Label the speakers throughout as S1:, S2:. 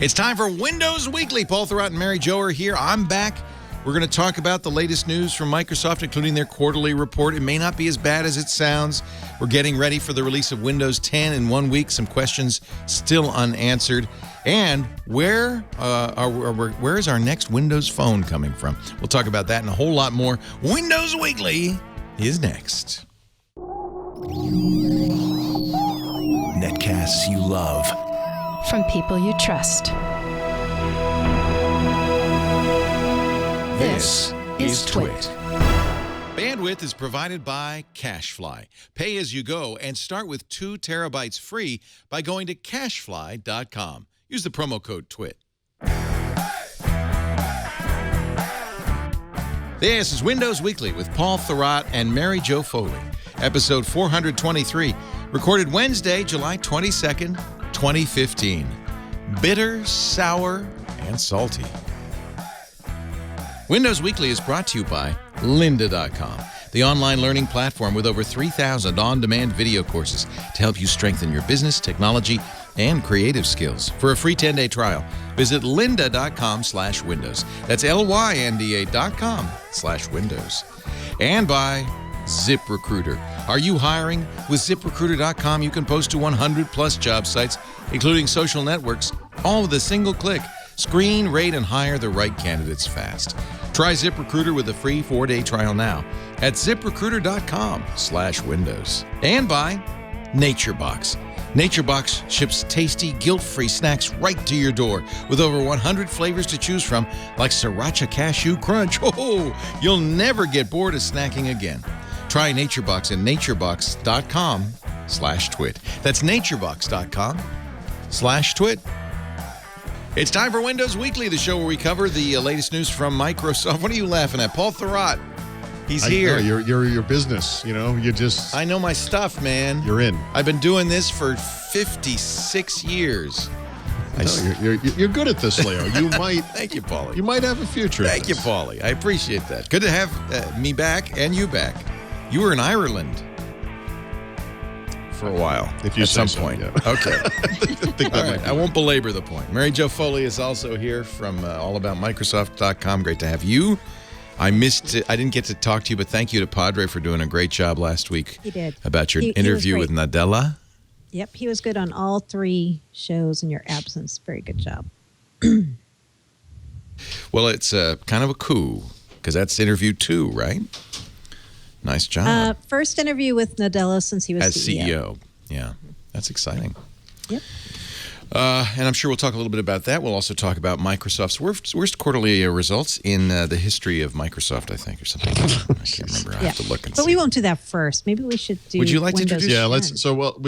S1: It's time for Windows Weekly. Paul Thurrott and Mary Jo are here. I'm back. We're going to talk about the latest news from Microsoft, including their quarterly report. It may not be as bad as it sounds. We're getting ready for the release of Windows 10 in 1 week. Some questions still unanswered. And where is our next Windows phone coming from? We'll talk about that and a whole lot more. Windows Weekly is next.
S2: Netcasts you love.
S3: From people you trust.
S2: This is Twit.
S1: Bandwidth is provided by CacheFly. Pay as you go and start with 2 terabytes free by going to cachefly.com. Use the promo code TWIT. This is Windows Weekly with Paul Thurrott and Mary Jo Foley. Episode 423, recorded Wednesday, July 22nd, 2015. Bitter, sour, and salty. Windows Weekly is brought to you by lynda.com, the online learning platform with over 3,000 on-demand video courses to help you strengthen your business, technology, and creative skills. For a free 10-day trial, visit lynda.com/windows. That's lynda.com/windows. And by ZipRecruiter. Are you hiring? With ZipRecruiter.com, you can post to 100-plus job sites, including social networks, all with a single click. Screen, rate, and hire the right candidates fast. Try ZipRecruiter with a free 4-day trial now at ZipRecruiter.com/windows. And by NatureBox. NatureBox ships tasty, guilt-free snacks right to your door with over 100 flavors to choose from, like Sriracha Cashew Crunch. Oh, you'll never get bored of snacking again. Try NatureBox at naturebox.com/twit. That's naturebox.com/twit. It's time for Windows Weekly, the show where we cover the latest news from Microsoft. What are you laughing at? Paul Thurrott. He's here.
S4: You're your business, you know.
S1: I know my stuff, man.
S4: You're in.
S1: I've been doing this for 56 years.
S4: You're good at this, Leo. You might.
S1: Thank you, Paulie.
S4: You might have a future.
S1: Thank you, Paulie. I appreciate that. Good to have me back and you back. You were in Ireland for a while.
S4: If you
S1: at
S4: say
S1: some
S4: so,
S1: point.
S4: yeah.
S1: Okay.
S4: All
S1: right. I won't belabor the point. Mary Jo Foley is also here from allaboutmicrosoft.com. Great to have you. I missed it. I didn't get to talk to you, but thank you to Padre for doing a great job last week.
S5: He did.
S1: About your interview with Nadella.
S5: Yep, he was good on all 3 shows in your absence. Very good job.
S1: Well, it's kind of a coup, because that's interview 2, right? Nice job.
S5: First interview with Nadella since he was
S1: as CEO. Yeah, that's exciting.
S5: Yep.
S1: And I'm sure we'll talk a little bit about that. We'll also talk about Microsoft's worst quarterly results in the history of Microsoft, I think, or something. I can't remember. I have to look and see.
S5: But we won't do that first. Maybe we should do.
S1: Would you like
S5: Windows
S1: to introduce?
S4: Yeah, let's. So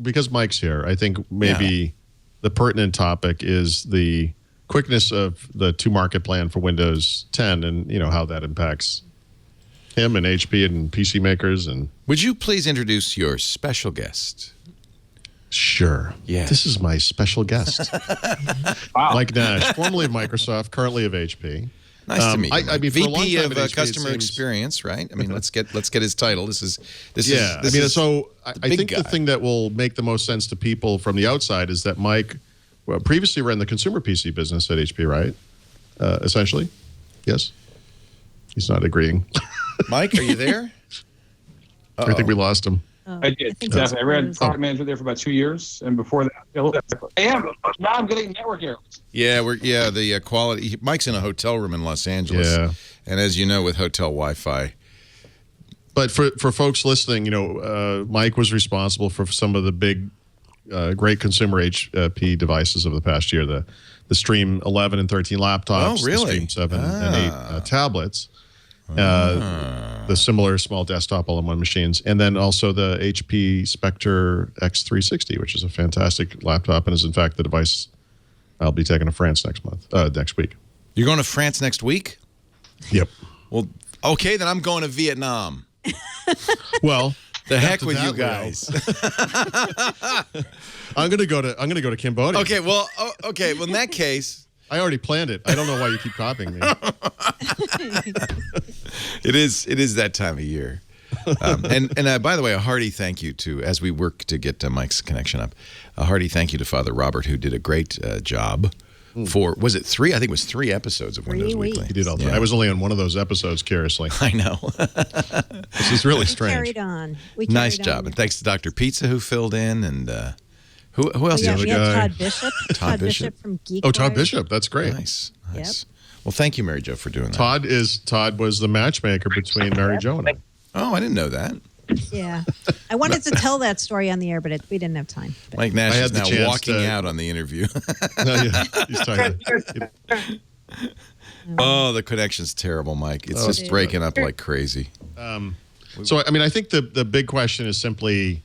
S4: because Mike's here, I think maybe the pertinent topic is the quickness of the to-market plan for Windows 10, and how that impacts him and HP and PC makers. And
S1: would you please introduce your special guest?
S4: Sure.
S1: Yeah.
S4: This is my special guest.
S6: Wow.
S4: Mike Nash, formerly of Microsoft, currently of HP.
S1: Nice to meet you.
S4: I mean, for a long
S1: VP
S4: time
S1: of
S4: at HP,
S1: Customer
S4: it seems-
S1: Experience, right? I mean, let's get his title. This is.
S4: So I think
S1: guy.
S4: the thing that will make the most sense to people from the outside is that Mike previously ran the consumer PC business at HP, right? Essentially. Yes? He's not agreeing.
S1: Mike, are you there?
S4: I think we lost him.
S6: I did. Definitely. I ran product management there for about 2 years, and before that, I am. Now I'm getting network errors.
S1: Yeah, the quality. Mike's in a hotel room in Los Angeles.
S4: Yeah.
S1: And as you know, with hotel Wi-Fi.
S4: But for folks listening, Mike was responsible for some of the big, great consumer HP devices of the past year. The Stream 11 and 13 laptops.
S1: Oh, really?
S4: The Stream 7 and 8 tablets. The similar small desktop all-in-one machines, and then also the HP Spectre X360, which is a fantastic laptop and is in fact the device I'll be taking to France next week.
S1: You're going to France next week?
S4: Yep.
S1: Well, okay, then I'm going to Vietnam.
S4: Well,
S1: the heck
S4: after
S1: with
S4: that,
S1: you guys.
S4: I'm gonna go to Cambodia.
S1: Okay, well, in that case.
S4: I already planned it. I don't know why you keep copying me.
S1: It is that time of year. And by the way, a hearty thank you to, as we work to get Mike's connection up, a hearty thank you to Father Robert, who did a great job for, was it 3? I think it was 3 episodes of Windows Weekly.
S4: He did all 3.
S1: Yeah.
S4: I was only on one of those episodes, curiously.
S1: I know.
S4: This is really
S5: We
S4: strange.
S5: carried on.
S1: Nice job. And thanks to Dr. Pizza who filled in, and who else?
S5: Yeah,
S4: the
S5: we
S4: other
S5: had
S4: guy?
S5: Todd Bishop.
S1: Todd Bishop
S5: from Geek.
S4: Oh, Todd Bishop. That's great.
S1: Nice. Well, thank you, Mary Jo, for doing that.
S4: Todd was the matchmaker between Mary Jo and I.
S1: Oh, I didn't know that.
S5: Yeah. I wanted to tell that story on the air, but we didn't have time.
S1: Mike Nash
S4: I had
S1: is
S4: the
S1: now
S4: chance
S1: walking
S4: to-
S1: out on the interview.
S4: No, yeah, he's trying to,
S1: Oh, the connection's terrible, Mike. It's just breaking up like crazy.
S4: So, I mean, I think the big question is simply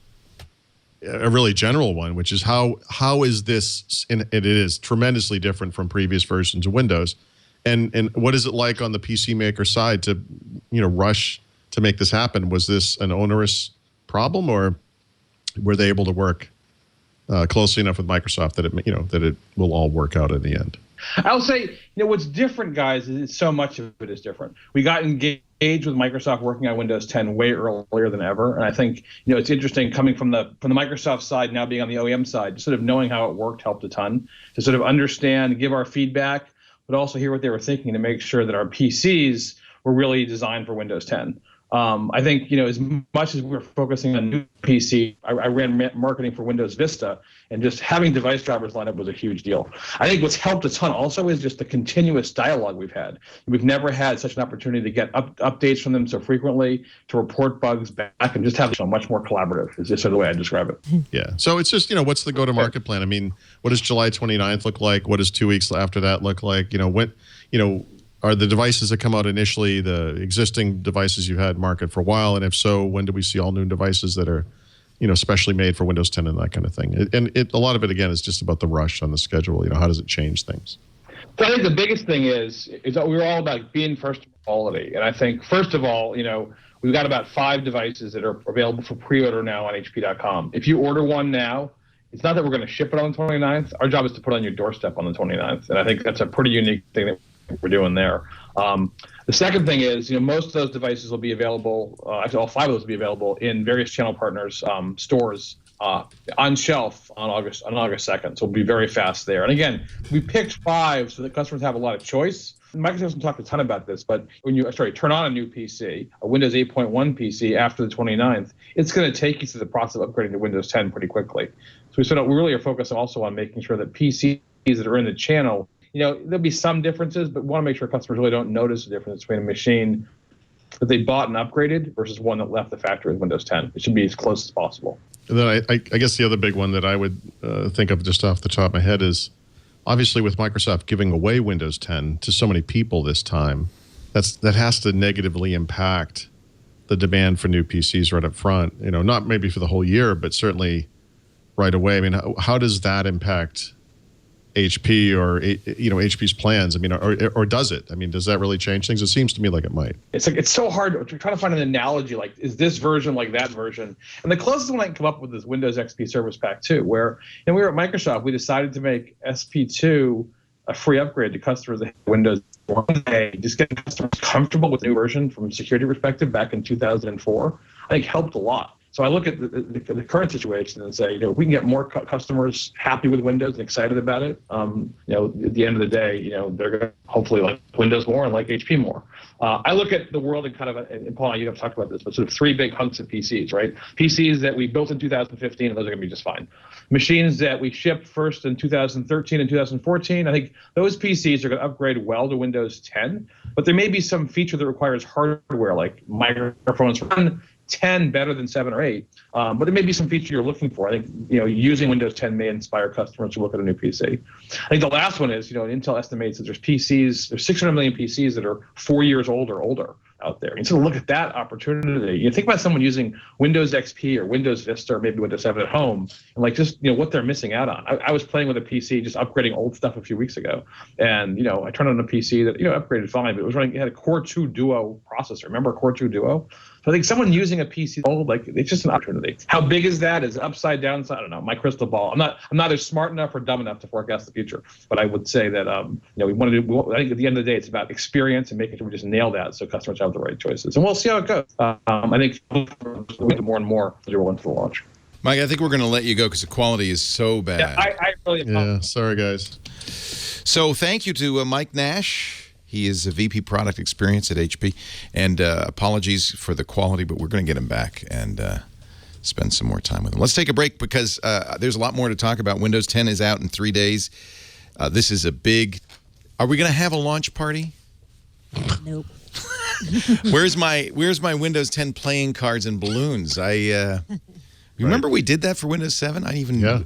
S4: a really general one, which is how is this, and it is tremendously different from previous versions of Windows, and what is it like on the PC maker side to, rush to make this happen? Was this an onerous problem, or were they able to work closely enough with Microsoft that it will all work out in the end?
S6: I'll say, what's different, guys, is so much of it is different. We got engaged with Microsoft working on Windows 10 way earlier than ever, and I think it's interesting coming from the Microsoft side, now being on the OEM side, sort of knowing how it worked helped a ton to sort of understand, give our feedback, but also hear what they were thinking to make sure that our PCs were really designed for Windows 10. I think, as much as we're focusing on new PC, I ran marketing for Windows Vista, and just having device drivers lined up was a huge deal. I think what's helped a ton also is just the continuous dialogue we've had. We've never had such an opportunity to get updates from them so frequently, to report bugs back, and just have much more collaborative, is just sort of the way I describe it.
S4: Yeah. So it's just, what's the go-to-market plan? I mean, what does July 29th look like? What does 2 weeks after that look like? Are the devices that come out initially the existing devices you've had market for a while? And if so, when do we see all new devices that are, specially made for Windows 10 and that kind of thing? A lot of it, again, is just about the rush on the schedule. How does it change things?
S6: So I think the biggest thing is that we're all about being first quality. And I think, first of all, we've got about 5 devices that are available for pre-order now on HP.com. If you order one now, it's not that we're going to ship it on the 29th. Our job is to put it on your doorstep on the 29th. And I think that's a pretty unique thing that we're doing there. The second thing is, most of those devices will be available, actually all 5 of those will be available in various channel partners' stores on shelf on August 2nd. So we'll be very fast there. And again, we picked 5 so that customers have a lot of choice. Microsoft doesn't talk a ton about this, but when you turn on a new PC, a Windows 8.1 PC after the 29th, it's going to take you through the process of upgrading to Windows 10 pretty quickly. So we really are focused also on making sure that PCs that are in the channel, there'll be some differences, but we want to make sure customers really don't notice the difference between a machine that they bought and upgraded versus one that left the factory with Windows 10. It should be as close as possible.
S4: And then I guess the other big one that I would think of just off the top of my head is, obviously with Microsoft giving away Windows 10 to so many people this time, that has to negatively impact the demand for new PCs right up front. Not maybe for the whole year, but certainly right away. I mean, how does that impact HP or HP's plans? I mean, or does it? I mean, does that really change things? It seems to me like it might.
S6: It's so hard to try to find an analogy. Like, is this version like that version? And the closest one I can come up with is Windows XP Service Pack 2, where we were at Microsoft. We decided to make SP2 a free upgrade to customers that have Windows 1 day. Just getting customers comfortable with the new version from a security perspective back in 2004, I think helped a lot. So I look at the current situation and say, if we can get more customers happy with Windows and excited about it, at the end of the day, they're going to hopefully like Windows more and like HP more. I look at the world in kind of, and Paul, you have talked about this, but sort of 3 big hunks of PCs, right? PCs that we built in 2015, and those are going to be just fine. Machines that we shipped first in 2013 and 2014, I think those PCs are going to upgrade well to Windows 10, but there may be some feature that requires hardware, like microphones run 10 better than 7 or 8, but there may be some feature you're looking for. I think using Windows 10 may inspire customers to look at a new PC. I think the last one is Intel estimates that there's 600 million PCs that are 4 years old or older out there. And so look at that opportunity. You think about someone using Windows XP or Windows Vista or maybe Windows 7 at home, and just what they're missing out on. I was playing with a PC, just upgrading old stuff a few weeks ago, and I turned on a PC that upgraded fine, but it had a Core 2 Duo processor. Remember Core 2 Duo? So I think someone using a PC old, it's just an opportunity. How big is that? Is it upside, downside? I don't know. My crystal ball. I'm not either smart enough or dumb enough to forecast the future. But I would say that we want to do. I think at the end of the day, it's about experience and making sure we just nail that so customers have the right choices. And we'll see how it goes. I think we do more and more as we roll into the launch.
S1: Mike, I think we're going to let you go because the quality is so bad.
S6: Yeah, I really.
S4: Yeah, sorry guys.
S1: So thank you to Mike Nash. He is a VP Product Experience at HP. And apologies for the quality, but we're going to get him back and spend some more time with him. Let's take a break because there's a lot more to talk about. Windows 10 is out in 3 days. This is a big... Are we going to have a launch party?
S5: Nope.
S1: Where's my Windows 10 playing cards and balloons? Remember we did that for Windows 7?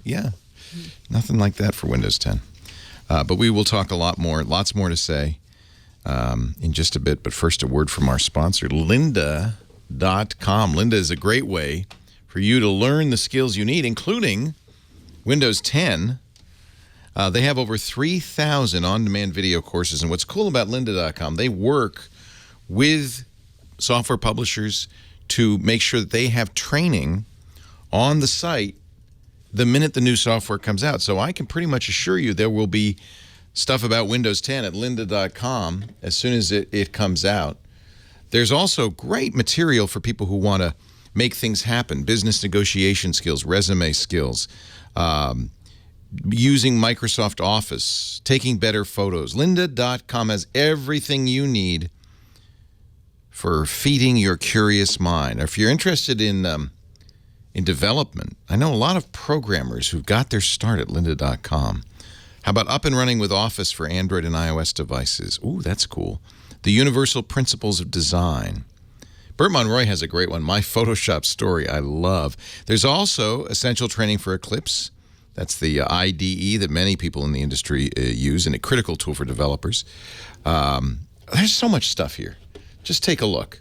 S1: Yeah. Nothing like that for Windows 10. But we will talk lots more to say in just a bit. But first, a word from our sponsor, lynda.com. Lynda is a great way for you to learn the skills you need, including Windows 10. They have over 3,000 on-demand video courses. And what's cool about lynda.com, they work with software publishers to make sure that they have training on the site the minute the new software comes out. So I can pretty much assure you there will be stuff about Windows 10 at lynda.com as soon as it comes out. There's also great material for people who want to make things happen, business negotiation skills, resume skills, using Microsoft Office, taking better photos. Lynda.com has everything you need for feeding your curious mind. Or if you're interested in development, I know a lot of programmers who've got their start at lynda.com. How about up and running with Office for Android and iOS devices? Ooh, that's cool. The Universal Principles of Design. Bert Monroy has a great one, My Photoshop Story, I love. There's also essential training for Eclipse. That's the IDE that many people in the industry use, and a critical tool for developers. There's so much stuff here. Just take a look.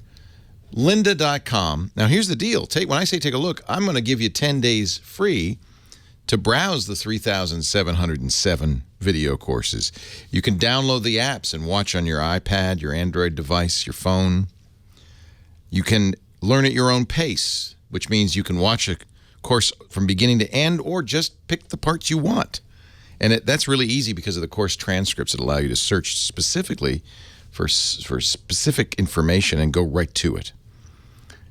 S1: Lynda.com. Now, here's the deal. When I say take a look, I'm going to give you 10 days free to browse the 3,707 video courses. You can download the apps and watch on your iPad, your Android device, your phone. You can learn at your own pace, which means you can watch a course from beginning to end or just pick the parts you want. And that's really easy because of the course transcripts that allow you to search specifically for specific information and go right to it.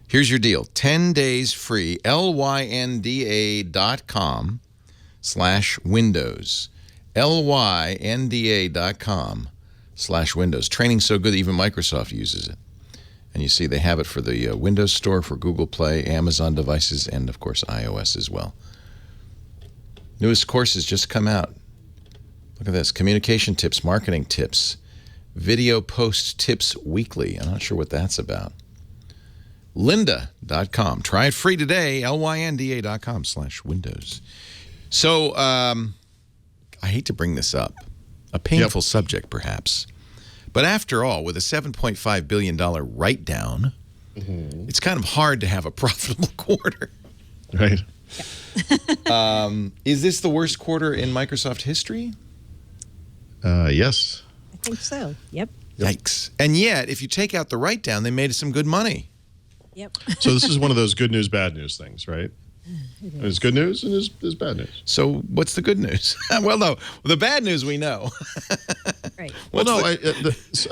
S1: Here's your deal. 10 days free, lynda.com/Windows. lynda.com/Windows. Training's so good that even Microsoft uses it. And you see they have it for the Windows Store, for Google Play, Amazon devices, and, of course, iOS as well. Newest courses just come out. Look at this. Communication tips, marketing tips, video post tips weekly. I'm not sure what that's about. Lynda.com. Try it free today. lynda.com/Windows. So, I hate to bring this up. A painful subject, perhaps. But after all, with a $7.5 billion write-down, it's kind of hard to have a profitable quarter.
S4: Right.
S1: Is this the worst quarter in Microsoft history?
S4: Yes.
S5: I think so. Yep.
S1: Yikes. And yet, if you take out the write-down, they made some good money.
S5: Yep.
S4: So this is one of those good news, bad news things, right? There's good news and there's bad news.
S1: So what's the good news? Well, no, the bad news we know.
S5: Right.
S4: Well, no, I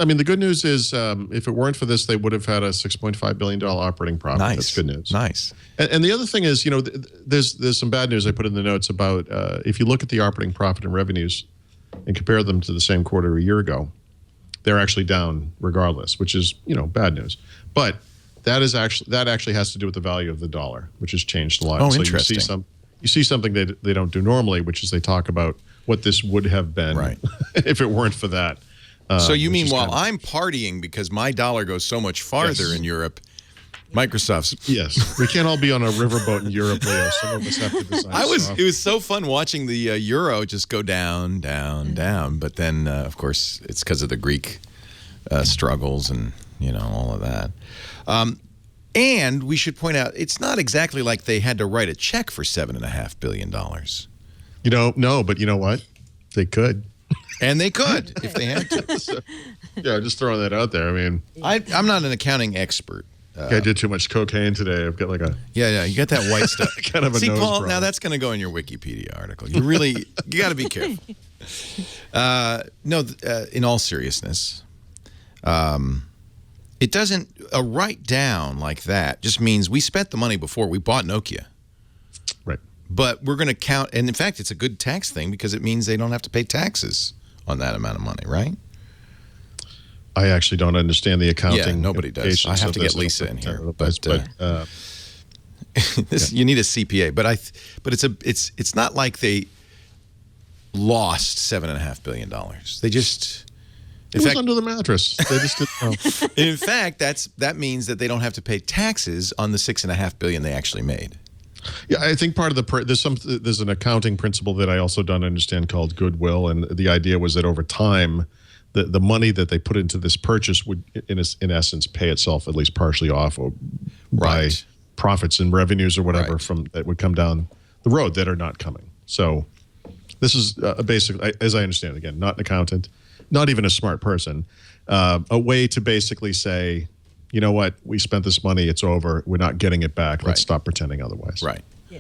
S4: mean, the good news is if it weren't for this, they would have had a $6.5 billion operating profit.
S1: Nice.
S4: That's good news.
S1: Nice.
S4: And the other thing is, you know, there's some bad news I put in the notes about if you look at the operating profit and revenues and compare them to the same quarter a year ago, they're actually down regardless, which is, you know, bad news. But that actually has to do with the value of the dollar, which has changed a lot.
S1: Oh,
S4: so
S1: interesting.
S4: You see something they don't do normally, which is they talk about what this would have been if it weren't for that.
S1: So you mean while I'm partying because my dollar goes so much farther in Europe, Microsoft's...
S4: Yes. We can't all be on a riverboat in Europe, Leo. Some of us have to design
S1: It was so fun watching the euro just go down, down, down. But then, of course, it's because of the Greek struggles and, you know, all of that. And we should point out, it's not exactly like they had to write a check for $7.5 billion.
S4: You know, no, but you know what? They could.
S1: And they could if they had to.
S4: So, yeah, just throwing that out there. I mean,
S1: I'm not an accounting expert.
S4: I did too much cocaine today. I've got like a...
S1: Yeah, you got that white stuff.
S4: kind of a
S1: See,
S4: nose
S1: Paul,
S4: problem.
S1: now that's going to go in your Wikipedia article. You got to be careful. In all seriousness, it doesn't, a write down like that just means we spent the money before we bought Nokia.
S4: Right.
S1: But we're going to count, and in fact, it's a good tax thing because it means they don't have to pay taxes on that amount of money, right?
S4: I actually don't understand the accounting.
S1: Yeah, nobody does. I have to get Lisa in here, but you need a CPA. But it's not like they lost $7.5 billion. They just.
S4: It was under the mattress. They just didn't know.
S1: In fact, that means that they don't have to pay taxes on the $6.5 billion they actually made.
S4: Yeah, I think part of there's an accounting principle that I also don't understand called goodwill, and the idea was that over time, the money that they put into this purchase would, in essence, pay itself at least partially off by profits and revenues or whatever that would come down the road that are not coming. So this is basically, as I understand it, again, not an accountant, not even a smart person, a way to basically say, you know what, we spent this money, it's over, we're not getting it back, let's stop pretending otherwise.
S1: Right. Yeah.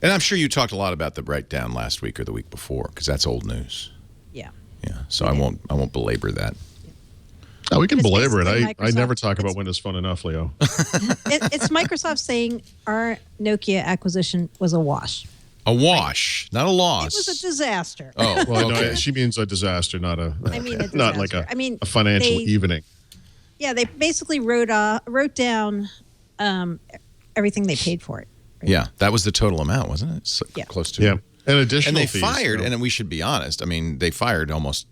S1: And I'm sure you talked a lot about the breakdown last week or the week before, because that's old news.
S5: Yeah.
S1: Yeah. So I won't belabor that.
S4: Oh, we can
S5: It's
S4: belabor it.
S5: basically
S4: I never
S5: Microsoft.
S4: talk about Windows Phone enough, Leo.
S5: It's Microsoft saying our Nokia acquisition was a wash.
S1: A wash, not a loss.
S5: It was a disaster.
S1: Oh,
S4: Well,
S1: okay.
S4: no, she means a disaster, not a not like
S5: disaster.
S4: a financial evening.
S5: Yeah, they basically wrote down everything they paid for it. Right?
S1: Yeah, that was the total amount, wasn't it? So
S5: Yeah.
S1: close to.
S4: Yeah, and additional
S1: And they
S4: fees,
S1: fired,
S4: you know.
S1: and we should be honest. I mean, they fired almost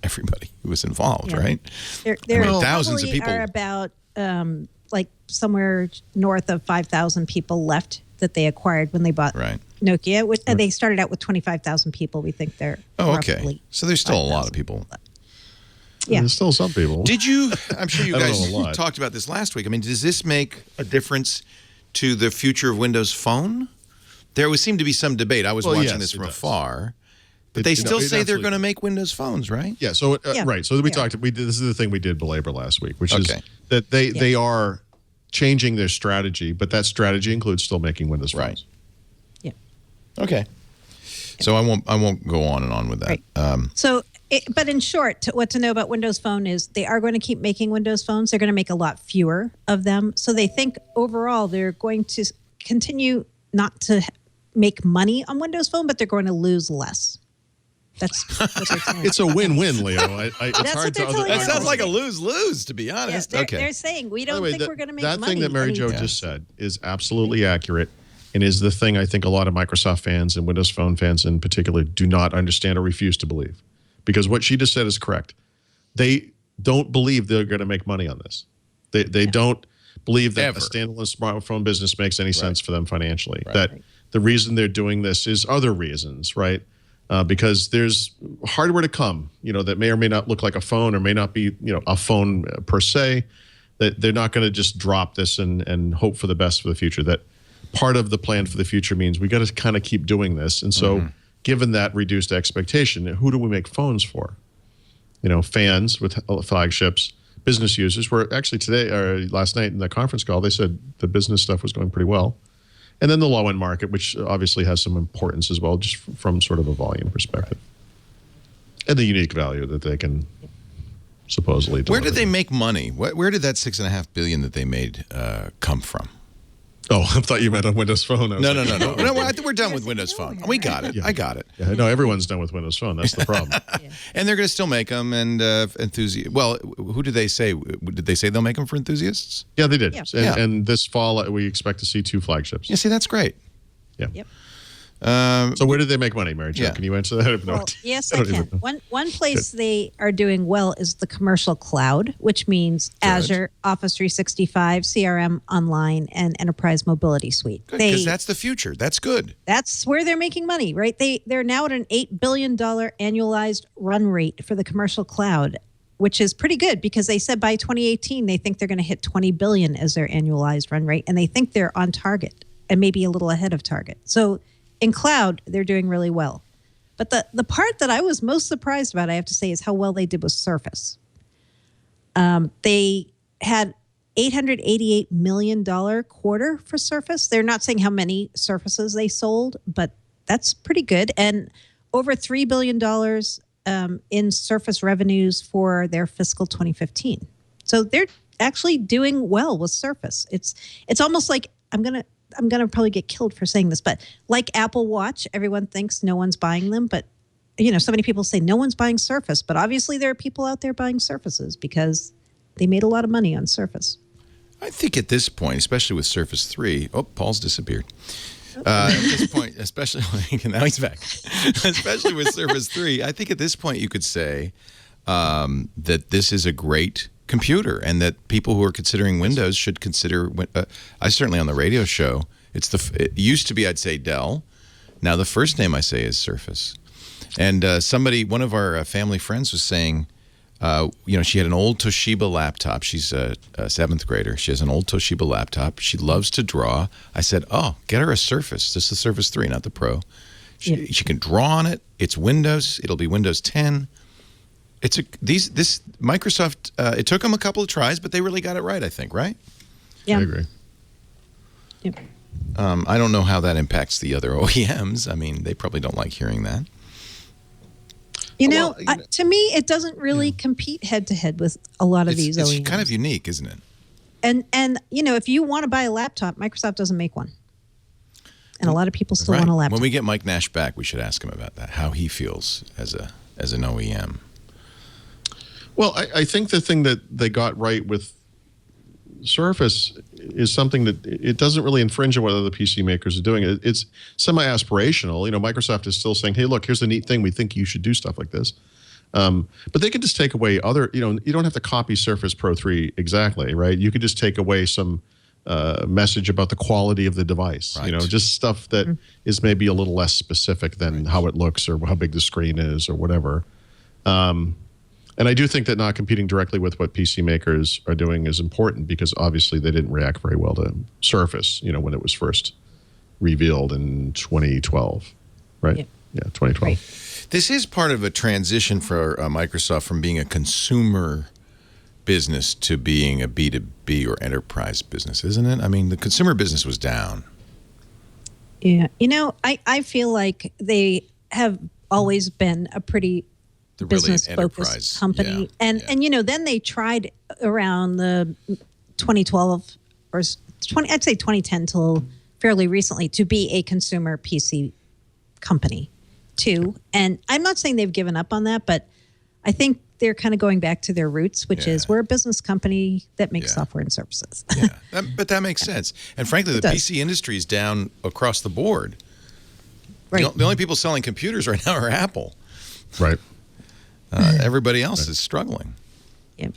S1: everybody who was involved,
S5: Yeah.
S1: right?
S5: There
S1: thousands of
S5: probably
S1: people
S5: are about like somewhere north of 5,000 people left that they acquired when they bought Nokia. And they started out with 25,000 people. We think they're
S1: okay.
S5: roughly
S1: So there's still a lot
S5: 5,000
S1: of people.
S5: Yeah.
S4: There's still some people.
S1: Did you? I'm sure you
S4: I don't
S1: guys
S4: know a lot.
S1: talked about this last week. I mean, does this make a difference to the future of Windows Phone? There would seem to be some debate. I was watching
S4: yes,
S1: this
S4: it
S1: from
S4: does.
S1: afar, but they still say they're going to make Windows Phones, right?
S4: Yeah. So
S5: Yeah.
S4: right. So we talked. This is the thing we did belabor last week, which is that they are changing their strategy, but that strategy includes still making Windows phones.
S5: Yeah.
S1: Okay. So I won't go on and on with that.
S5: Right. But in short, what to know about Windows Phone is they are going to keep making Windows Phones. They're going to make a lot fewer of them. So they think overall they're going to continue not to make money on Windows Phone, but they're going to lose less. That's what they're saying.
S4: It's a win-win, Leo. It's
S5: That's
S4: hard
S5: what they're
S4: to.
S5: telling
S1: That
S5: you.
S1: sounds like a lose-lose, to be honest.
S5: Yeah,
S1: okay.
S5: they're saying we
S4: By
S5: don't
S4: the way,
S5: think we're going to make
S4: that
S5: money.
S4: thing that Mary Jo
S5: anytime.
S4: just said is absolutely accurate, and is the thing I think a lot of Microsoft fans and Windows Phone fans in particular do not understand or refuse to believe, because what she just said is correct. They don't believe they're going to make money on this. They don't believe that
S1: Ever.
S4: a standalone smartphone business makes any sense for them financially. That the reason they're doing this is other reasons, right? Because there's hardware to come, that may or may not look like a phone or may not be, a phone per se. That they're not going to just drop this and hope for the best for the future. That part of the plan for the future means we got to kind of keep doing this. And so, given that reduced expectation, who do we make phones for? Fans with flagships, business users. Were actually today or last night in the conference call, they said the business stuff was going pretty well. And then the low-end market, which obviously has some importance as well, just from sort of a volume perspective. And the unique value that they can supposedly deliver.
S1: Where did they make money? Where did that $6.5 billion that they made come from?
S4: Oh, I thought you meant on Windows Phone.
S1: No. I think we're done with Windows Phone. We got it.
S4: Yeah.
S1: I got it.
S4: Yeah, no, everyone's done with Windows Phone. That's the problem.
S1: And they're going to still make them, and enthusiasts. Well, who did they say? Did they say they'll make them for enthusiasts?
S4: Yeah, they did.
S5: Yeah.
S4: And this fall, we expect to see 2 flagships.
S1: Yeah, see, that's great.
S4: Yeah.
S5: Yep.
S4: So where did they make money, Mary Jo?
S1: Yeah.
S4: Can you answer that? I have no
S5: Well,
S4: idea.
S5: yes,
S4: I
S5: I
S4: don't even
S5: can.
S4: know.
S5: One place they are doing well is the commercial cloud, which means Azure, Office 365, CRM Online, and Enterprise Mobility Suite.
S1: Because that's the future. That's good.
S5: That's where they're making money, right? They're now at an $8 billion annualized run rate for the commercial cloud, which is pretty good because they said by 2018 they think they're going to hit $20 billion as their annualized run rate, and they think they're on target and maybe a little ahead of target. So in cloud, they're doing really well. But the part that I was most surprised about, I have to say, is how well they did with Surface. They had $888 million quarter for Surface. They're not saying how many Surfaces they sold, but that's pretty good. And over $3 billion in Surface revenues for their fiscal 2015. So they're actually doing well with Surface. It's almost like I'm gonna probably get killed for saying this, but like Apple Watch, everyone thinks no one's buying them, but so many people say no one's buying Surface, but obviously there are people out there buying Surfaces because they made a lot of money on Surface.
S1: I think at this point, especially with Surface 3, Paul's disappeared. At this point, especially, now he's back, especially with Surface 3, I think at this point you could say that this is a great computer and that people who are considering Windows should consider, I certainly on the radio show, it used to be I'd say Dell. Now the first name I say is Surface. And one of our family friends was saying, she had an old Toshiba laptop. She's a 7th grader. She has an old Toshiba laptop. She loves to draw. I said, get her a Surface. This is the Surface 3, not the Pro. She can draw on it. It's Windows. It'll be Windows 10. Microsoft, it took them a couple of tries, but they really got it right, I think, right?
S5: Yeah.
S4: I agree.
S5: Yep.
S1: I don't know how that impacts the other OEMs. I mean, they probably don't like hearing that.
S5: To me, it doesn't really compete head-to-head with a lot of these OEMs.
S1: It's kind of unique, isn't it?
S5: And if you want to buy a laptop, Microsoft doesn't make one. And a lot of people still want a laptop.
S1: When we get Mike Nash back, we should ask him about that, how he feels as an OEM.
S4: Well, I think the thing that they got right with Surface is something that it doesn't really infringe on what other PC makers are doing. It's semi-aspirational. Microsoft is still saying, hey, look, here's the neat thing. We think you should do stuff like this. But they could just take away other, you don't have to copy Surface Pro 3 exactly, right? You could just take away some message about the quality of the device,
S1: right.
S4: Just stuff that is maybe a little less specific than how it looks or how big the screen is or whatever. And I do think that not competing directly with what PC makers are doing is important because obviously they didn't react very well to Surface, when it was first revealed in 2012, right? Yeah, 2012.
S5: Right.
S1: This is part of a transition for Microsoft from being a consumer business to being a B2B or enterprise business, isn't it? I mean, the consumer business was down.
S5: Yeah. I feel like they have always been a pretty business-focused company. And then they tried around the 2012 or I'd say 2010 till fairly recently to be a consumer PC company too. And I'm not saying they've given up on that, but I think they're kind of going back to their roots, which is we're a business company that makes software and services.
S1: But that makes sense. And frankly, the PC industry is down across the board.
S5: Right.
S1: The only people selling computers right now are Apple.
S4: Right.
S1: Everybody else is struggling.
S5: Yep.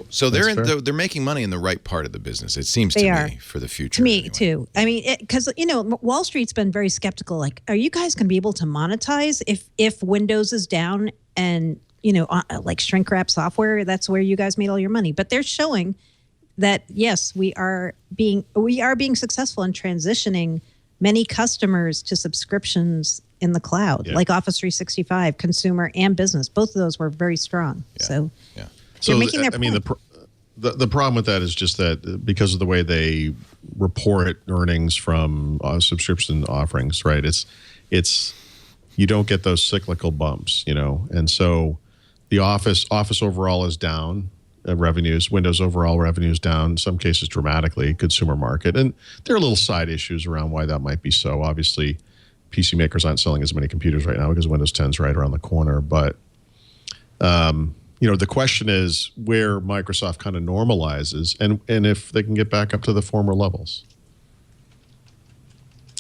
S1: So they're making money in the right part of the business. It seems to me for the future.
S5: To me too. I mean, because Wall Street's been very skeptical. Like, are you guys going to be able to monetize if Windows is down and like shrink wrap software? That's where you guys made all your money. But they're showing that yes, we are being successful in transitioning many customers to subscriptions in the cloud, like Office 365, consumer and business. Both of those were very strong. So they're making their point.
S4: The problem with that is just that because of the way they report earnings from subscription offerings, right? It's you don't get those cyclical bumps, and so the Office overall is down. Revenues, Windows overall revenues down, in some cases dramatically, consumer market. And there are little side issues around why that might be so. Obviously, PC makers aren't selling as many computers right now because Windows 10 is right around the corner. But, the question is where Microsoft kind of normalizes and if they can get back up to the former levels.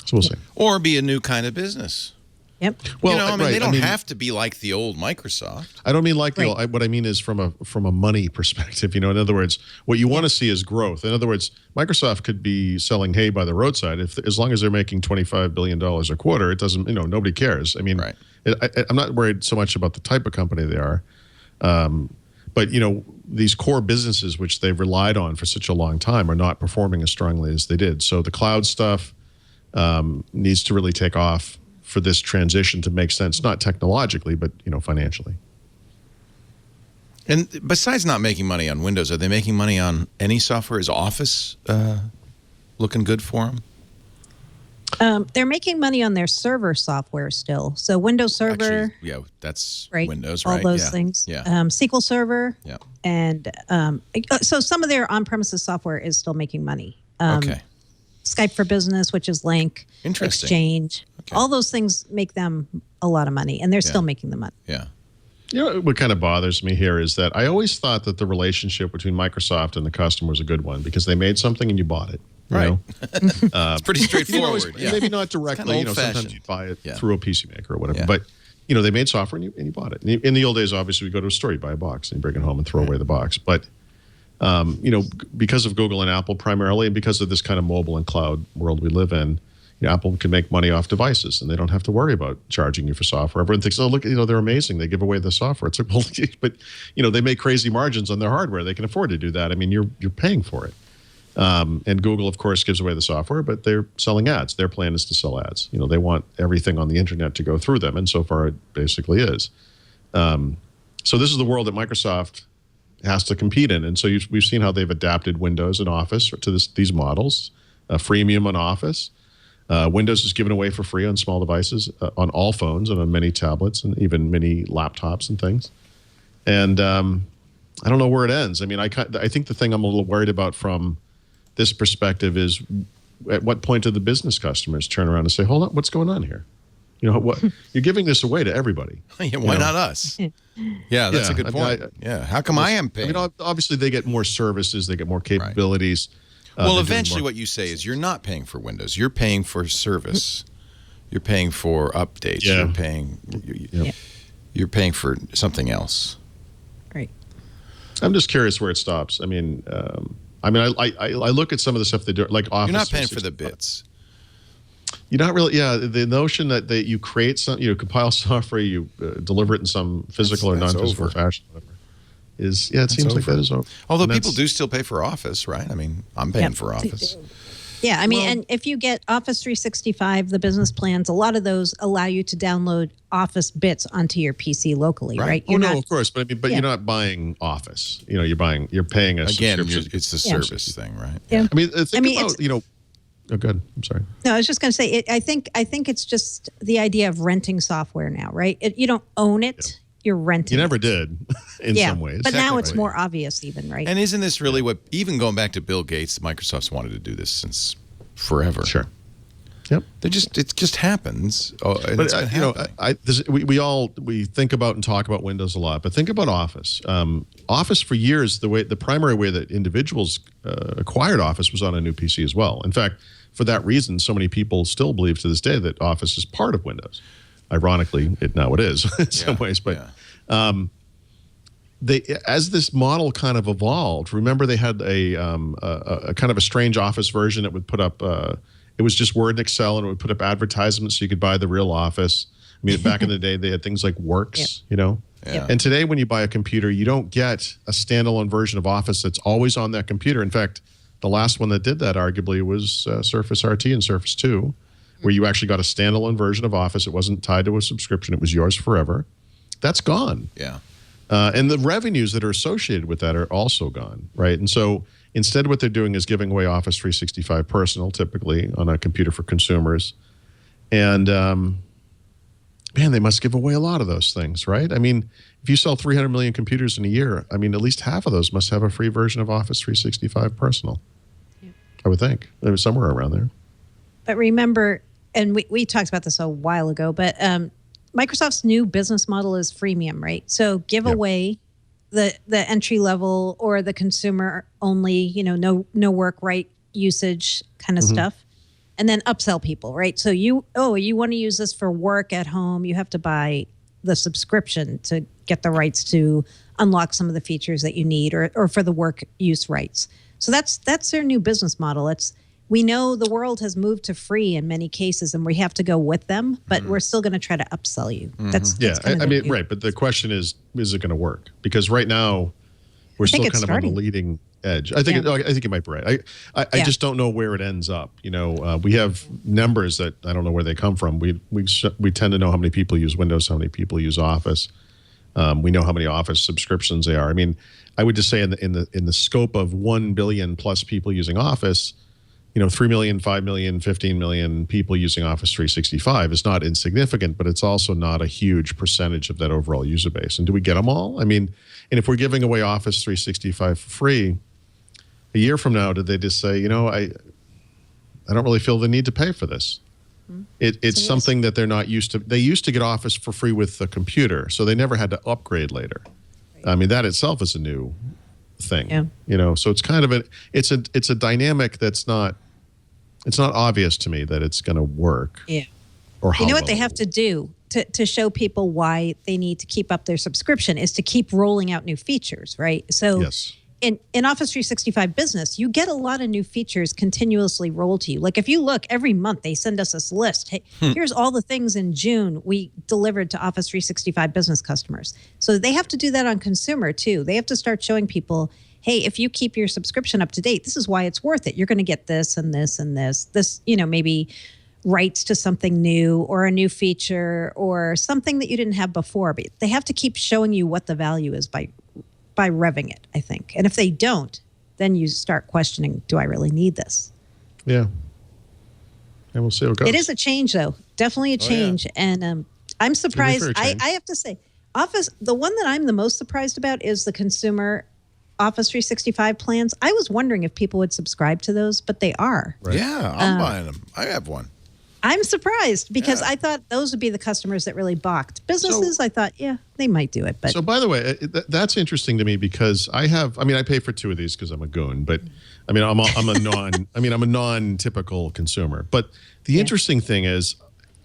S4: So we'll see.
S1: Or be a new kind of business.
S5: Yep.
S4: Well,
S1: they don't have to be like the old Microsoft.
S4: I don't mean like the old. What I mean is from a money perspective. In other words, what you want to see is growth. In other words, Microsoft could be selling hay by the roadside as long as they're making $25 billion a quarter. It doesn't. Nobody cares. I mean, I'm not worried so much about the type of company they are, but these core businesses which they've relied on for such a long time are not performing as strongly as they did. So the cloud stuff needs to really take off for this transition to make sense, not technologically, but financially.
S1: And besides not making money on Windows, are they making money on any software? Is Office looking good for them?
S5: They're making money on their server software still. So Windows Server.
S1: Actually, that's
S5: right,
S1: Windows, right?
S5: All those things.
S1: Yeah.
S5: SQL Server.
S1: Yeah.
S5: And so some of their on-premises software is still making money.
S1: Okay.
S5: Skype for Business, which is Link,
S1: Interesting.
S5: Exchange.
S1: Okay.
S5: All those things make them a lot of money, and they're still making the money.
S1: Yeah.
S4: You know, what kind of bothers me here is that I always thought that the relationship between Microsoft and the customer was a good one because they made something and you bought it. You
S1: Right.
S4: know?
S1: It's pretty straightforward.
S4: Maybe not directly. Sometimes
S1: old-fashioned.
S4: you buy it
S1: Yeah.
S4: through a PC maker or whatever.
S1: Yeah.
S4: But they made software and you bought it. In the old days, obviously, we go to a store, you buy a box, and you bring it home and throw away the box. But because of Google and Apple primarily, and because of this kind of mobile and cloud world we live in, Apple can make money off devices, and they don't have to worry about charging you for software. Everyone thinks, oh, look, they're amazing. They give away the software. It's like, well, but they make crazy margins on their hardware. They can afford to do that. I mean, you're paying for it. And Google, of course, gives away the software, but they're selling ads. Their plan is to sell ads. They want everything on the internet to go through them, and so far it basically is. So this is the world that Microsoft has to compete in, and so we've seen how they've adapted Windows and Office to these models. Freemium on Office. Windows is given away for free on small devices, on all phones and on many tablets and even many laptops and things. And I don't know where it ends. I mean, I think the thing I'm a little worried about from this perspective is at what point do the business customers turn around and say, hold on, what's going on here? What you're giving this away to everybody.
S1: Yeah, why not us? Yeah, that's a good point. How come I am paying?
S4: I mean, obviously they get more services, they get more capabilities.
S1: Well, eventually what you say is you're not paying for Windows. You're paying for service. You're paying for updates.
S4: Yeah.
S1: You're paying for something else.
S5: Right.
S4: I'm just curious where it stops. I mean, I look at some of the stuff they do, like Office.
S1: You're not paying for the bits.
S4: You're not really, the notion that you create some, compile software, you deliver it in some physical or non-physical
S1: over.
S4: fashion, whatever, it seems like that is over.
S1: Although people do still pay for Office, right? I mean, I'm paying for Office.
S5: Yeah, I mean, and if you get Office 365, the business plans, a lot of those allow you to download Office bits onto your PC locally, right?
S4: You're not, of course, but you're not buying Office. You're paying a subscription.
S1: It's the service thing, right?
S5: Yeah.
S4: I mean, think about, Oh, good. I'm sorry.
S5: No, I was just going to say, I think it's just the idea of renting software now, right? You don't own it. You're renting.
S4: You never did in some ways.
S5: But now it's more obvious even, right?
S1: And isn't this really what, even going back to Bill Gates, Microsoft's wanted to do this since forever.
S4: Sure. Yep.
S1: It just happens. And
S4: but we think about and talk about Windows a lot, but think about Office. Office for years, the primary way that individuals acquired Office was on a new PC as well. In fact, for that reason, so many people still believe to this day that Office is part of Windows. Ironically, now it is in some ways, but as this model kind of evolved, remember they had a kind of a strange Office version that would put up. It was just Word and Excel, and it would put up advertisements so you could buy the real Office. I mean, back in the day, they had things like Works, And today, when you buy a computer, you don't get a standalone version of Office that's always on that computer. In fact, the last one that did that, arguably, was Surface RT and Surface 2, where you actually got a standalone version of Office. It wasn't tied to a subscription. It was yours forever. That's gone.
S1: Yeah.
S4: And the revenues that are associated with that are also gone, right? And so instead what they're doing is giving away Office 365 Personal, typically, on a computer for consumers. And, man, they must give away a lot of those things, right? I mean, if you sell 300 million computers in a year, I mean, at least half of those must have a free version of Office 365 Personal, I would think. There was somewhere around there.
S5: But remember, and we talked about this a while ago, but Microsoft's new business model is freemium, right? So give away the entry level or the consumer only, no work right usage kind of stuff, and then upsell people, right? So you want to use this for work at home, you have to buy the subscription to get the rights to unlock some of the features that you need, or for the work use rights. So that's their new business model. We know the world has moved to free in many cases, and we have to go with them, but we're still going to try to upsell you. That's
S4: right. But the question is it going to work? Because right now, we're still kind of on the leading edge. I think you might be right. I just don't know where it ends up. We have numbers that I don't know where they come from. We tend to know how many people use Windows, how many people use Office. We know how many Office subscriptions they are. I mean, I would just say in the scope of 1 billion plus people using Office, 3 million, 5 million, 15 million people using Office 365 is not insignificant, but it's also not a huge percentage of that overall user base. And do we get them all? I mean, and if we're giving away Office 365 for free, a year from now, did they just say, I I don't really feel the need to pay for this. It's something that they're not used to. They used to get Office for free with the computer, so they never had to upgrade later. I mean, that itself is a new thing. Yeah. So it's kind of it's a dynamic that's not. It's not obvious to me that it's going to work.
S5: Yeah.
S4: Or how
S5: what they have to do to show people why they need to keep up their subscription is to keep rolling out new features, right? So
S4: yes.
S5: In Office 365 Business, you get a lot of new features continuously rolled to you. Like if you look every month, they send us this list. Hey, here's all the things in June we delivered to Office 365 Business customers. So they have to do that on consumer too. They have to start showing people, hey, if you keep your subscription up to date, this is why it's worth it. You're going to get this and this and this. This, maybe rights to something new or a new feature or something that you didn't have before. But they have to keep showing you what the value is by revving it, I think. And if they don't, then you start questioning, do I really need this?
S4: Yeah. And we'll see how it goes.
S5: It is a change, though. Definitely a change. Yeah. And I'm surprised. I have to say, Office, the one that I'm the most surprised about is the consumer Office 365 plans. I was wondering if people would subscribe to those, but they are.
S1: Right. Yeah, I'm buying them. I have one.
S5: I'm surprised because I thought those would be the customers that really balked. Businesses, I thought, they might do it. But
S4: so, by the way, that's interesting to me because I pay for two of these because I'm a goon. But I'm a non-typical consumer. But the interesting thing is,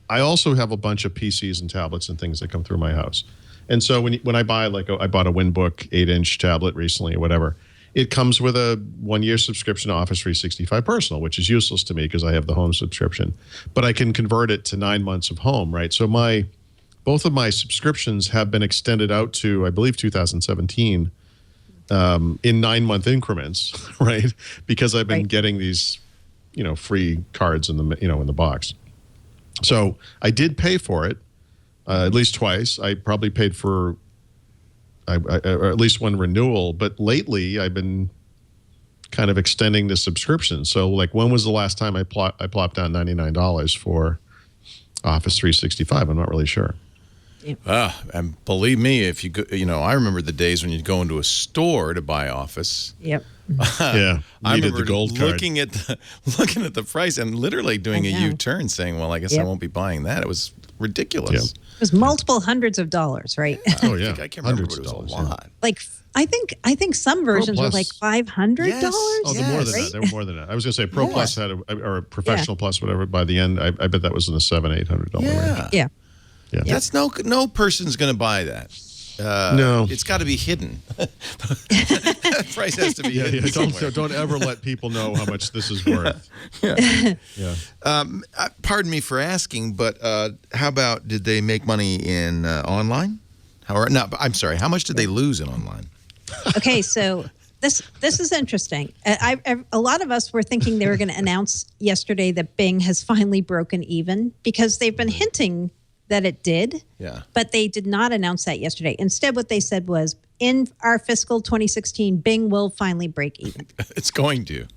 S4: I also have a bunch of PCs and tablets and things that come through my house. And so when I buy I bought a Winbook 8-inch tablet recently or whatever. It comes with a 1-year subscription to Office 365 Personal, which is useless to me because I have the home subscription. But I can convert it to 9 months of home, right? So both of my subscriptions have been extended out to, I believe, 2017 in 9-month increments, right? Because I've been getting these, free cards in the box. So I did pay for it at least twice. I probably paid for or at least one renewal, but lately I've been kind of extending the subscription. So when was the last time I plopped down $99 for Office 365? I'm not really sure.
S1: And believe me, if you go, I remember the days when you'd go into a store to buy Office.
S5: Yep.
S4: Yeah.
S1: I remember
S4: the gold card.
S1: looking at the price and literally doing a U-turn saying, well, I guess I won't be buying that. It was ridiculous.
S4: Yeah.
S5: It was multiple hundreds of dollars, right?
S4: Oh yeah,
S1: I can't remember, but it was a lot.
S5: Like I think some versions were like $500.
S1: Yes.
S4: Oh, they're more than that. They were more than that. I was going to say Pro Plus had or Professional Plus, whatever. By the end, I bet that was in the $700-800 range.
S5: Yeah.
S1: That's no person's going to buy that.
S4: No,
S1: it's got to be hidden. That price has to be hidden.
S4: Don't ever let people know how much this is worth.
S1: Pardon me for asking, but how about did they make money in online? I'm sorry. How much did they lose in online?
S5: Okay, so this is interesting. A lot of us were thinking they were going to announce yesterday that Bing has finally broken even because they've been hinting that it did.
S1: Yeah. But
S5: they did not announce that yesterday. Instead, what they said was, in our fiscal 2016, Bing will finally break even.
S1: It's going to.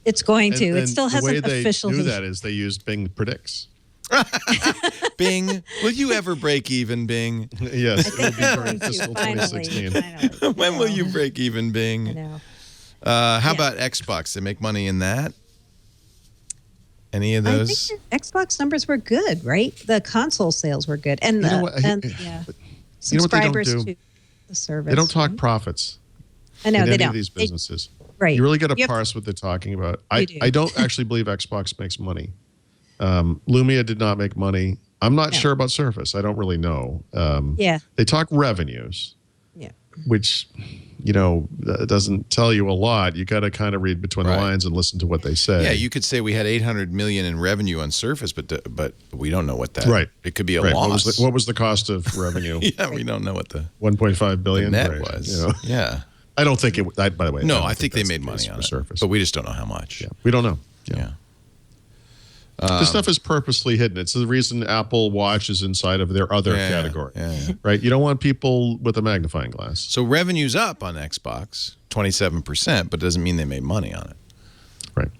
S5: It's going to.
S4: And
S5: it still hasn't officially.
S4: The way they do that is they use Bing Predicts.
S1: Bing, will you ever break even, Bing?
S4: Yes, it will be during fiscal 2016.
S5: Finally.
S1: When will you break even, Bing?
S5: I know.
S1: How about Xbox? They make money in that? Any of those?
S5: I think the Xbox numbers were good, right? The console sales were good, and subscribers to the service.
S4: They don't talk profits.
S5: I know
S4: in
S5: they
S4: any
S5: don't.
S4: Of these businesses,
S5: right?
S4: You really got to parse what they're talking about. I don't actually believe Xbox makes money. Lumia did not make money. I'm not sure about Surface. I don't really know. They talk revenues. Yeah. Which, doesn't tell you a lot. You got to kind of read between the lines and listen to what they say.
S1: Yeah, you could say we had $800 million in revenue on Surface, but we don't know what that.
S4: Right.
S1: It could be a loss.
S4: What was the cost of revenue?
S1: Yeah, we don't know what the
S4: 1.5 billion
S1: net was.
S4: Yeah. I don't think it. By the way.
S1: No, I think they made money on Surface, but we just don't know how much.
S4: Yeah, we don't know.
S1: Yeah.
S4: This stuff is purposely hidden. It's the reason Apple Watch is inside of their other category. Right? You don't want people with a magnifying glass.
S1: So revenue's up on Xbox, 27%, but doesn't mean they made money on it.
S4: Right.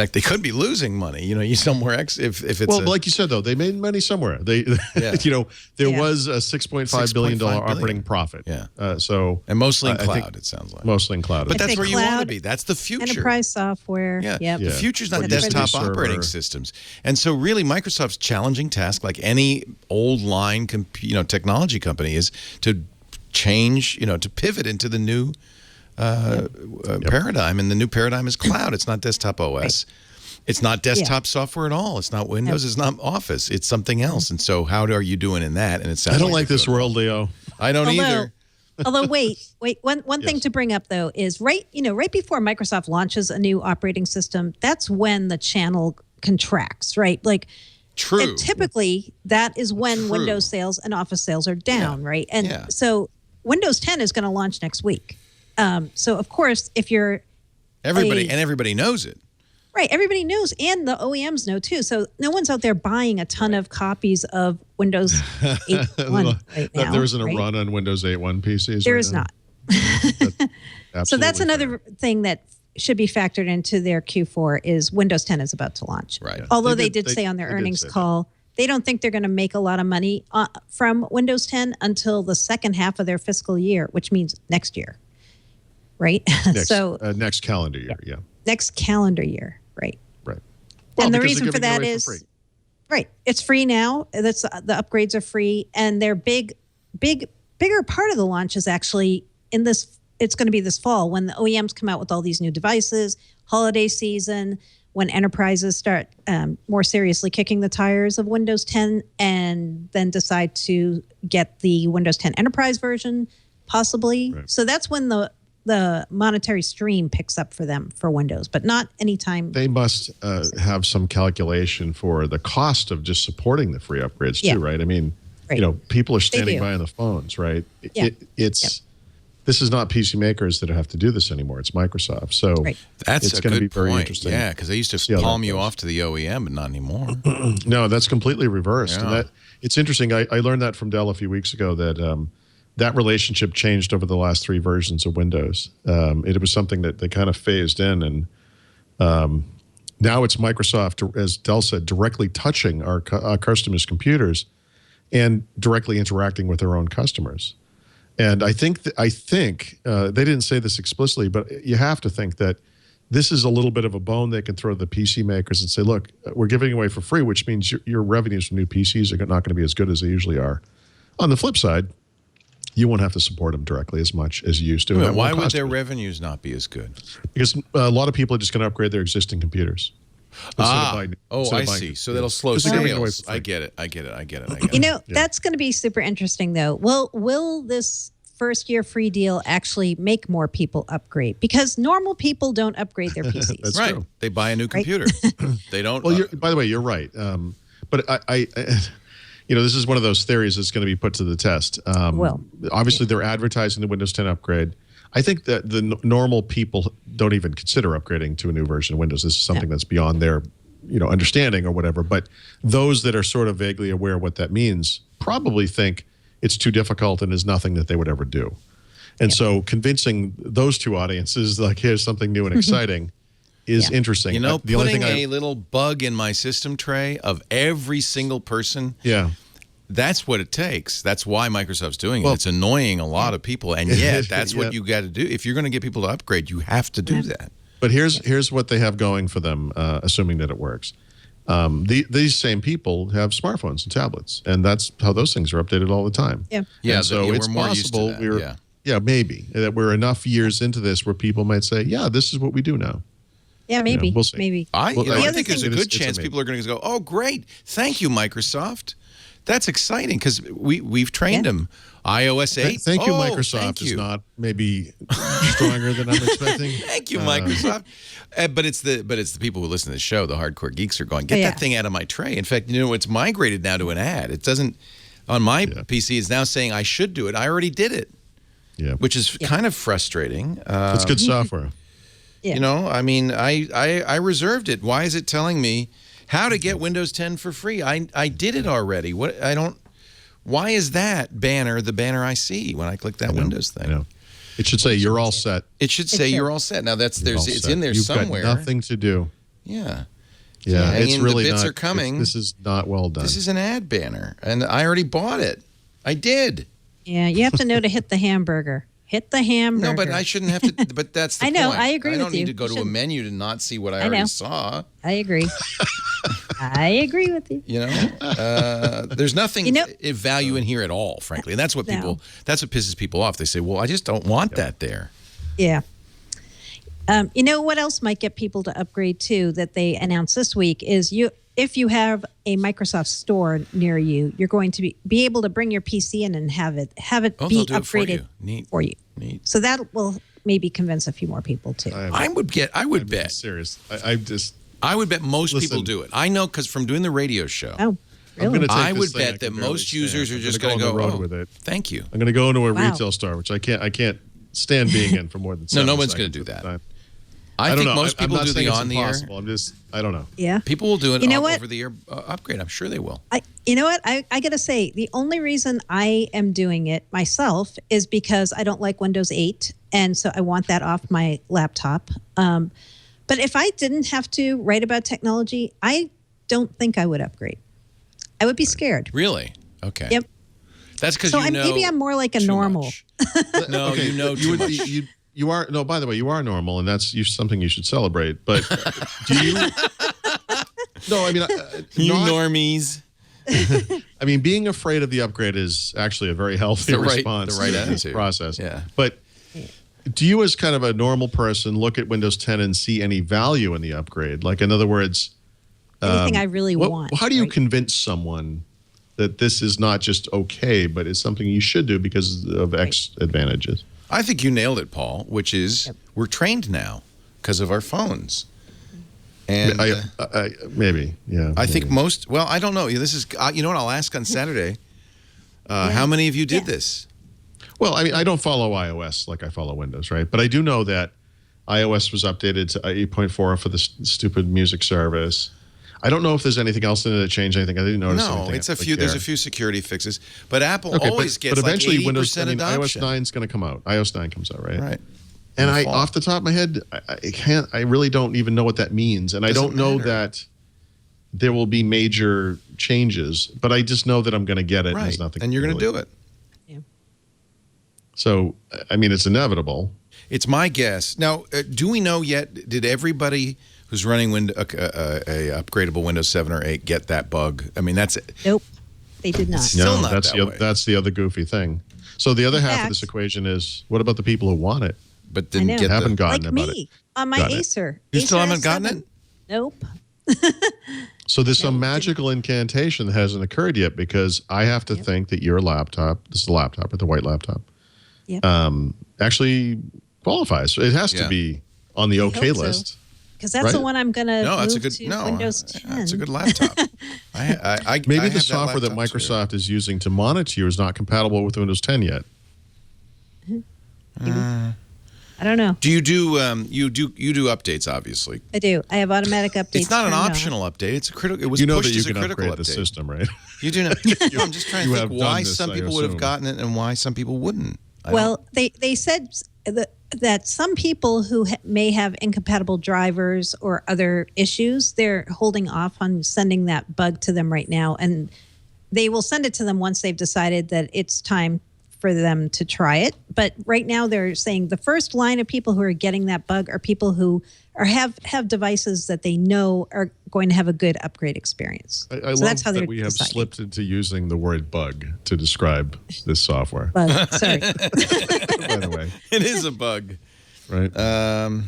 S1: fact, they could be losing money. You somewhere if it's
S4: like you said though, they made money somewhere. They, there was a $6.5 billion operating profit.
S1: Yeah.
S4: And
S1: mostly in cloud. It sounds like
S4: mostly in cloud.
S1: But that's where you want to be. That's the future.
S5: Enterprise software.
S1: Yeah.
S5: Yep.
S1: The future's not
S4: Or
S1: desktop
S4: server.
S1: operating systems. And so really Microsoft's challenging task, like any old line technology company, is to change, to pivot into the new paradigm. And the new paradigm is cloud. It's not desktop OS. Right. It's not desktop software at all. It's not Windows. It's not Office. It's something else. And so how are you doing in that? And it sounds
S4: I don't like this world, Leo.
S1: I don't either.
S5: Although wait. One thing to bring up though is right before Microsoft launches a new operating system, that's when the channel contracts, right? Like,
S1: true.
S5: And typically that is when Windows sales and Office sales are down, right? And so Windows 10 is going to launch next week. So of course, if you're
S1: everybody knows it.
S5: Right, everybody knows, and the OEMs know too. So no one's out there buying a ton of copies of Windows 8.1 right now.
S4: There isn't a run on Windows 8.1 PCs.
S5: There is not. So that's another thing that should be factored into their Q4 is Windows 10 is about to launch.
S1: Right.
S5: Although they did say on their earnings call they don't think they're going to make a lot of money from Windows 10 until the second half of their fiscal year, which means next year. Right.
S4: Next calendar year. Yeah.
S5: Next calendar year. Right.
S4: Well,
S5: and the reason for that is, it's free now. The upgrades are free, and their bigger part of the launch is actually in this. It's going to be this fall when the OEMs come out with all these new devices, holiday season, when enterprises start more seriously kicking the tires of Windows 10, and then decide to get the Windows 10 Enterprise version, possibly. Right. So that's when the monetary stream picks up for them for Windows, but not anytime.
S4: They must have some calculation for the cost of just supporting the free upgrades too, right? I mean, people are standing by on the phones, right?
S5: Yeah.
S4: This is not PC makers that have to do this anymore. It's Microsoft. So
S1: it's
S4: going to be very
S1: point.
S4: interesting.
S1: Yeah, because they used to palm you off to the OEM, but not anymore.
S4: No, that's completely reversed.
S1: Yeah.
S4: And it's interesting. I learned that from Dell a few weeks ago that that relationship changed over the last 3 versions of Windows. It was something that they kind of phased in, and now it's Microsoft, as Dell said, directly touching our customers' computers and directly interacting with their own customers. And I think they didn't say this explicitly, but you have to think that this is a little bit of a bone they can throw to the PC makers and say, look, we're giving away for free, which means your revenues from new PCs are not going to be as good as they usually are. On the flip side, you won't have to support them directly as much as you used to.
S1: Why would their revenues not be as good?
S4: Because a lot of people are just going to upgrade their existing computers.
S1: I see. So that'll slow sales. I get it.
S5: That's going to be super interesting, though. Will this first-year free deal actually make more people upgrade? Because normal people don't upgrade their PCs.
S1: That's right. True. They buy a new computer. They don't.
S4: Well, by the way, you're right. But I this is one of those theories that's going to be put to the test. Obviously, they're advertising the Windows 10 upgrade. I think that the normal people don't even consider upgrading to a new version of Windows. This is something that's beyond their, understanding or whatever. But those that are sort of vaguely aware of what that means probably think it's too difficult and is nothing that they would ever do. And so convincing those two audiences, like, here's something new and exciting, is interesting.
S1: The putting a little bug in my system tray of every single person.
S4: Yeah.
S1: That's what it takes. That's why Microsoft's doing it. It's annoying a lot of people, and yet that's what you got to do. If you're going to get people to upgrade, you have to do that.
S4: But here's what they have going for them, assuming that it works. These same people have smartphones and tablets, and that's how those things are updated all the time.
S1: Yeah.
S4: So it's
S1: more
S4: possible
S1: used to that.
S4: Maybe that we're enough years into this where people might say, yeah, this is what we do now.
S5: Yeah, maybe.
S4: We'll see.
S5: Maybe.
S1: I think there's a good chance people are going to go, oh, great. Thank you, Microsoft. That's exciting because we've trained them. iOS 8.
S4: Thank you, Microsoft. Is not maybe stronger than I'm expecting.
S1: Thank you, Microsoft. But it's the people who listen to the show, the hardcore geeks, are going, get that thing out of my tray. In fact, it's migrated now to an ad. It doesn't on my PC. It's now saying I should do it. I already did it.
S4: Yeah,
S1: which is kind of frustrating.
S4: It's good software.
S1: I reserved it. Why is it telling me how to get Windows 10 for free? I did it already. Why is that banner the banner I see when I click that Windows thing?
S4: I know. It should say you're all set.
S1: It should say you're all set. Now it's in there somewhere.
S4: You've got nothing to do.
S1: Yeah.
S4: Yeah,
S1: Hang
S4: it's
S1: in,
S4: really
S1: the bits
S4: not.
S1: are coming.
S4: This is not well done.
S1: This is an ad banner, and I already bought it. I did.
S5: Yeah, you have to know to hit the hamburger. Hit the hamburger.
S1: No, but I shouldn't have to. But that's the
S5: I know,
S1: point.
S5: I agree
S1: I
S5: with
S1: don't need
S5: you.
S1: to go
S5: You
S1: to a
S5: shouldn't.
S1: menu to not see what I
S5: I know.
S1: already saw.
S5: I agree. I agree with you.
S1: You know, there's nothing
S5: You know-
S1: of value in here at all, frankly, and that's what people. That's what pisses people off. They say, "Well, I just don't want that there."
S5: Yeah. You know what else might get people to upgrade too that they announced this week is if you have a Microsoft store near you, you're going to be able to bring your PC in and have it
S1: Oh,
S5: be
S1: they'll do it for
S5: upgraded
S1: you. Neat.
S5: for you.
S1: Neat.
S5: So that will maybe convince a few more people too.
S1: I would bet.
S4: Serious. I
S1: would bet most people
S4: Listen.
S1: do it. I know because from doing the radio show.
S5: Oh,
S4: I'm
S5: really?
S4: gonna take
S1: I
S4: this
S1: would
S4: thing I
S1: bet
S4: can
S1: that
S4: barely
S1: most users
S4: stand.
S1: are just
S4: I'm
S1: going to
S4: gonna
S1: go
S4: go on the road
S1: "Oh,
S4: with it.
S1: Thank you.
S4: I'm going to go into a
S5: Wow.
S4: retail store, which I can't stand being in for more than 7
S1: No one's gonna
S4: seconds
S1: do
S4: at a
S1: that.
S4: time.
S1: I
S4: don't
S1: think
S4: know.
S1: most
S4: I'm
S1: people
S4: not
S1: do
S4: saying
S1: the
S4: it's
S1: on the air.
S4: impossible. I don't know.
S5: Yeah.
S1: People will do an
S5: You know what?
S1: over-the-air upgrade. I'm sure they will.
S5: You know what? I got to say, the only reason I am doing it myself is because I don't like Windows 8. And so I want that off my laptop. But if I didn't have to write about technology, I don't think I would upgrade. I would be scared.
S1: Really? Okay.
S5: Yep.
S1: That's because
S5: So
S1: you know.
S5: maybe I'm more like a
S1: too
S5: normal.
S1: much. No,
S4: Okay,
S1: you know
S4: you
S1: too
S4: would
S1: much.
S4: you are no. By the way, you are normal, and that's something you should celebrate. But do you? No, I mean,
S1: You
S4: not-
S1: normies.
S4: I mean, being afraid of the upgrade is actually a very healthy
S1: The right-
S4: response
S1: the right
S4: to this
S1: attitude.
S4: process.
S1: Yeah.
S4: But do you, as kind of a normal person, look at Windows 10 and see any value in the upgrade? Like, in other words,
S5: Anything I really want.
S4: how do you
S5: right?
S4: convince someone that this is not just okay, but is something you should do because of X advantages?
S1: I think you nailed it, Paul, which is we're trained now because of our phones. And
S4: I maybe, yeah.
S1: I think most, well, I don't know. This is, you know what, I'll ask on Saturday. How many of you did this?
S4: Well, I mean, I don't follow iOS like I follow Windows, right? But I do know that iOS was updated to 8.4 for the stupid music service. I don't know if there's anything else in it that changed anything. I didn't notice
S1: No,
S4: anything.
S1: it's a few. There's a few security fixes, but Apple
S4: Okay,
S1: always gets
S4: but eventually
S1: like 80%
S4: Windows,
S1: adoption.
S4: iOS 9 is going to come out. iOS 9 comes out, right?
S1: Right.
S4: And
S1: In the fall.
S4: off the top of my head, I can't. I really don't even know what that means, and I
S1: Doesn't
S4: don't know
S1: matter.
S4: that there will be major changes. But I just know that I'm going to get it. And
S1: Right.
S4: there's nothing.
S1: And you're going to
S4: really-
S1: do it.
S4: So, I mean, it's inevitable.
S1: It's my guess. Now, do we know yet? Did everybody who's running a upgradable Windows 7 or 8 get that bug? I mean, that's it.
S5: Nope. They did not.
S1: Still not
S4: that's
S1: that way.
S4: that's the other goofy thing. So the other half of
S5: fact-
S4: this equation is, what about the people who want it?
S1: But didn't
S5: know.
S1: get
S4: Haven't
S1: the.
S4: gotten
S5: Like
S4: about
S5: me
S4: it.
S5: on my
S4: Got it.
S5: Acer.
S1: You still
S5: Acer
S1: haven't gotten
S5: S7.
S1: it?
S5: Nope.
S4: So there's some magical incantation that hasn't occurred yet, because I have to think that your laptop, this is the laptop, or the white laptop,
S5: Yep.
S4: actually qualifies. It has to
S5: Yeah.
S4: be on the okay
S5: hope so.
S4: list.
S5: Because that's the
S4: Right?
S5: one I'm going to
S1: No, that's a
S5: move
S1: good.
S5: to
S1: No,
S5: Windows 10.
S1: that's a good laptop. I
S4: Maybe
S1: I
S4: the
S1: have
S4: software that
S1: laptop, too.
S4: Microsoft is using to monitor you is not compatible with Windows 10 yet.
S5: I don't know.
S1: Do you do you do updates? Obviously,
S5: I do. I have automatic updates.
S1: it's not an
S5: turned on.
S1: optional update. It's a critical. It was
S4: You know
S1: pushed
S4: that you
S1: as a
S4: can
S1: critical
S4: upgrade the
S1: update.
S4: system, right?
S1: You do not. No, I'm just trying
S4: you
S1: to
S4: have
S1: think
S4: done
S1: why
S4: this,
S1: some
S4: I
S1: people would have
S4: assume.
S1: gotten it and why some people wouldn't. I
S5: Well, they said that some people who may have incompatible drivers or other issues, they're holding off on sending that bug to them right now, and they will send it to them once they've decided that it's time for them to try it. But right now, they're saying the first line of people who are getting that bug are people who have devices that they know are going to have a good upgrade experience.
S4: I
S5: So
S4: love
S5: that's how they're
S4: that we have
S5: deciding.
S4: slipped into using the word bug to describe this software,
S5: Bug, sorry.
S4: by the way.
S1: it is a bug.
S4: Right?
S1: All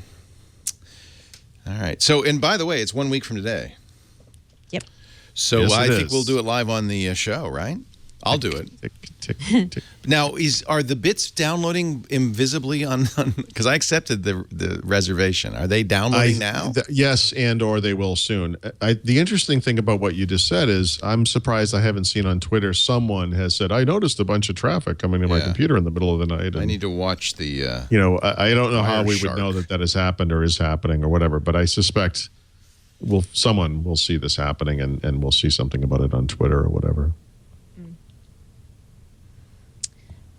S1: right. So, and by the way, it's 1 week from today.
S5: Yep.
S1: So
S4: Yes,
S1: I
S4: it
S1: think
S4: is.
S1: we'll do it live on the show, right? I'll do it.
S4: Tick, tick, tick.
S1: Now, are the bits downloading invisibly on? Because I accepted the reservation. Are they downloading now?
S4: Yes, and or they will soon. The interesting thing about what you just said is I'm surprised I haven't seen on Twitter someone has said, I noticed a bunch of traffic coming to my
S1: Yeah.
S4: computer in the middle of the night.
S1: I
S4: And,
S1: need to watch the.
S4: you know, I don't know how we
S1: Wireshark.
S4: would know that has happened or is happening or whatever, but I suspect someone will see this happening and we'll see something about it on Twitter or whatever.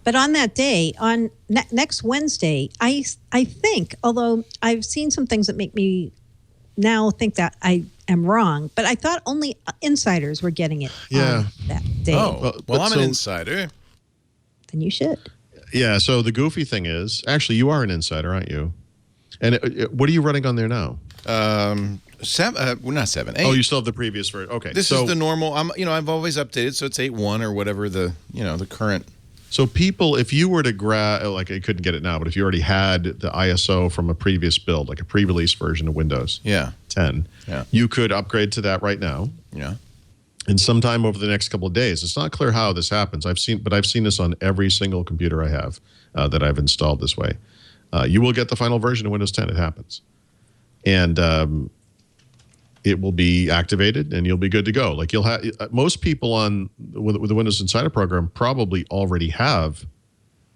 S5: But on that day, on next Wednesday, I think, although I've seen some things that make me now think that I am wrong, but I thought only insiders were getting it on that day.
S1: Oh, well, I'm an insider.
S5: Then you should.
S4: Yeah, so the goofy thing is, actually, you are an insider, aren't you? And what are you running on there now?
S1: Well, not 7, 8.
S4: Oh, you still have the previous version. Okay.
S1: This is the normal. I've always updated, so it's 8.1 or whatever the current.
S4: So people, if you were to grab, like I couldn't get it now, but if you already had the ISO from a previous build, like a pre-release version of Windows 10, you could upgrade to that right now.
S1: Yeah.
S4: And sometime over the next couple of days, it's not clear how this happens. I've seen this on every single computer I have that I've installed this way. You will get the final version of Windows 10. It happens. And it will be activated and you'll be good to go. Like you'll have most people with the Windows Insider program probably already have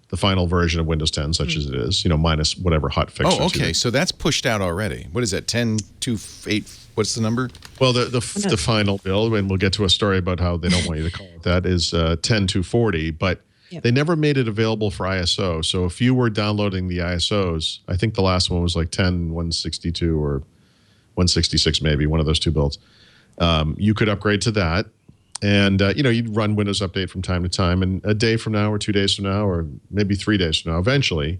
S4: the final version of Windows 10, such as it is, minus whatever hot fixes.
S1: Oh, okay. So that's pushed out already. What is that? 10.2.8? What's the number?
S4: Well, the final build, and we'll get to a story about how they don't want you to call it that, is 10.2.40, but they never made it available for ISO. So if you were downloading the ISOs, I think the last one was like 10.162 or 166 maybe, one of those two builds. You could upgrade to that. And, you'd run Windows Update from time to time. And a day from now or 2 days from now or maybe 3 days from now, eventually,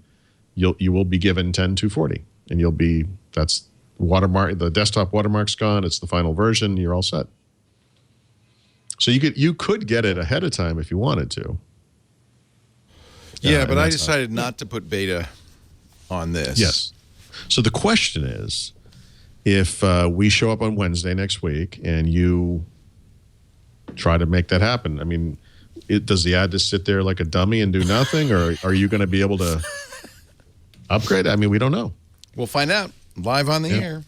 S4: you will be given 10.2.40. And that's watermark, the desktop watermark's gone. It's the final version. You're all set. So you could get it ahead of time if you wanted to.
S1: Yeah, but I decided not to put beta on this.
S4: Yes. So the question is, if we show up on Wednesday next week and you try to make that happen, I mean, does the ad just sit there like a dummy and do nothing, or are you going to be able to upgrade? I mean, we don't know.
S1: We'll find out live on the air.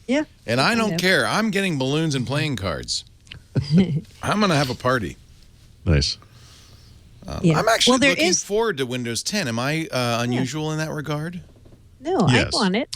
S5: Yeah.
S1: And I don't care. I'm getting balloons and playing cards. I'm going to have a party.
S4: Nice.
S1: I'm actually looking forward to Windows 10. Am I unusual in that regard?
S5: No,
S4: Yes.
S5: I want it.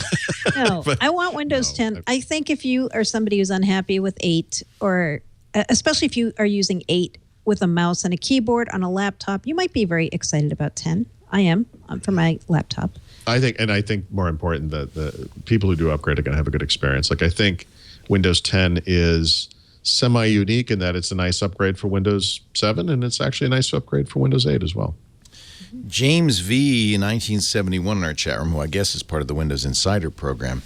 S5: No, I want Windows 10. I think if you are somebody who's unhappy with 8, or especially if you are using 8 with a mouse and a keyboard on a laptop, you might be very excited about 10. I am for my laptop.
S4: I think more important that the people who do upgrade are going to have a good experience. Like I think Windows 10 is semi-unique in that it's a nice upgrade for Windows 7, and it's actually a nice upgrade for Windows 8 as well.
S1: James V. 1971 in our chat room, who I guess is part of the Windows Insider program,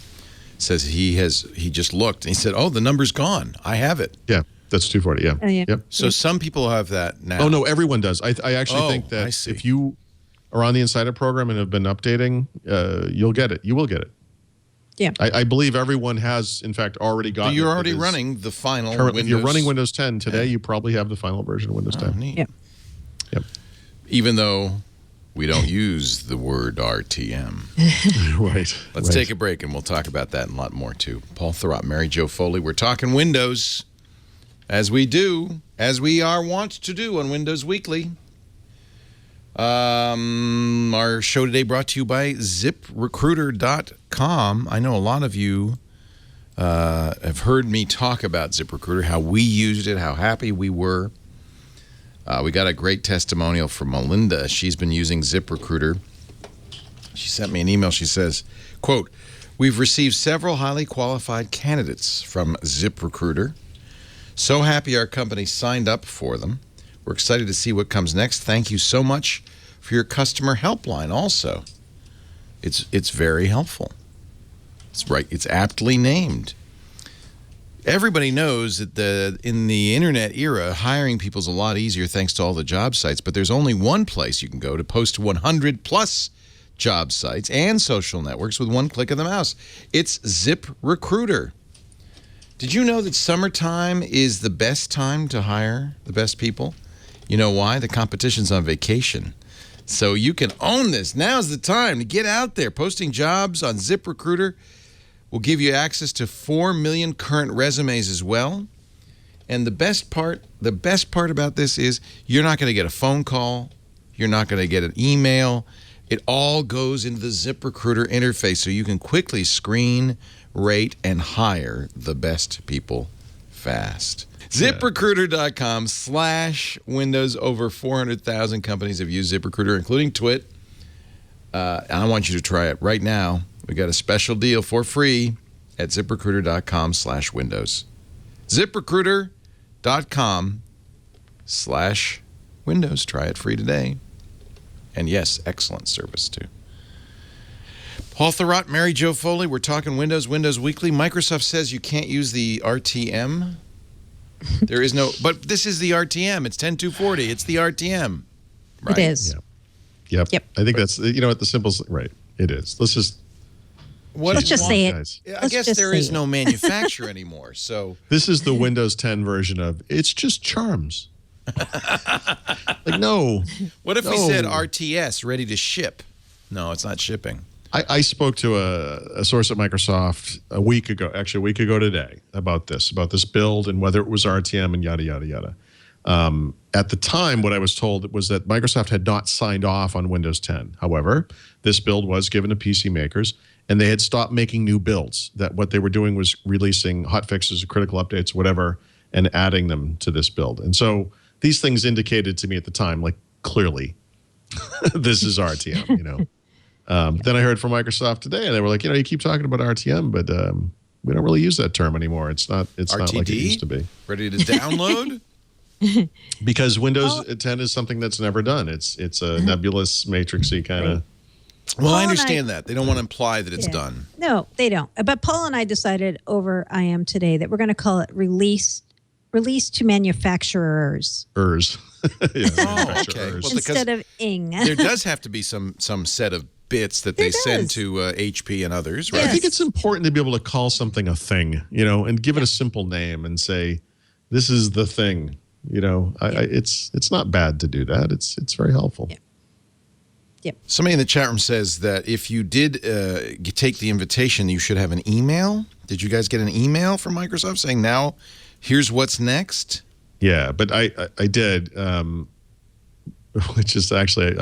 S1: says he just looked and he said, "Oh, the number's gone. I have it."
S4: Yeah, that's 240. Yeah.
S5: Oh, yeah.
S4: Yep.
S1: So some people have that now.
S4: Oh no, everyone does. I actually think that if you are on the Insider program and have been updating, you'll get it. You will get it.
S5: Yeah.
S4: I believe everyone has, in fact, already gotten it.
S1: You're already running the final
S4: Windows. If you're running
S1: Windows
S4: Windows 10 today, you probably have the final version of Windows 10.
S1: Neat.
S5: Yeah.
S4: Yep.
S1: Even though we don't use the word RTM.
S4: Right.
S1: Let's take a break, and we'll talk about that and a lot more, too. Paul Thurrott, Mary Jo Foley. We're talking Windows, as we are wont to do on Windows Weekly. Our show today brought to you by ZipRecruiter.com. I know a lot of you have heard me talk about ZipRecruiter, how we used it, how happy we were. We got a great testimonial from Melinda. She's been using ZipRecruiter. She sent me an email. She says, quote, "We've received several highly qualified candidates from ZipRecruiter. So happy our company signed up for them. We're excited to see what comes next. Thank you so much for your customer helpline also. It's very helpful. It's right. It's aptly named. Everybody knows that in the internet era, hiring people is a lot easier thanks to all the job sites, but there's only one place you can go to post 100 plus job sites and social networks with one click of the mouse. It's ZipRecruiter. Did you know that summertime is the best time to hire the best people? You know why? The competition's on vacation. So you can own this. Now's the time to get out there. Posting jobs on ZipRecruiter will give you access to 4 million current resumes as well. And the best part about this is you're not going to get a phone call. You're not going to get an email. It all goes into the ZipRecruiter interface so you can quickly screen, rate, and hire the best people fast. ZipRecruiter.com/Windows. Over 400,000 companies have used ZipRecruiter, including Twit. And I want you to try it right now. We got a special deal for free. at ziprecruiter.com/windows. ziprecruiter.com/windows. Try it free today. And yes, excellent service too. Paul Thurrott, Mary Jo Foley, we're talking Windows Weekly. Microsoft says you can't use the RTM. There is no, but this is the RTM. It's 10.240. It's the RTM. Right?
S5: It is.
S4: Yep. I think that's, what the simplest, right. It is. Let's just
S5: say it.
S4: Guys.
S1: I guess there is no manufacturer anymore. So
S4: this is the Windows 10 version of it's just charms. No.
S1: What if we said RTS, ready to ship? No, it's not shipping.
S4: I spoke to a source at Microsoft a week ago today, about this build and whether it was RTM and yada, yada, yada. At the time, what I was told was that Microsoft had not signed off on Windows 10. However, this build was given to PC makers, and they had stopped making new builds. That what they were doing was releasing hotfixes, critical updates, whatever, and adding them to this build. And so these things indicated to me at the time, like, clearly, this is RTM, Then I heard from Microsoft today, and they were like, you keep talking about RTM, but we don't really use that term anymore. It's not like it used to be.
S1: Ready to download?
S4: Because Windows 10 is something that's never done. It's a nebulous, matrixy kind of.
S1: Well, I understand that. They don't want to imply that it's done.
S5: No, they don't. But Paul and I decided over IM today that we're going to call it release to manufacturers.
S4: Okay.
S1: Well,
S5: instead of ing.
S1: There does have to be some set of bits that they send to HP and others, right?
S4: I think it's important to be able to call something a thing, and give it a simple name and say, this is the thing. It's not bad to do that. It's very helpful.
S5: Yeah. Yep.
S1: Somebody in the chat room says that if you did take the invitation, you should have an email. Did you guys get an email from Microsoft saying, now here's what's next?
S4: Yeah, but I did, which is actually,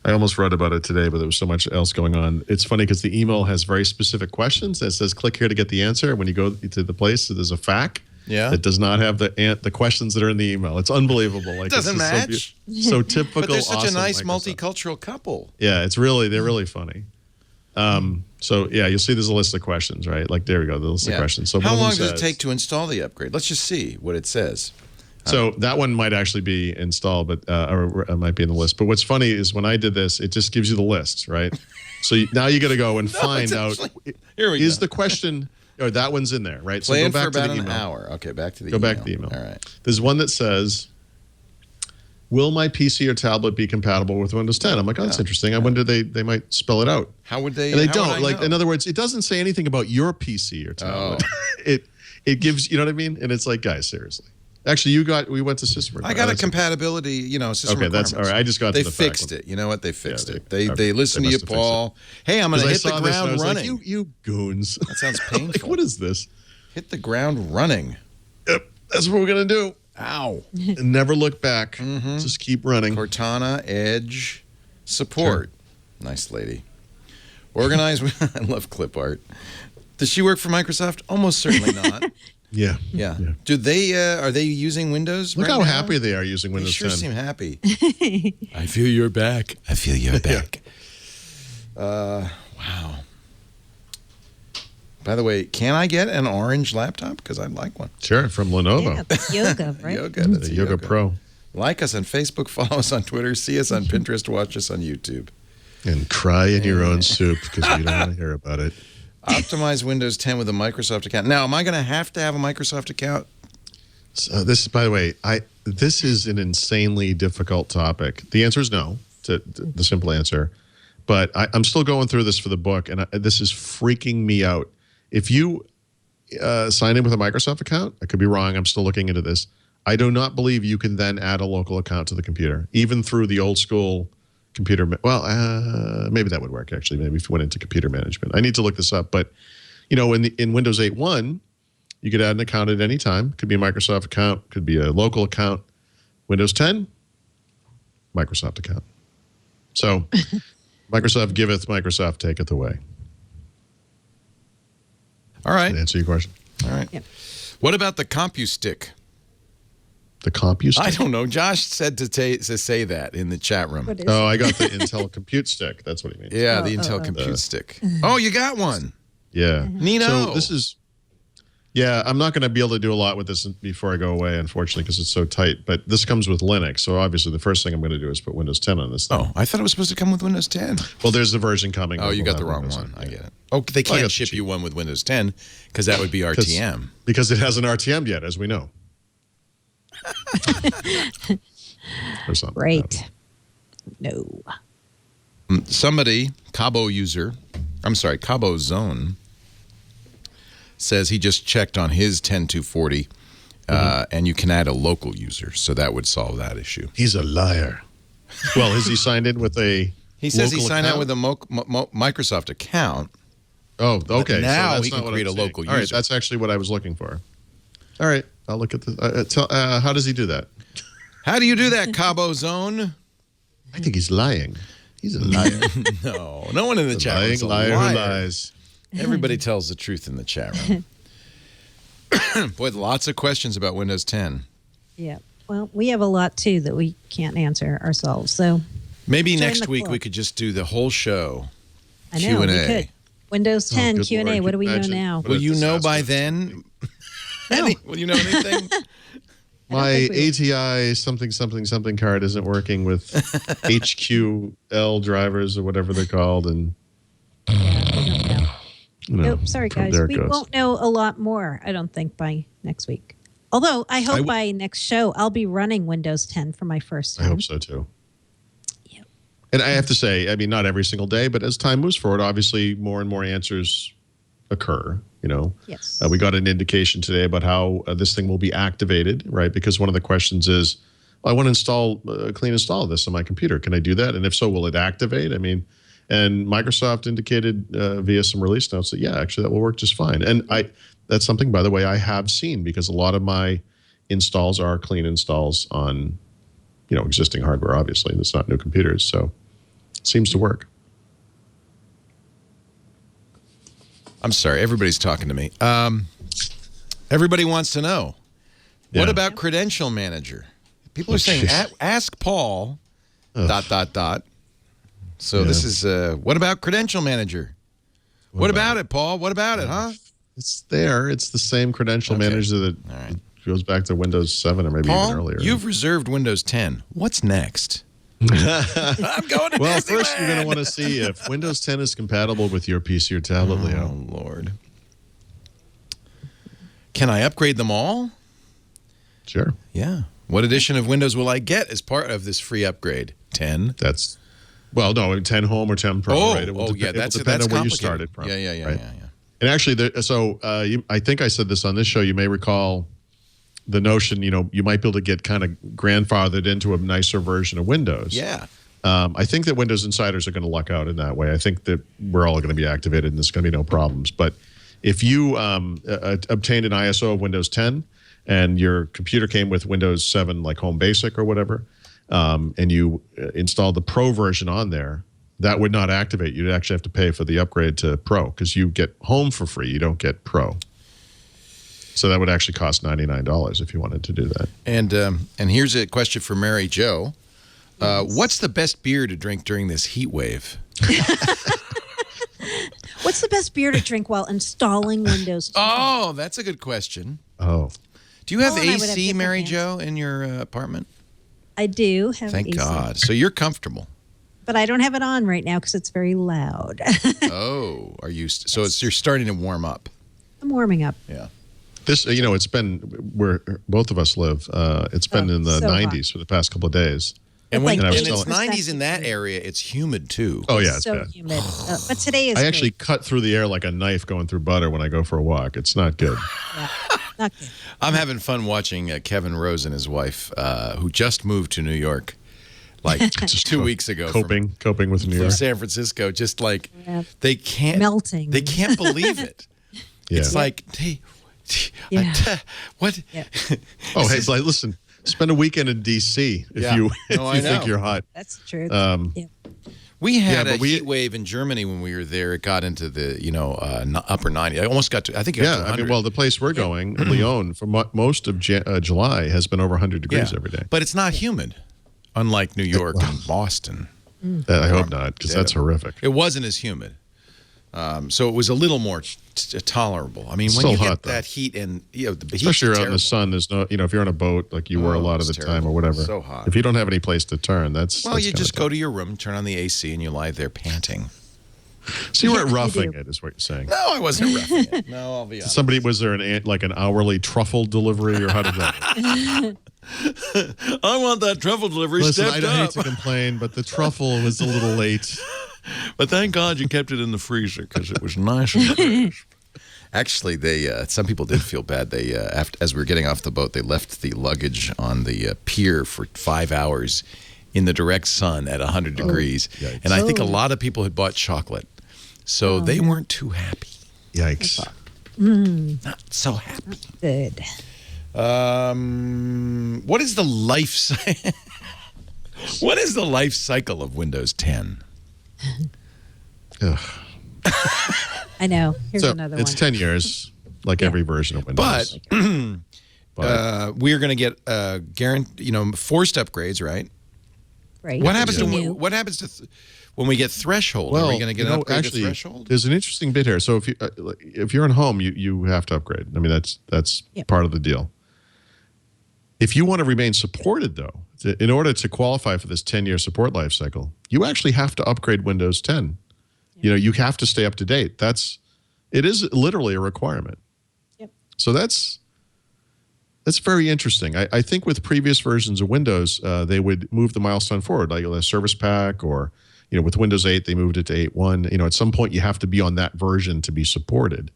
S4: I almost wrote about it today, but there was so much else going on. It's funny because the email has very specific questions that says, click here to get the answer. When you go to the place, there's a FAQ.
S1: Yeah.
S4: That does not have the questions that are in the email. It's unbelievable. Like,
S1: it doesn't match.
S4: So typical.
S1: But they're such a nice
S4: Microsoft.
S1: multicultural couple.
S4: Yeah, they're really funny. So yeah, you'll see there's a list of questions, right? Like, there we go, the list of questions. So
S1: how long does it take to install the upgrade? Let's just see what it says.
S4: So that one might actually be installed, but or it might be in the list. But what's funny is when I did this, it just gives you the list, right? So now you got to go and find out.
S1: Here we go.
S4: Is the question? Oh, that one's in there, right? So
S1: Plan
S4: go back
S1: for about
S4: to the email.
S1: an hour. Okay, back to the
S4: email. Go back to the email. All right. There's one that says, will my PC or tablet be compatible with Windows 10? I'm like, oh, that's interesting. I wonder they might spell it out.
S1: How would they?
S4: And they don't. Like, in other words, it doesn't say anything about your PC or tablet. It gives, you know what I mean? And it's like, guys, seriously. Actually, we went to system.
S1: I got a compatibility, system.
S4: Okay, that's all right. I just got.
S1: They
S4: to the
S1: fixed it. You know what? They fixed it. They listened to you, Paul. Hey, I'm going to hit the ground running.
S4: Like, you goons.
S1: That sounds painful.
S4: Like, what is this?
S1: Hit the ground running.
S4: Yep, that's what we're going to do.
S1: Ow.
S4: And never look back. Just keep running.
S1: Cortana, Edge, support. Sure. Nice lady. Organize. I love clip art. Does she work for Microsoft? Almost certainly not.
S4: Yeah.
S1: Do they? Are they using Windows?
S4: Look
S1: right
S4: how
S1: now?
S4: happy they are using Windows 10.
S1: They sure seem happy. I feel you're back. I feel you're back. Wow. By the way, can I get an orange laptop? Because I'd like one.
S4: Sure, from Lenovo.
S5: Yeah, that's Yoga, right?
S1: Yoga. That's
S4: the Yoga Pro.
S1: Like us on Facebook, follow us on Twitter, see us on Pinterest, watch us on YouTube.
S4: And cry in your own soup because we don't want to hear about it.
S1: Optimize Windows 10 with a Microsoft account. Now, am I going to have a Microsoft account?
S4: So this, by the way, this is an insanely difficult topic. The answer is no, to the simple answer. But I'm still going through this for the book, and this is freaking me out. If you sign in with a Microsoft account, I could be wrong. I'm still looking into this. I do not believe you can then add a local account to the computer, even through the old school computer. Well, maybe that would work, actually. Maybe if you went into computer management. I need to look this up. But, in Windows 8.1, you could add an account at any time. Could be a Microsoft account. Could be a local account. Windows 10, Microsoft account. So, Microsoft giveth, Microsoft taketh away.
S1: All right.
S4: Does that answer your question?
S1: All right.
S5: Yep.
S1: What about the CompuStick?
S4: The CompuStick?
S1: I don't know. Josh said to say that in the chat room.
S5: What is
S4: I got the Intel Compute Stick. That's what he means.
S1: Yeah, the Intel Compute Stick. Oh, you got one.
S4: Yeah.
S1: Nino.
S4: So this is, yeah, I'm not going to be able to do a lot with this before I go away, unfortunately, because it's so tight. But this comes with Linux. So obviously the first thing I'm going to do is put Windows 10 on this thing.
S1: Oh, I thought it was supposed to come with Windows 10.
S4: Well, there's the version coming.
S1: Oh, you got the wrong one. I get it. Oh, they can't ship you one with Windows 10 because that would be RTM.
S4: Because it hasn't RTM'd yet, as we know. Or something.
S5: Right. No.
S1: Somebody, Cabo Zone, says he just checked on his 10240, and you can add a local user, so that would solve that issue.
S4: He's a liar. Well, has he signed in with a
S1: He says he
S4: local
S1: signed out
S4: account?
S1: with a Microsoft accnt.
S4: Oh, okay.
S1: But now
S4: so
S1: he can create a local
S4: All right,
S1: user.
S4: that's actually what I was looking for. All right, I'll look at this. How does he do that?
S1: How do you do that, Cabo Zone?
S4: I think he's lying. He's a liar.
S1: No one in the chat room is a
S4: liar
S1: liar.
S4: who lies.
S1: Everybody tells the truth in the chat room. Boy, lots of questions about Windows 10.
S5: Yeah. Well, we have a lot too that we can't answer ourselves. So
S1: Maybe
S5: join
S1: next
S5: the
S1: week
S5: club.
S1: we could just do the whole show.
S5: I know we
S1: Q&A.
S5: could. Windows 10
S4: good
S5: Q&A.
S4: Lord,
S5: What do we know
S4: imagine.
S5: now?
S1: Will you know by
S4: disaster.
S1: then?
S5: No.
S1: Will you know anything?
S4: My
S5: think we
S4: ATI something card isn't working with HQL drivers or whatever they're called, and
S5: We don't know.
S4: no.
S5: Sorry, guys.
S4: There it
S5: We
S4: goes.
S5: won't know a lot more, I don't think, by next week. Although I hope by next show I'll be running Windows 10 for my first
S4: I
S5: time.
S4: hope so too.
S5: Yep.
S4: And I have to say, I mean, not every single day, but as time moves forward, obviously more and more answers occur. You know,
S5: Yes.
S4: we got an indication today about how this thing will be activated, right? Because one of the questions is, well, I want to install a clean install of this on my computer. Can I do that? And if so, will it activate? I mean, and Microsoft indicated via some release notes that, yeah, actually that will work just fine. And that's something, by the way, I have seen because a lot of my installs are clean installs on, existing hardware, obviously. It's not new computers. So it seems to work.
S1: I'm sorry, everybody's talking to me. Everybody wants to know, what
S4: Yeah.
S1: about Credential Manager? People are saying, ask Paul, ... So this is, what about Credential Manager? What about it, Paul? What about it, huh?
S4: It's there. It's the same credential
S1: Okay.
S4: manager that
S1: All right.
S4: goes back to Windows 7 or maybe
S1: Paul,
S4: even earlier.
S1: you've reserved Windows 10. What's next? I'm going to
S4: Well,
S1: Disneyland.
S4: first you're going to want to see if Windows 10 is compatible with your PC or tablet, Leo.
S1: Oh, Lord. Can I upgrade them all?
S4: Sure.
S1: Yeah. What edition of Windows will I get as part of this free upgrade? 10?
S4: That's, well, no, 10 Home or 10 Pro, right? It will
S1: yeah,
S4: it will
S1: that's
S4: depend on where you
S1: complicated.
S4: started from.
S1: Yeah.
S4: right? And actually, I think I said this on this show. You may recall the notion, you might be able to get kind of grandfathered into a nicer version of Windows.
S1: Yeah.
S4: I think that Windows insiders are going to luck out in that way. I think that we're all going to be activated and there's going to be no problems. But if you obtained an ISO of Windows 10 and your computer came with Windows 7, like Home Basic or whatever, and you installed the Pro version on there, that would not activate. You'd actually have to pay for the upgrade to Pro because you get Home for free. You don't get Pro. So that would actually cost $99 if you wanted to do that.
S1: And here's a question for Mary Jo. What's the best beer to drink during this heat wave?
S5: What's the best beer to drink while installing Windows 10?
S1: Oh, that's a good question.
S4: Oh.
S1: Do you have
S5: Paul and I would have
S1: AC,
S5: different
S1: Mary
S5: answers.
S1: Jo, in your apartment?
S5: I do have
S1: Thank
S5: AC,
S1: God. So you're comfortable.
S5: but I don't have it on right now because it's very loud.
S1: Oh, are you? So you're starting to warm up.
S5: I'm warming up.
S1: Yeah.
S4: This, it's been where both of us live. It's been in the
S5: so hot.
S4: 90s for the past couple of days.
S1: And
S5: It's
S1: when
S5: like
S1: and it's
S5: 80%
S1: 90s in that area, it's humid too.
S4: Oh, yeah, it's
S5: so
S4: bad.
S5: humid. But today is
S4: I actually
S5: good.
S4: cut through the air like a knife going through butter when I go for a walk. It's not good.
S5: Yeah, not good.
S1: I'm having fun watching Kevin Rose and his wife, who just moved to New York, like just 2 weeks ago.
S4: Coping with New
S1: From
S4: York.
S1: San Francisco, just like
S5: Yeah.
S1: they can't
S5: Melting.
S1: They can't believe it.
S4: Yeah.
S1: It's like, hey,
S5: Yeah.
S1: what?
S5: Yeah.
S4: Oh, hey, Blake, listen. Spend a weekend in D.C. if
S1: Yeah.
S4: you
S1: No, I
S4: if you think
S1: know.
S4: you're hot.
S5: That's true.
S4: Um,
S5: yeah.
S1: We had
S4: Yeah,
S1: a
S4: but
S1: heat wave in Germany when we were there. It got into the upper 90. I almost got to. I think it got to
S4: Yeah,
S1: 100.
S4: well, the place we're going, Lyon, for most of July has been over 100 degrees every day.
S1: But it's not humid, unlike New York and Boston.
S4: I hope not, because that's horrific.
S1: It wasn't as humid. So it was a little more tolerable. I mean, when
S4: Still
S1: you
S4: hot,
S1: get that heat and the heat,
S4: especially out in the sun, there's no, if you're on a boat like you were a lot of the time or whatever.
S1: So hot.
S4: If you don't have any place to turn, that's
S1: you just go to your room, turn on the AC, and you lie there panting.
S4: So you weren't roughing it, is what you're saying?
S1: No, I wasn't roughing it. No, I'll be honest.
S4: Was there an hourly truffle delivery, or how did that?
S1: I want that truffle delivery
S4: Listen,
S1: stepped
S4: I hate
S1: up.
S4: to complain, but the truffle was a little late.
S1: But thank God you kept it in the freezer because it was nice and crisp. Actually, some people did feel bad. They as we were getting off the boat, they left the luggage on the pier for 5 hours in the direct sun at 100 degrees.
S4: Yikes.
S1: And I think a lot of people had bought chocolate, so they weren't too happy.
S4: Yikes.
S1: Not so happy.
S5: Good.
S1: What is the life cycle of Windows 10?
S4: Ugh.
S5: I know. Here's
S4: So
S5: another
S4: it's
S5: one.
S4: 10 years, like every version of Windows.
S1: But we're going to get forced upgrades, right?
S5: Right.
S1: What happens
S5: Continue.
S1: what happens to when we get threshold? Are we going to get an upgrade to threshold?
S4: There's an interesting bit here. So if you're in home, you have to upgrade. I mean, that's part of the deal. If you want to remain supported, though, in order to qualify for this 10-year support life cycle, you actually have to upgrade Windows 10. You have to stay up to date. It is literally a requirement.
S5: Yep.
S4: So that's very interesting. I think with previous versions of Windows, they would move the milestone forward, like a service pack, or with Windows 8, they moved it to 8.1. At some point, you have to be on that version to be supported.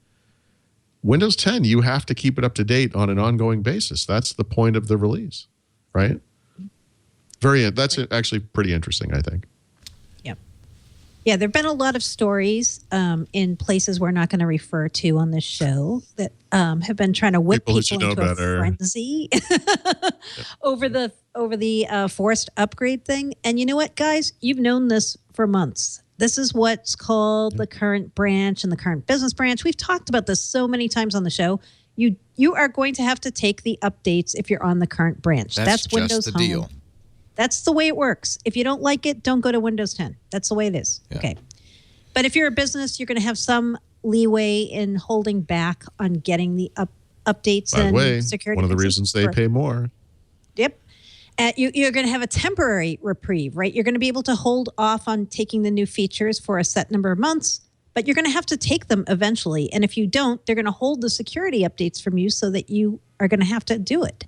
S4: Windows 10, you have to keep it up to date on an ongoing basis. That's the point of the release, right? That's actually pretty interesting, I think.
S5: Yeah, there have been a lot of stories in places we're not going to refer to on this show that have been trying to whip people into a frenzy over the forced upgrade thing. And you know what, guys? You've known this for months. This is what's called the current branch and the current business branch. We've talked about this so many times on the show. You are going to have to take the updates if you're on the current branch. That's Windows
S1: just the
S5: Home.
S1: deal.
S5: That's the way it works. If you don't like it, don't go to Windows 10. That's the way it is.
S1: Yeah.
S5: Okay. But if you're a business, you're going to have some leeway in holding back on getting the updates
S4: By the
S5: and
S4: way,
S5: security.
S4: one of the
S5: fixes
S4: reasons they pay more.
S5: Yep. You're going to have a temporary reprieve, right? You're going to be able to hold off on taking the new features for a set number of months, but you're going to have to take them eventually. And if you don't, they're going to hold the security updates from you so that you are going to have to do it.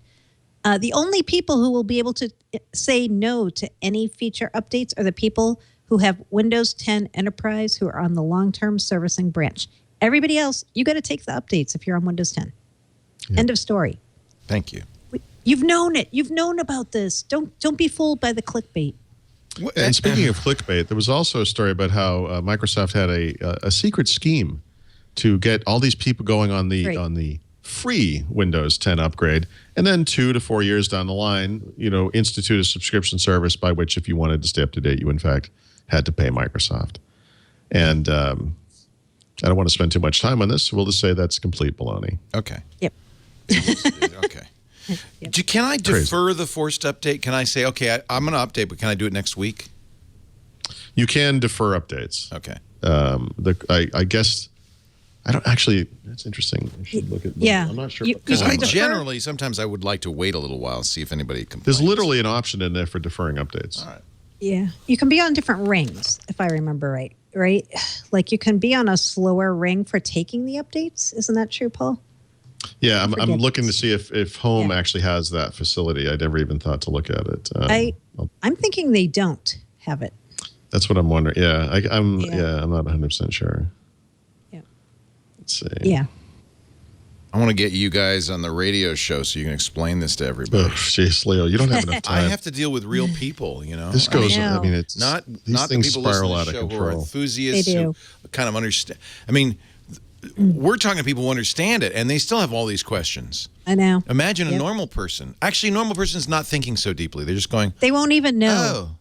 S5: The only people who will be able to say no to any feature updates are the people who have Windows 10 Enterprise who are on the long-term servicing branch. Everybody else, you got to take the updates if you're on Windows 10. Yeah. End of story.
S1: Thank you.
S5: You've known it. You've known about this. Don't be fooled by the clickbait.
S4: And speaking of clickbait, there was also a story about how Microsoft had a secret scheme to get all these people going on the free Windows 10 upgrade, and then 2 to 4 years down the line, institute a subscription service by which, if you wanted to stay up to date, you in fact had to pay Microsoft. And I don't want to spend too much time on this, so we'll just say that's complete baloney.
S1: Okay.
S5: Yep.
S1: Okay. Yep. Can I defer the forced update? Can I say, okay, I'm going to update, but can I do it next week?
S4: You can defer updates.
S1: Okay.
S4: I guess. I don't actually. That's interesting. I should look at.
S5: Yeah,
S4: I'm not sure.
S1: Because sometimes I would like to wait a little while, see if anybody complains.
S4: There's literally an option in there for deferring updates.
S1: All right.
S5: Yeah, you can be on different rings, if I remember right. Right, like you can be on a slower ring for taking the updates. Isn't that true, Paul?
S4: Yeah, I'm looking to see if Home actually has that facility. I never even thought to look at it.
S5: I'm thinking they don't have it.
S4: That's what I'm wondering. Yeah, I'm not 100% sure. See.
S5: Yeah.
S1: I want to get you guys on the radio show so you can explain this to everybody.
S4: Oh, jeez, Leo, you don't have enough time.
S1: I have to deal with real people,
S4: This goes. I mean, it's
S1: not
S4: these
S1: the people listening to the show who are enthusiasts who kind of understand. I mean, we're talking to people who understand it, and they still have all these questions.
S5: I know.
S1: Imagine a normal person. Actually, a normal person's not thinking so deeply. They're just going.
S5: They won't even know.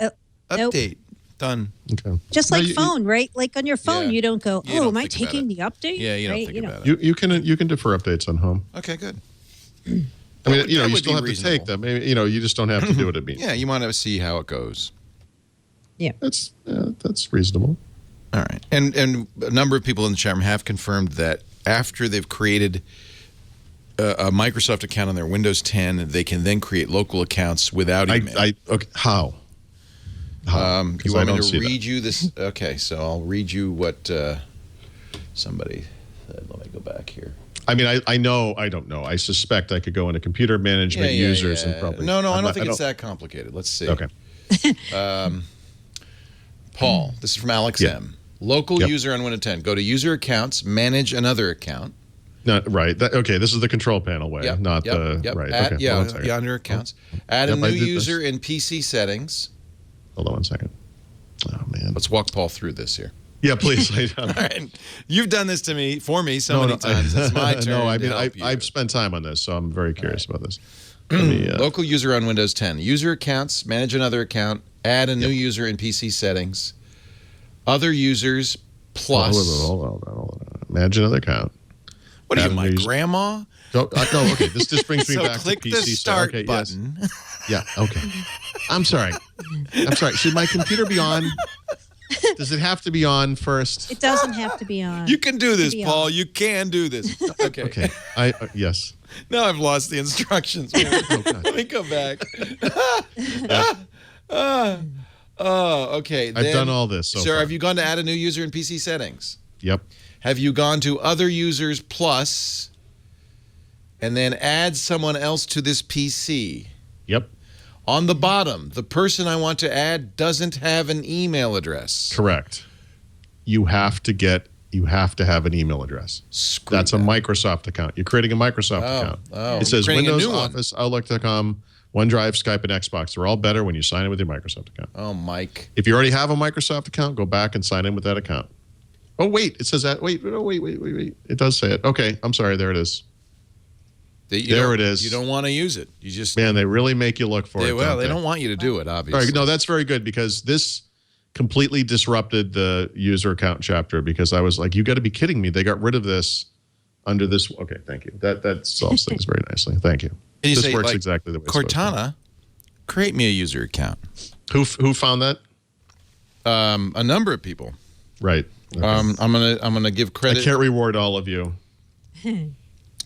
S1: Update.
S5: Nope.
S1: Done.
S4: Okay.
S5: Just like phone, right? Like on your phone, you don't go, am I taking the update?
S1: Yeah, you don't think about it.
S4: You can defer updates on Home.
S1: Okay, good.
S4: I mean, you still have to take them. You just don't have to do it immediately.
S1: Yeah, you want to see how it goes.
S5: Yeah.
S4: That's reasonable.
S1: All right. And a number of people in the chat room have confirmed that after they've created a Microsoft account on their Windows 10, they can then create local accounts without email.
S4: Okay, how?
S1: You want me to read you this? Okay, so I'll read you what somebody said. Let me go back here.
S4: I mean, I know, I don't know. I suspect I could go into computer management users and probably.
S1: No, I don't think it's that complicated. Let's see.
S4: Okay.
S1: Paul, this is from Alex M. Local user on Windows 10. Go to user accounts, manage another account.
S4: No, right. Okay, this is the control panel way, not the right. Okay,
S1: under accounts. Add a new user in PC settings.
S4: Hold on 1 second. Oh man.
S1: Let's walk Paul through this here.
S4: Yeah, please.
S1: All right. You've done this for me so many times. It's my turn.
S4: No, I mean I've spent time on this, so I'm very curious about this.
S1: Local user on Windows 10. User accounts, manage another account, add a new user in PC settings. Other users plus.
S4: Hold on. Manage another account.
S1: What are you, my grandma?
S4: No, okay. This just brings me
S1: so
S4: back
S1: click
S4: to PC.
S1: The start button.
S4: Yes. Yeah, okay. I'm sorry. Should my computer be on? Does it have to be on first?
S5: It doesn't have to be on.
S1: You can do this, Paul. You can do this. Okay.
S4: Okay. Yes.
S1: Now I've lost the instructions. Let me go back. Okay.
S4: I've done all this.
S1: Sir, have you gone to add a new user in PC settings?
S4: Yep.
S1: Have you gone to other users plus and then add someone else to this PC?
S4: Yep.
S1: On the bottom, the person I want to add doesn't have an email address.
S4: Correct. You have to have an email address. That's a Microsoft account. You're creating a Microsoft account. It says Windows, Office, Outlook.com, OneDrive, Skype, and Xbox. They're all better when you sign in with your Microsoft account.
S1: Oh, Mike.
S4: If you already have a Microsoft account, go back and sign in with that account. Oh, wait. It says that. Wait. It does say it. Okay. I'm sorry. There it is. There it is.
S1: You don't want to use it. You just
S4: they really make you look for it.
S1: Well, they don't want you to do it, obviously.
S4: All right, no, that's very good because this completely disrupted the user account chapter because I was like, you got to be kidding me. They got rid of this under this. Okay, thank you. That solves things very nicely. Thank you. This works exactly the way it's supposed to.
S1: Cortana, create me a user account.
S4: Who found that?
S1: A number of people.
S4: Right. Okay.
S1: I'm gonna give credit.
S4: I can't reward all of you.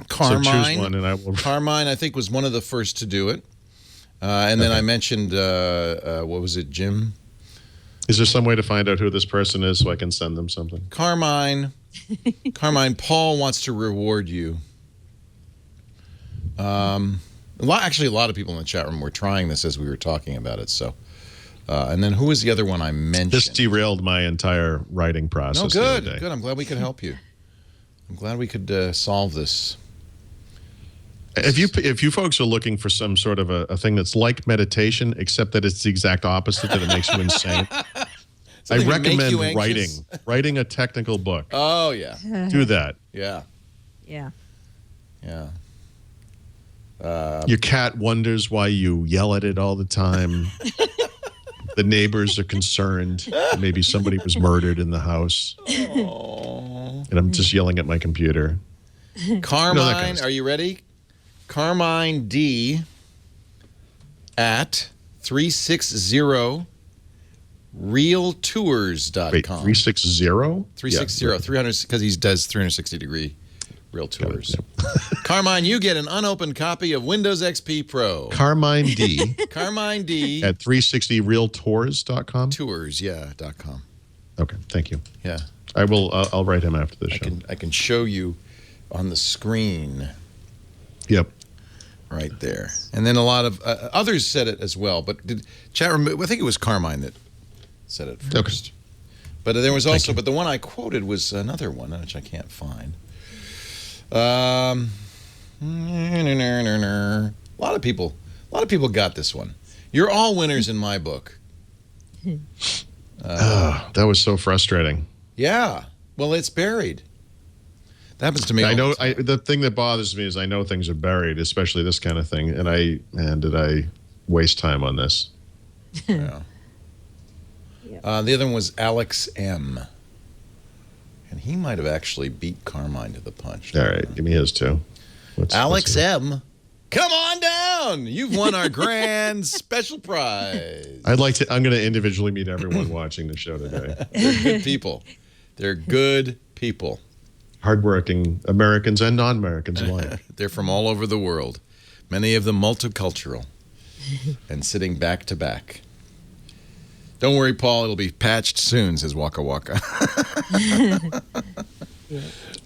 S1: Carmine,
S4: so choose one and I will.
S1: Carmine, I think, was one of the first to do it. And then I mentioned, what was it, Jim?
S4: Is there some way to find out who this person is so I can send them something?
S1: Carmine, Paul wants to reward you. Actually, a lot of people in the chat room were trying this as we were talking about it. So, and then who was the other one I mentioned?
S4: This derailed my entire writing process.
S1: No, good. I'm glad we could help you. I'm glad we could solve this.
S4: If you folks are looking for some sort of a thing that's like meditation, except that it's the exact opposite, that it makes you insane, I recommend writing a technical book.
S1: Oh, yeah.
S4: Do that.
S1: Yeah.
S5: Yeah.
S1: Yeah.
S4: Your cat wonders why you yell at it all the time. The neighbors are concerned. Maybe somebody was murdered in the house.
S1: Oh.
S4: And I'm just yelling at my computer.
S1: Carmine, are you ready? Carmine D at 360realtours.com.
S4: Wait, 360?
S1: 360,
S4: yeah,
S1: 300, because he does 360-degree real tours. Carmine, you get an unopened copy of Windows XP Pro.
S4: Carmine D.
S1: Carmine D.
S4: At 360realtours.com?
S1: Tours, yeah, .com.
S4: Okay, thank you.
S1: Yeah.
S4: I will. I'll write him after the show.
S1: I can show you on the screen.
S4: Yep.
S1: Right there. And then a lot of others said it as well. But chat room, I think it was Carmine that said it first.
S4: Okay.
S1: But there was also, but the one I quoted was another one, which I can't find. A lot of people got this one. You're all winners in my book.
S4: That was so frustrating.
S1: Yeah. Well, it's buried. That happens to me.
S4: I know. The thing that bothers me is I know things are buried, especially this kind of thing. And did I waste time on this?
S1: Yeah. The other one was Alex M. And he might have actually beat Carmine to the punch.
S4: All right, give me his too.
S1: Alex M. Come on down. You've won our grand special prize.
S4: I'm going to individually meet everyone watching the show today.
S1: They're good people. They're good people.
S4: Hardworking Americans and non-Americans alike.
S1: They're from all over the world. Many of them multicultural and sitting back to back. Don't worry, Paul. It'll be patched soon, says Waka Waka.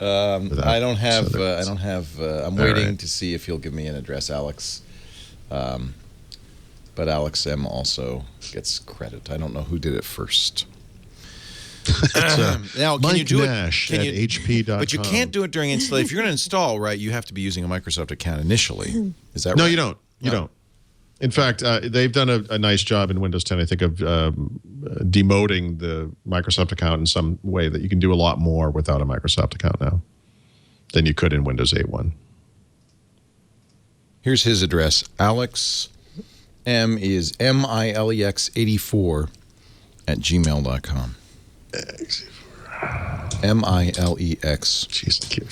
S1: I don't have. I'm waiting to see if he'll give me an address, Alex. But Alex M also gets credit. I don't know who did it first. Now, can you do
S4: Nash
S1: it?
S4: At HP.com.
S1: But you can't do it during installation. If you're going to install, right, you have to be using a Microsoft account initially. Is that right?
S4: No, you don't. You don't. In fact, they've done a nice job in Windows 10, I think, of demoting the Microsoft account in some way that you can do a lot more without a Microsoft account now than you could in Windows 8.1.
S1: Here's his address. Alex M is MILEX84 at gmail.com. MILEX.
S4: Jeez, thank you.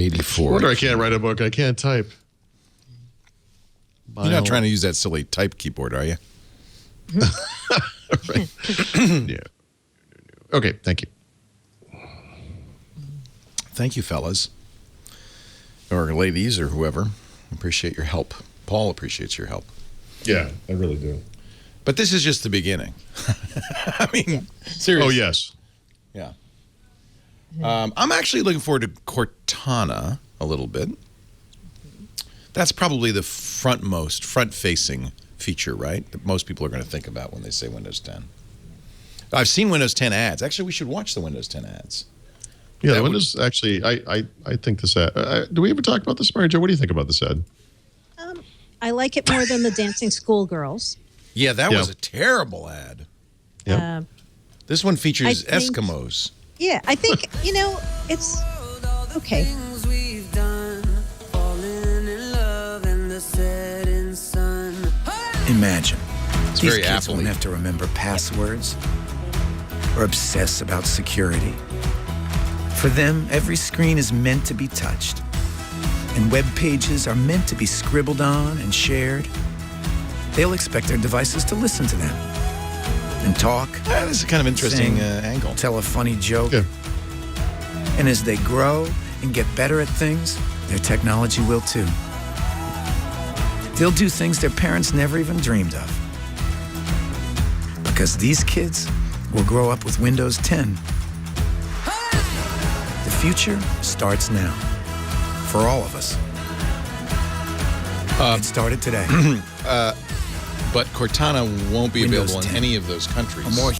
S1: 84.
S4: I wonder I can't write a book. I can't type.
S1: You're not trying to use that silly type keyboard, are you?
S4: Right. Yeah. Okay, thank you.
S1: Thank you, fellas. Or ladies, or whoever. Appreciate your help. Paul appreciates your help.
S4: Yeah, I really do.
S1: But this is just the beginning. I mean, seriously.
S4: Oh, yes.
S1: Yeah. I'm actually looking forward to Cortana a little bit. That's probably the front-facing feature, right? That most people are going to think about when they say Windows 10. I've seen Windows 10 ads. Actually, we should watch the Windows 10 ads.
S4: Yeah, the Windows, actually, I think this ad. Do we ever talk about this, Mary Jo? What do you think about this ad?
S5: I like it more than the Dancing Schoolgirls.
S1: Yeah, that was a terrible ad.
S4: Yeah.
S1: This one features
S5: I think-
S1: Eskimos.
S5: Yeah, I think, it's okay.
S2: Imagine.
S1: It's
S2: These
S1: very
S2: kids
S1: Apple-y.
S2: won't have to remember passwords or obsess about security. For them, every screen is meant to be touched, and web pages are meant to be scribbled on and shared. They'll expect their devices to listen to them and talk,
S1: That is a kind of interesting
S2: Sing.
S1: angle.
S2: tell a funny joke.
S4: Yeah.
S2: And as they grow and get better at things, their technology will too. They'll do things their parents never even dreamed of. Because these kids will grow up with Windows 10. The future starts now. For all of us. It started today.
S1: But Cortana won't be
S2: Windows
S1: available in
S2: 10.
S1: any of those countries.
S2: Or more.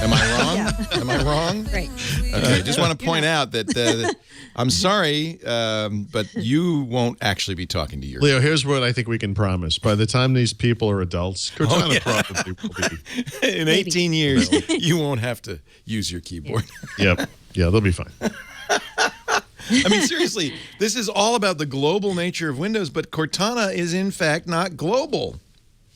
S1: Am I wrong? Am I wrong?
S5: Right.
S1: Okay, just want to point out that I'm sorry, but you won't actually be talking to your
S4: Leo, here's what I think we can promise. By the time these people are adults, Cortana probably will be.
S1: In 18 years, you won't have to use your keyboard.
S4: Yep. Yeah, they'll be fine.
S1: I mean, seriously, this is all about the global nature of Windows, but Cortana is, in fact, not global.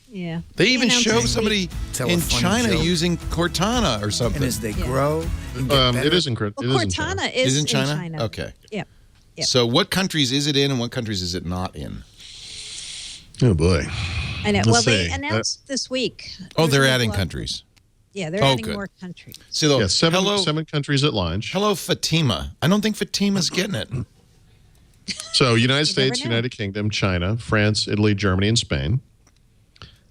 S5: Yeah.
S1: They even
S5: announced
S1: show
S5: this week.
S1: somebody
S2: Tell a
S1: in
S2: funny
S1: China
S2: joke.
S1: using Cortana or something.
S2: And as they grow and get better,
S4: It is incredible.
S5: Well, Cortana
S1: Is
S5: is
S1: in China? Okay.
S5: Yep. Yep.
S1: So what countries is it in and what countries is it not in?
S4: Oh, boy.
S5: I know.
S4: Let's
S5: Well, they
S4: see.
S5: announced this week.
S1: Oh, they're
S5: There's
S1: adding
S5: a lot-
S1: countries.
S5: Yeah, they're
S1: Oh,
S5: adding
S1: good.
S5: more countries.
S1: See, though,
S4: Yeah, seven
S1: hello,
S4: countries at launch.
S1: hello, Fatima. I don't think Fatima's getting it.
S4: So United
S5: never
S4: States,
S5: know.
S4: United Kingdom, China, France, Italy, Germany, and Spain.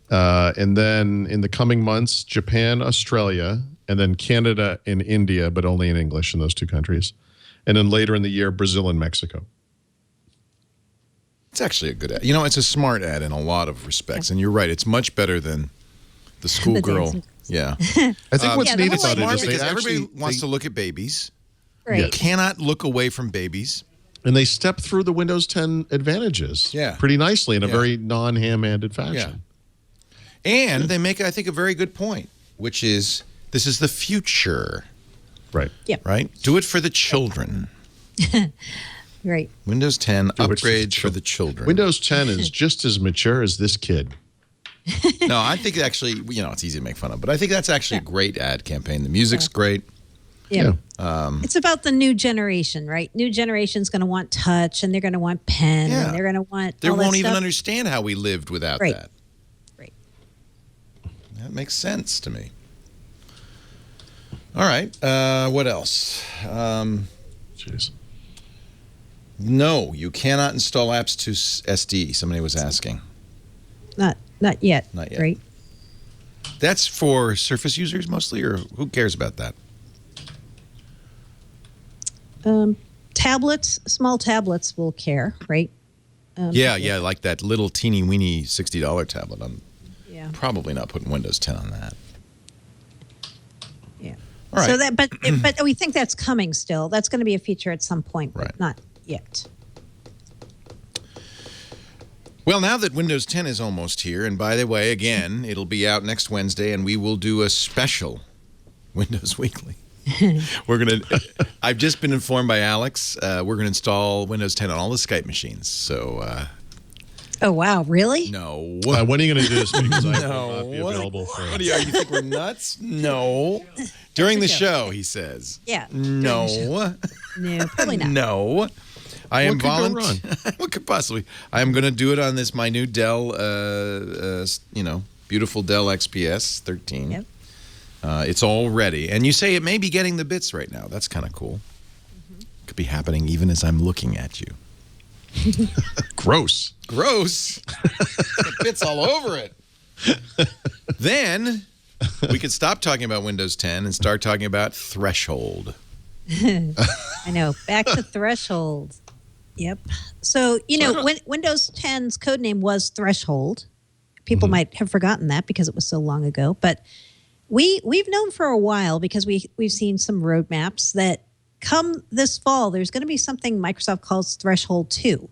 S4: And then in the coming months, Japan, Australia, and then Canada and India, but only in English in those two countries. And then later in the year, Brazil and Mexico.
S1: It's actually a good ad. You know, it's a smart ad in a lot of respects. And you're right. It's much better than the schoolgirl.
S5: Dancing.
S1: Yeah.
S4: I think what's
S5: Yeah, the
S4: neat
S5: whole
S4: about it
S1: Smart
S4: is they
S1: because everybody
S4: actually
S1: wants to look at babies.
S5: Right.
S4: Yes.
S1: Cannot look away from babies.
S4: and they step through the Windows 10 advantages pretty nicely in a very non-ham-handed fashion.
S1: And they make, I think, a very good point, which is this is the future.
S4: Right.
S5: Yep.
S1: Right? Do it for the children.
S5: Right.
S1: Windows 10
S4: Do it for the
S1: upgrades for the children.
S4: Windows 10 is just as mature as this kid.
S1: No, I think actually, you know, it's easy to make fun of, but I think that's actually a great ad campaign. The music's great.
S5: Yeah.
S4: Yeah.
S5: It's about the new generation, right? New generation's going to want touch, and they're going to want pen,
S1: Yeah.
S5: and they're going to want
S1: They
S5: all that
S1: won't even
S5: stuff.
S1: understand how we lived without
S5: Right.
S1: that.
S5: Right.
S1: That makes sense to me. All right. What else?
S4: Jeez.
S1: No, you cannot install apps to SD. Somebody was asking.
S5: Not yet.
S1: Not yet.
S5: Right.
S1: That's for Surface users mostly, or who cares about that?
S5: Tablets, small tablets will care, right?
S1: Yeah, like that little teeny weeny $60 tablet. I'm
S5: Yeah.
S1: probably not putting Windows 10 on that.
S5: Yeah.
S1: All right.
S5: So that, but we think that's coming still. That's going to be a feature at some point, but
S1: Right.
S5: not yet.
S1: Well, now that Windows 10 is almost here, and by the way, again, it'll be out next Wednesday, and we will do a special Windows Weekly. I've just been informed by Alex, we're going to install Windows 10 on all the Skype machines. So,
S5: Oh wow, really?
S1: no.
S4: When are you going to do this? Because I
S1: No.
S4: will not be available for
S1: What do you think we're nuts? No. During the show, he says.
S5: Yeah.
S1: No.
S5: No, probably not.
S1: No. I am
S4: What could go
S1: volunteering. What could possibly? I am going to do it on my new Dell, beautiful Dell XPS 13.
S5: Yep.
S1: It's all ready. And you say it may be getting the bits right now. That's kind of cool. Could be happening even as I'm looking at you.
S4: Gross.
S1: Gross. Got bits all over it. Then we could stop talking about Windows 10 and start talking about Threshold.
S5: I know. Back to Threshold. Yep. So, Windows 10's codename was Threshold. People might have forgotten that because it was so long ago. But we've known for a while, because we've seen some roadmaps, that come this fall, there's going to be something Microsoft calls Threshold 2.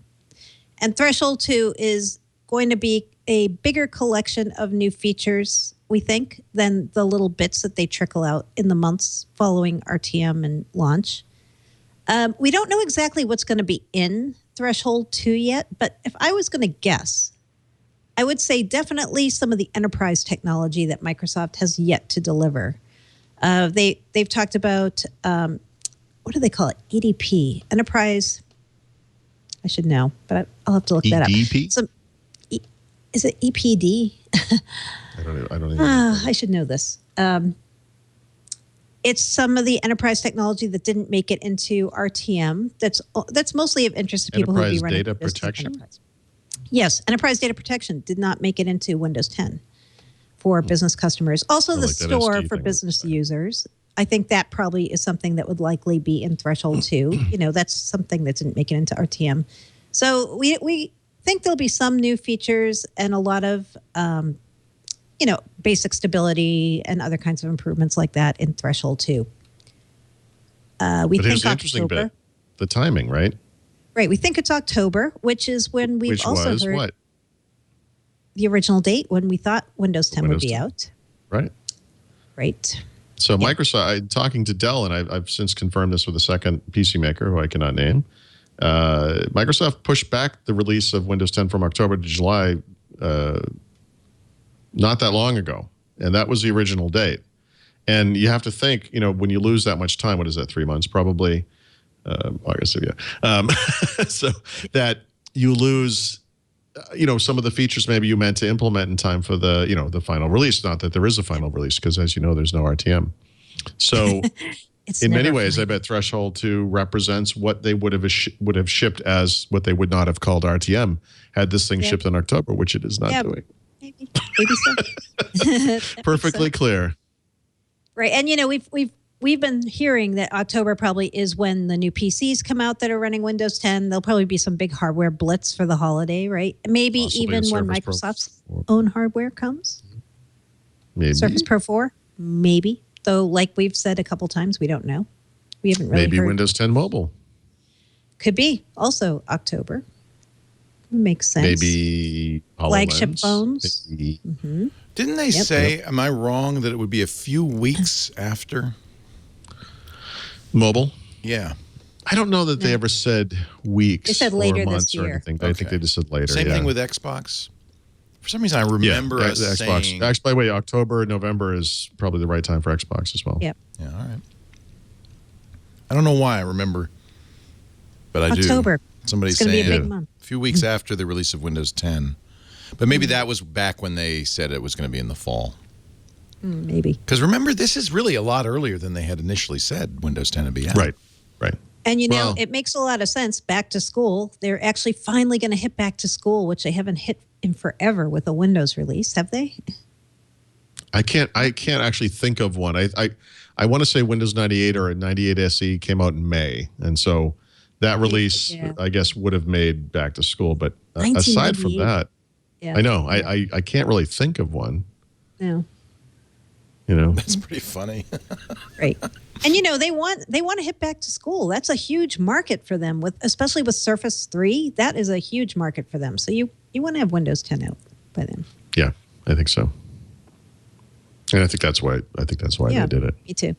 S5: And Threshold 2 is going to be a bigger collection of new features, we think, than the little bits that they trickle out in the months following RTM and launch. We don't know exactly what's going to be in Threshold 2 yet, but if I was going to guess, I would say definitely some of the enterprise technology that Microsoft has yet to deliver. They've talked about, what do they call it? EDP, Enterprise. I should know, but I'll have to look that up.
S4: EDP?
S5: Is it EPD?
S4: I don't even.
S5: I should know this. It's some of the enterprise technology that didn't make it into RTM. That's mostly of interest to people who be
S4: Enterprise
S5: running
S4: data
S5: Windows 10
S4: protection?
S5: Enterprise. Yes, enterprise data protection did not make it into Windows 10 for business customers. Also,
S4: I
S5: the
S4: like that
S5: store
S4: SD
S5: for
S4: thing.
S5: business users. I think that probably is something that would likely be in Threshold 2. That's something that didn't make it into RTM. So we think there'll be some new features and a lot of basic stability and other kinds of improvements like that in Threshold 2.
S4: But here's the interesting bit: the timing, right?
S5: Right. We think it's October, which is when we've
S4: Which
S5: also
S4: was
S5: heard
S4: what?
S5: the original date when we thought Windows 10 would be
S4: 10.
S5: out.
S4: Right.
S5: Right.
S4: So Microsoft, talking to Dell, and I've since confirmed this with a second PC maker who I cannot name. Microsoft pushed back the release of Windows 10 from October to July not that long ago, and that was the original date. And you have to think, when you lose that much time, what is that, 3 months probably? August, yeah. So that you lose, some of the features maybe you meant to implement in time for the, the final release. Not that there is a final release, because as you know, there's no RTM. So in many ways, I bet Threshold 2 represents what they would have shipped as what they would not have called RTM had this thing shipped in October, which it is not doing.
S5: Maybe so.
S4: Perfectly clear.
S5: Right. And, we've been hearing that October probably is when the new PCs come out that are running Windows 10. There'll probably be some big hardware blitz for the holiday, right? Maybe
S4: Possibly
S5: even
S4: a
S5: when
S4: Surface Pro
S5: Microsoft's
S4: 4.
S5: own hardware comes.
S4: Maybe.
S5: Surface Pro 4? Maybe. Though, like we've said a couple times, we don't know. We haven't really
S4: Maybe
S5: heard.
S4: Windows 10 Mobile.
S5: Could be. Also October. Makes sense.
S4: Maybe HoloLens.
S5: Flagship phones.
S4: Maybe.
S1: Didn't they say, am I wrong, that it would be a few weeks after?
S4: Mobile.
S1: Yeah.
S4: I don't know that they ever said weeks.
S5: They said
S4: or
S5: later this
S4: months or
S5: year.
S4: anything. I think they just said later.
S1: Same
S4: yeah.
S1: thing with Xbox. For some reason, I remember
S4: the
S1: us
S4: Xbox.
S1: saying...
S4: Actually, by the way, October, November is probably the right time for Xbox as well.
S5: Yep.
S1: Yeah, all right. I don't know why I remember, but I do.
S5: October.
S1: Somebody's
S5: It's going to
S1: saying
S5: be a big month.
S1: a few weeks after the release of Windows 10. But maybe that was back when they said it was going to be in the fall.
S5: Maybe.
S1: Because remember, this is really a lot earlier than they had initially said Windows 10 would be out.
S4: Right.
S5: And,
S4: Well-
S5: it makes a lot of sense. Back to school. They're actually finally going to hit back to school, which they haven't hit in forever with a Windows release, have they?
S4: I can't actually think of one. I want to say Windows 98 or a 98 SE came out in May. And so that release,
S5: Yeah.
S4: I guess, would have made back to school. But aside from
S5: 1998.
S4: that,
S5: Yeah.
S4: I know. I can't really think of one.
S5: No.
S1: That's pretty funny.
S5: Right. And they want to hit back to school. That's a huge market for them, especially with Surface 3. That is a huge market for them. So you want to have Windows 10 out by then.
S4: Yeah, I think so. And I think that's why they did it.
S5: Me too.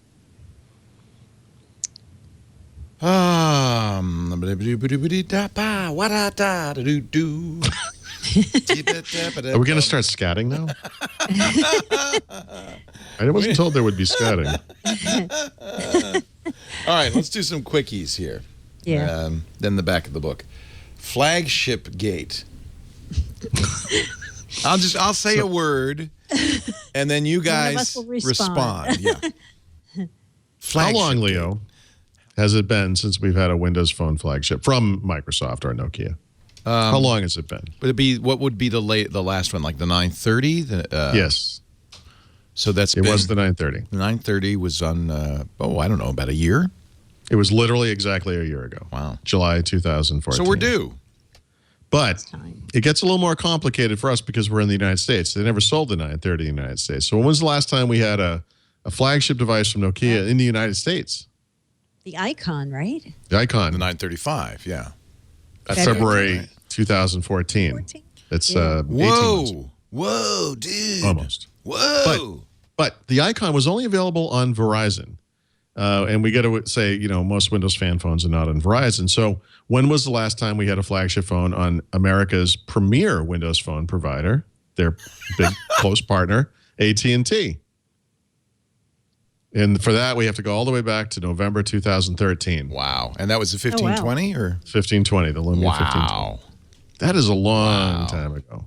S4: Are we going to start scatting now? I wasn't told there would be scatting.
S1: All right, let's do some quickies here.
S5: Yeah.
S1: Then the back of the book. Flagship Gate. I'll say a word, and then you
S5: One of
S1: guys
S5: us will respond.
S1: Yeah.
S4: How
S1: Flagship
S4: long,
S1: Gate.
S4: Leo, has it been since we've had a Windows Phone flagship from Microsoft or Nokia? How long has it been?
S1: What would be the last one, like the 930?
S4: Yes,
S1: So that's
S4: it was the 930.
S1: The 930 was on, I don't know, about a year?
S4: It was literally exactly a year ago.
S1: Wow.
S4: July 2014.
S1: So we're due.
S4: But
S5: time.
S4: it gets a little more complicated for us because we're in the United States. They never sold the 930 in the United States. So when was the last time we had a flagship device from Nokia in the United States?
S5: The icon, right?
S4: The Icon.
S1: The 935, yeah.
S4: February 2014.
S5: 14?
S4: It's
S5: Yeah.
S4: 18 months.
S1: Whoa, dude.
S4: Almost.
S1: Whoa.
S4: But the Icon was only available on Verizon. And we got to say, most Windows Fan phones are not on Verizon. So when was the last time we had a flagship phone on America's premier Windows Phone provider, their big close partner, AT&T? And for that, we have to go all the way back to November 2013.
S1: Wow. And that was the 1520 or?
S4: 1520, the Lumia 1520.
S1: Wow.
S4: That is a long time ago.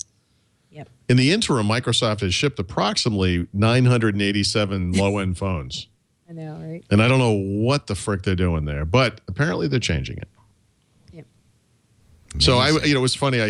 S5: Yep.
S4: In the interim, Microsoft has shipped approximately 987 low-end phones.
S5: I know, right?
S4: And I don't know what the frick they're doing there, but apparently they're changing it.
S5: Yep.
S4: So it was funny.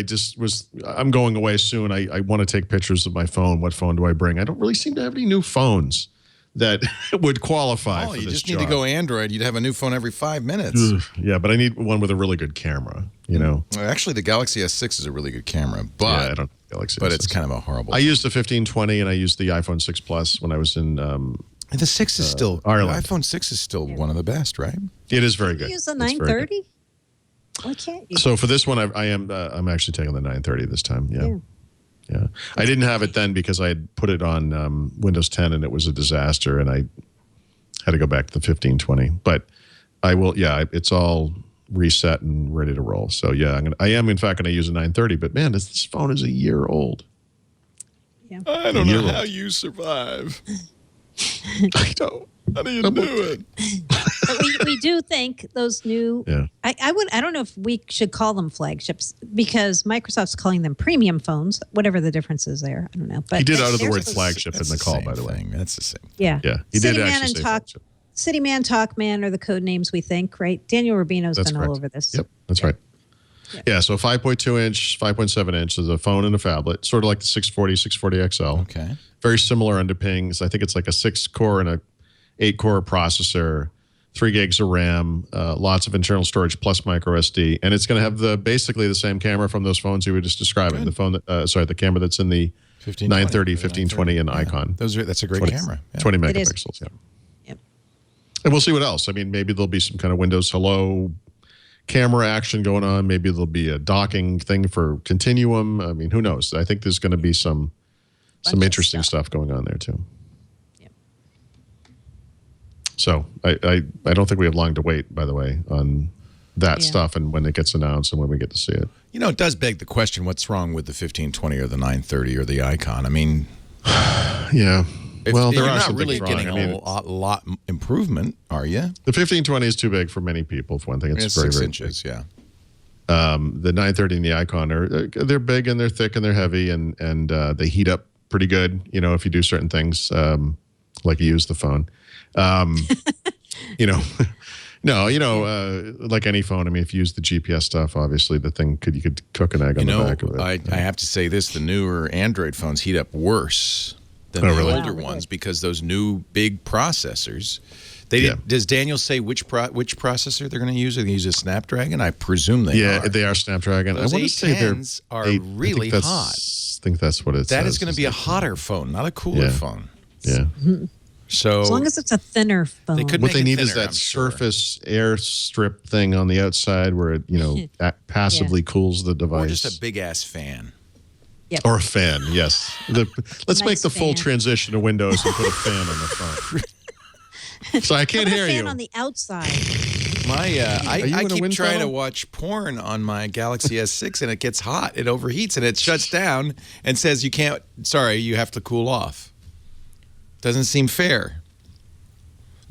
S4: I'm going away soon. I want to take pictures of my phone. What phone do I bring? I don't really seem to have any new phones that would qualify for this
S1: you just
S4: job.
S1: need to go Android. You'd have a new phone every 5 minutes.
S4: Yeah, but I need one with a really good camera,
S1: Well, actually, the Galaxy S6 is a really good camera,
S4: Yeah,
S1: but
S4: I don't Galaxy
S1: but
S4: S6.
S1: it's kind of a horrible.
S4: I used the 1520 and I used the iPhone 6 Plus when I was in
S1: the 6 is still
S4: Ireland.
S1: The iPhone 6 is still one of the best, right?
S4: It is very
S5: You
S4: good.
S5: use the
S4: It's very good.
S5: 930? Why can't you?
S4: So for this one, I'm actually taking the 930 this time. Yeah. I didn't have it then because I had put it on Windows 10 and it was a disaster, and I had to go back to the 1520. But I will. Yeah, it's all reset and ready to roll. So yeah, I am in fact going to use a 930. But man, this phone is a year old.
S5: Yeah.
S1: I don't
S4: know
S1: know
S4: how
S1: how you survive.
S4: I don't.
S1: How do you do it?
S5: But we do think those new.
S4: Yeah.
S5: I don't know if we should call them flagships because Microsoft's calling them premium phones. Whatever the difference is there, I don't know. But
S4: He did utter the
S5: they're
S4: word
S5: supposed-
S4: flagship in the call, by the way.
S1: That's the same.
S5: Yeah.
S4: Yeah, he did
S5: City Man
S4: actually
S5: and
S4: say
S5: Talk.
S4: flagship.
S5: City Man, Talk Man are the code names we think, right? Daniel Rubino's
S4: That's
S5: been all
S4: correct.
S5: over this.
S4: Yep, that's right. Yeah, so 5.2 inch, 5.7 inch is a phone and a phablet, sort of like the 640, 640 XL.
S1: Okay.
S4: Very similar underpinnings. I think it's like a 6-core and a 8-core processor, 3 gigs of RAM, lots of internal storage plus micro SD, and it's going to have basically the same camera from those phones you were just describing. The phone the camera that's in the 930, 1520, and Icon.
S1: That's a great
S4: 20,
S1: camera. Yeah.
S4: 20
S5: It is.
S4: megapixels. Yeah.
S5: Yep.
S4: And we'll see what else. I mean, maybe there'll be some kind of Windows Hello camera action going on. Maybe there'll be a docking thing for Continuum. I mean, who knows? I think there's going to be some
S5: of
S4: interesting stuff going on there too.
S5: Yep.
S4: So I don't think we have long to wait, by the way, on that
S5: Yeah.
S4: stuff and when it gets announced and when we get to see it.
S1: It does beg the question: what's wrong with the 1520 or the 930 or the Icon? I mean,
S4: Yeah. Well, there
S1: you're
S4: are
S1: not
S4: some
S1: really
S4: things wrong.
S1: getting
S4: I mean,
S1: a lot improvement, are you?
S4: the 1520 is too big for many people. For one thing, it's very,
S1: 6
S4: very
S1: inches, yeah.
S4: The 930 and the Icon they're big and they're thick and they're heavy and they heat up pretty good. You know, if you do certain things, like you use the phone. You know, no, like any phone. I mean, if you use the GPS stuff, obviously the thing you could cook an egg on the back of it.
S1: I have to say this: the newer Android phones heat up worse than the older ones because those new big processors. Does Daniel say which processor they're going to use? Are they use a Snapdragon? I presume they are.
S4: Yeah, they are Snapdragon.
S1: Those
S4: I want to say they're
S1: really hot.
S4: I think that's what it says.
S1: That is going to be a hotter phone, not a cooler phone.
S4: Yeah.
S1: So
S5: as long as it's a thinner phone.
S1: They could
S4: what
S1: make
S4: they
S1: it
S4: need
S1: thinner,
S4: is that
S1: I'm sure.
S4: surface air strip thing on the outside where it passively cools the device.
S1: Or just a big ass fan.
S5: Yep.
S4: Or a fan, yes. Let's make the full
S5: fan.
S4: transition to Windows and put a fan on the front. So I can't hear
S5: a fan
S4: you.
S5: on the outside.
S1: I
S4: in a
S1: keep
S4: wind
S1: trying to
S4: tunnel?
S1: watch porn on my Galaxy S6 and it gets hot. It overheats and it shuts down and says you can't. Sorry, you have to cool off. Doesn't seem fair.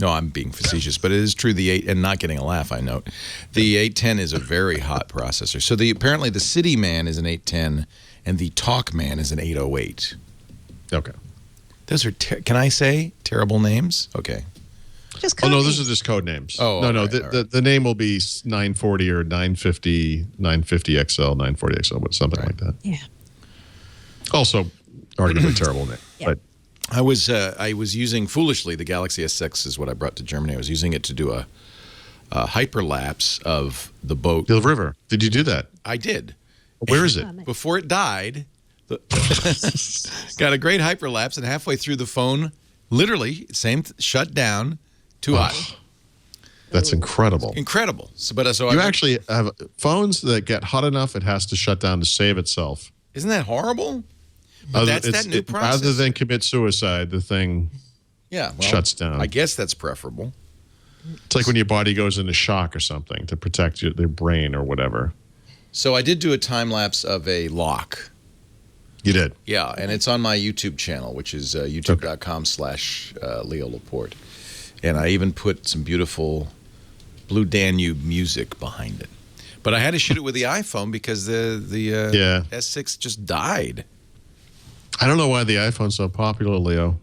S1: No, I'm being facetious, but it is true. The 8 and not getting a laugh. I note the 810 is a very hot processor. So apparently the City Man is an 810 and the Talk Man is an 808.
S4: Okay.
S1: Those are can I say terrible names? Okay.
S5: Just
S4: Oh, no,
S5: code
S4: those
S5: names.
S4: are just code names.
S1: Oh,
S4: no,
S1: all
S4: no.
S1: right,
S4: The name will be 940 or 950, 950 XL, 940 XL, something like that.
S5: Yeah.
S4: Also, arguably terrible name.
S5: Yeah.
S4: But
S1: I was using foolishly the Galaxy S6 is what I brought to Germany. I was using it to do a hyperlapse of the boat.
S4: the river. Did you do that?
S1: I did.
S4: Where is it?
S1: Before it died, got a great hyperlapse, and halfway through the phone, literally shut down. Too hot.
S4: That's incredible.
S1: Incredible.
S4: You actually have phones that get hot enough, it has to shut down to save itself.
S1: Isn't that horrible? But that's that new process.
S4: Rather than commit suicide, the thing shuts down.
S1: I guess that's preferable.
S4: It's like when your body goes into shock or something to protect their brain or whatever.
S1: So I did do a time lapse of a lock.
S4: You did?
S1: Yeah, and it's on my YouTube channel, which is youtube.com/Leo Laporte. And I even put some beautiful Blue Danube music behind it. But I had to shoot it with the iPhone because the S6 just died.
S4: I don't know why the iPhone's so popular, Leo.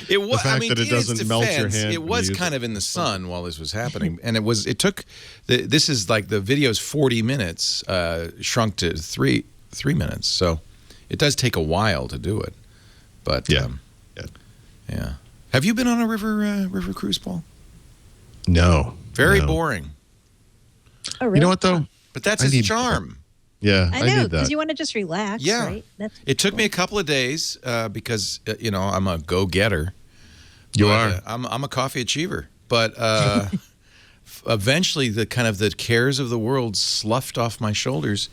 S1: It was.
S4: The fact
S1: I mean,
S4: that it
S1: in its
S4: doesn't melt your
S1: defense,
S4: hand
S1: it
S4: when
S1: was
S4: you use
S1: kind
S4: it.
S1: of in the sun while this was happening, and it took. This is like the video's 40 minutes, shrunk to three minutes. So it does take a while to do it. But yeah. Have you been on a river cruise, Paul?
S4: No.
S1: Very
S4: no.
S1: boring.
S5: Oh, really?
S4: You know what though?
S1: But that's
S4: I
S1: its
S4: need-
S1: charm.
S4: Yeah,
S5: I know,
S4: need that.
S5: because you want to just relax,
S1: Yeah.
S5: right?
S1: It took me a couple of days because I'm a go-getter.
S4: You
S1: But,
S4: are.
S1: I'm a coffee achiever, but eventually the cares of the world sloughed off my shoulders,